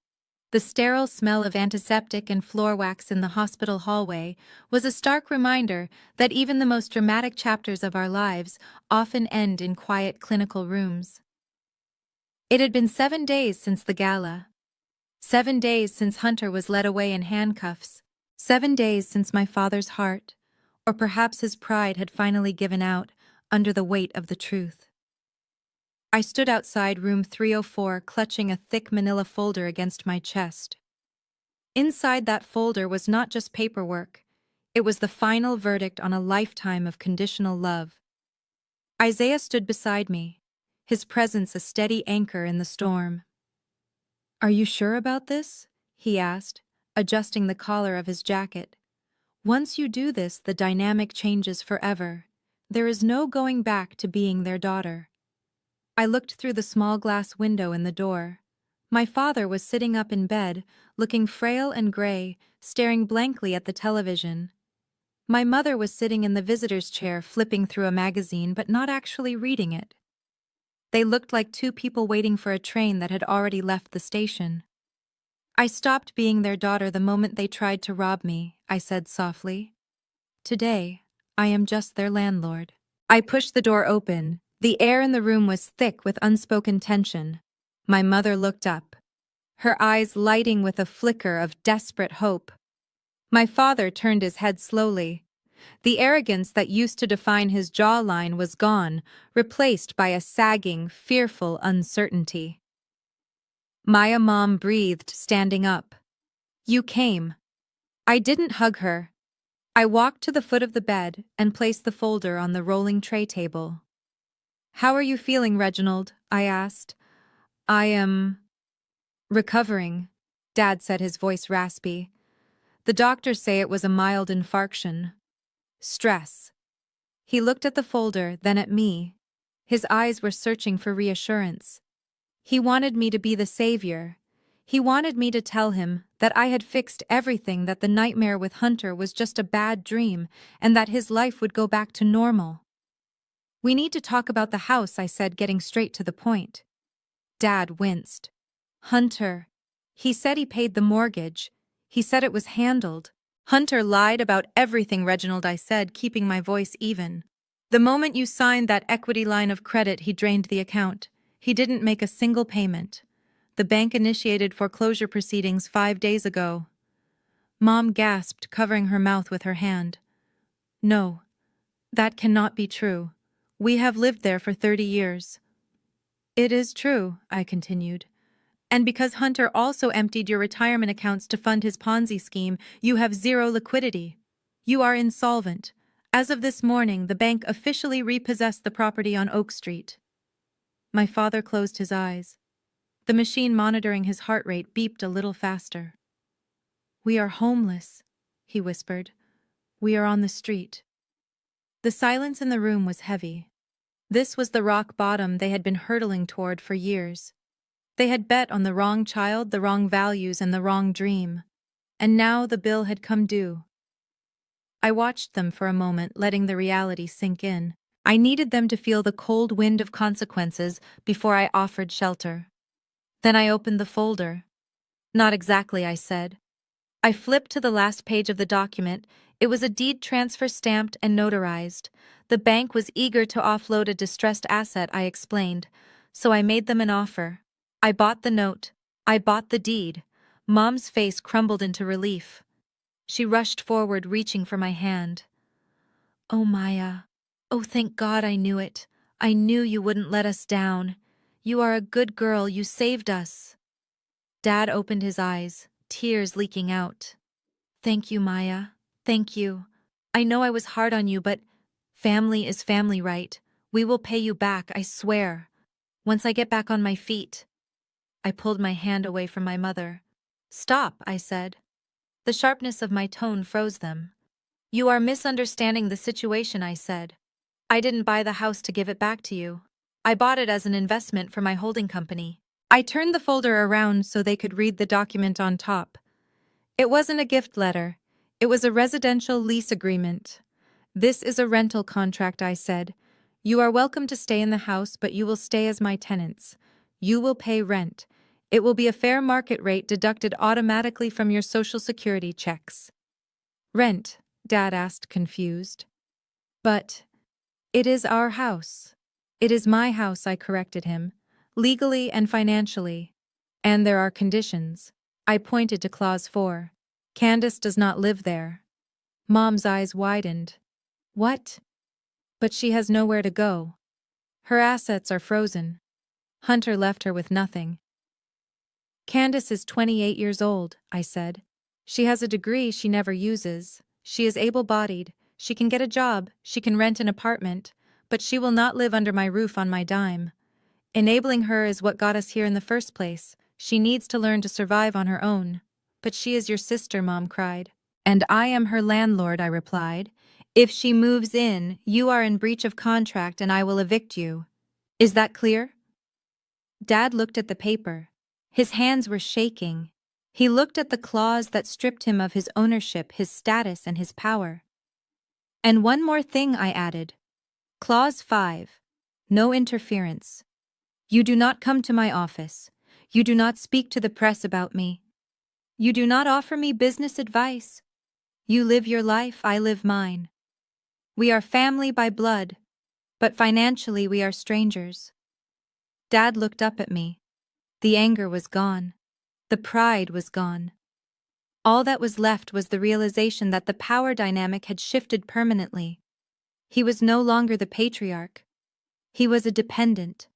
The sterile smell of antiseptic and floor wax in the hospital hallway was a stark reminder that even the most dramatic chapters of our lives often end in quiet clinical rooms. It had been 7 days since the gala. 7 days since Hunter was led away in handcuffs. 7 days since my father's heart, or perhaps his pride, had finally given out under the weight of the truth. I stood outside room 304, clutching a thick manila folder against my chest. Inside that folder was not just paperwork, it was the final verdict on a lifetime of conditional love. Isaiah stood beside me, his presence a steady anchor in the storm. "Are you sure about this?" he asked, adjusting the collar of his jacket. "Once you do this, the dynamic changes forever. There is no going back to being their daughter." I looked through the small glass window in the door. My father was sitting up in bed, looking frail and gray, staring blankly at the television. My mother was sitting in the visitor's chair, flipping through a magazine but not actually reading it. They looked like two people waiting for a train that had already left the station. "I stopped being their daughter the moment they tried to rob me," I said softly. "Today, I am just their landlord." I pushed the door open. The air in the room was thick with unspoken tension. My mother looked up, her eyes lighting with a flicker of desperate hope. My father turned his head slowly. The arrogance that used to define his jawline was gone, replaced by a sagging, fearful uncertainty. Maya Mom breathed, standing up. "You came." I didn't hug her. I walked to the foot of the bed and placed the folder on the rolling tray table. "How are you feeling, Reginald?" I asked. "I am recovering," Dad said, his voice raspy. "The doctors say it was a mild infarction. Stress." He looked at the folder, then at me. His eyes were searching for reassurance. He wanted me to be the savior. He wanted me to tell him that I had fixed everything, that the nightmare with Hunter was just a bad dream, and that his life would go back to normal. "We need to talk about the house," I said, getting straight to the point. Dad winced. "Hunter. He said he paid the mortgage. He said it was handled." "Hunter lied about everything, Reginald," I said, keeping my voice even. "The moment you signed that equity line of credit, he drained the account. He didn't make a single payment. The bank initiated foreclosure proceedings 5 days ago." Mom gasped, covering her mouth with her hand. "No, that cannot be true. We have lived there for 30 years. "It is true," I continued. "And because Hunter also emptied your retirement accounts to fund his Ponzi scheme, you have zero liquidity. You are insolvent. As of this morning, the bank officially repossessed the property on Oak Street." My father closed his eyes. The machine monitoring his heart rate beeped a little faster. "We are homeless," he whispered. "We are on the street." The silence in the room was heavy. This was the rock bottom they had been hurtling toward for years. They had bet on the wrong child, the wrong values, and the wrong dream. And now the bill had come due. I watched them for a moment, letting the reality sink in. I needed them to feel the cold wind of consequences before I offered shelter. Then I opened the folder. "Not exactly," I said. I flipped to the last page of the document. It was a deed transfer, stamped and notarized. The bank was eager to offload a distressed asset, I explained, so I made them an offer. I bought the note. I bought the deed. Mom's face crumbled into relief. She rushed forward, reaching for my hand. "Oh, Maya. Oh, thank God, I knew it. I knew you wouldn't let us down. You are a good girl. You saved us." Dad opened his eyes, tears leaking out. "Thank you, Maya. Thank you. I know I was hard on you, but family is family, right? We will pay you back, I swear. Once I get back on my feet." I pulled my hand away from my mother. "Stop," I said. The sharpness of my tone froze them. "You are misunderstanding the situation," I said. "I didn't buy the house to give it back to you. I bought it as an investment for my holding company." I turned the folder around so they could read the document on top. It wasn't a gift letter. It was a residential lease agreement. "This is a rental contract," I said. "You are welcome to stay in the house, but you will stay as my tenants. You will pay rent. It will be a fair market rate deducted automatically from your Social Security checks. Rent, Dad asked, confused. But it is our house. It is my house, I corrected him, legally and financially. And there are conditions. I pointed to Clause 4. Candace does not live there. Mom's eyes widened. What? But she has nowhere to go. Her assets are frozen. Hunter left her with nothing. Candace is 28 years old, I said. She has a degree she never uses. She is able-bodied. She can get a job. She can rent an apartment. But she will not live under my roof on my dime. Enabling her is what got us here in the first place. She needs to learn to survive on her own. But she is your sister, Mom cried. And I am her landlord, I replied. If she moves in, you are in breach of contract and I will evict you. Is that clear? Dad looked at the paper. His hands were shaking. He looked at the clause that stripped him of his ownership, his status, and his power. And one more thing, I added. Clause 5. No interference. You do not come to my office. You do not speak to the press about me. You do not offer me business advice. You live your life, I live mine. We are family by blood, but financially we are strangers. Dad looked up at me. The anger was gone. The pride was gone. All that was left was the realization that the power dynamic had shifted permanently. He was no longer the patriarch. He was a dependent.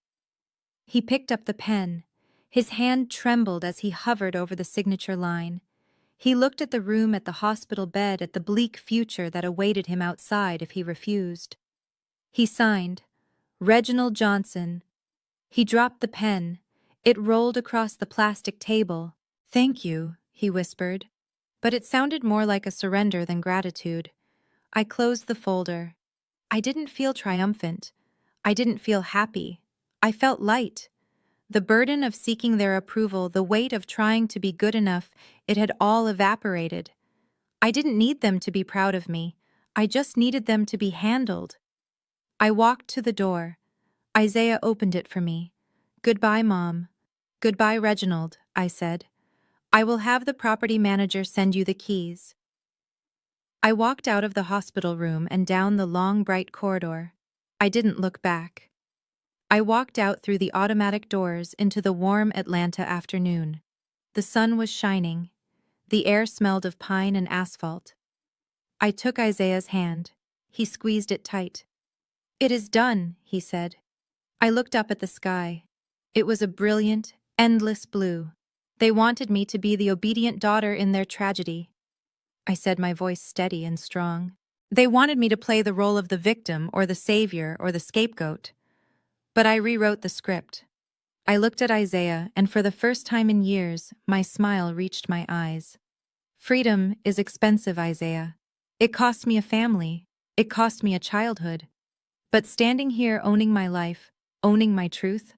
He picked up the pen. His hand trembled as he hovered over the signature line. He looked at the room, at the hospital bed, at the bleak future that awaited him outside if he refused. He signed, Reginald Johnson. He dropped the pen. It rolled across the plastic table. Thank you, he whispered. But it sounded more like a surrender than gratitude. I closed the folder. I didn't feel triumphant. I didn't feel happy. I felt light. The burden of seeking their approval, the weight of trying to be good enough, it had all evaporated. I didn't need them to be proud of me. I just needed them to be handled. I walked to the door. Isaiah opened it for me. Goodbye, Mom. Goodbye, Reginald, I said. I will have the property manager send you the keys. I walked out of the hospital room and down the long, bright corridor. I didn't look back. I walked out through the automatic doors into the warm Atlanta afternoon. The sun was shining. The air smelled of pine and asphalt. I took Isaiah's hand. He squeezed it tight. It is done, he said. I looked up at the sky. It was a brilliant, endless blue. They wanted me to be the obedient daughter in their tragedy. I said, my voice steady and strong. They wanted me to play the role of the victim or the savior or the scapegoat. But I rewrote the script. I looked at Isaiah, and for the first time in years, my smile reached my eyes. Freedom is expensive, Isaiah. It cost me a family. It cost me a childhood. But standing here owning my life, owning my truth,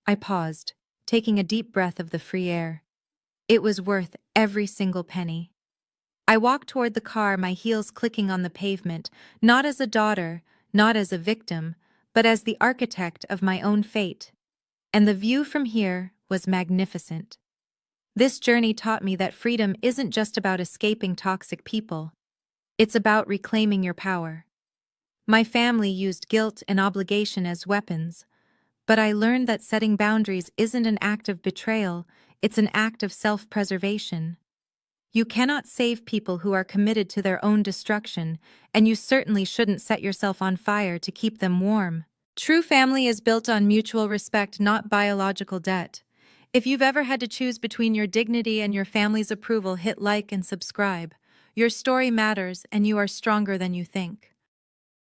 I paused, taking a deep breath of the free air. It was worth every single penny. I walked toward the car, my heels clicking on the pavement, not as a daughter, not as a victim, but as the architect of my own fate. And the view from here was magnificent. This journey taught me that freedom isn't just about escaping toxic people. It's about reclaiming your power. My family used guilt and obligation as weapons, but I learned that setting boundaries isn't an act of betrayal, it's an act of self-preservation. You cannot save people who are committed to their own destruction, and you certainly shouldn't set yourself on fire to keep them warm. True family is built on mutual respect, not biological debt. If you've ever had to choose between your dignity and your family's approval, hit like and subscribe. Your story matters, and you are stronger than you think.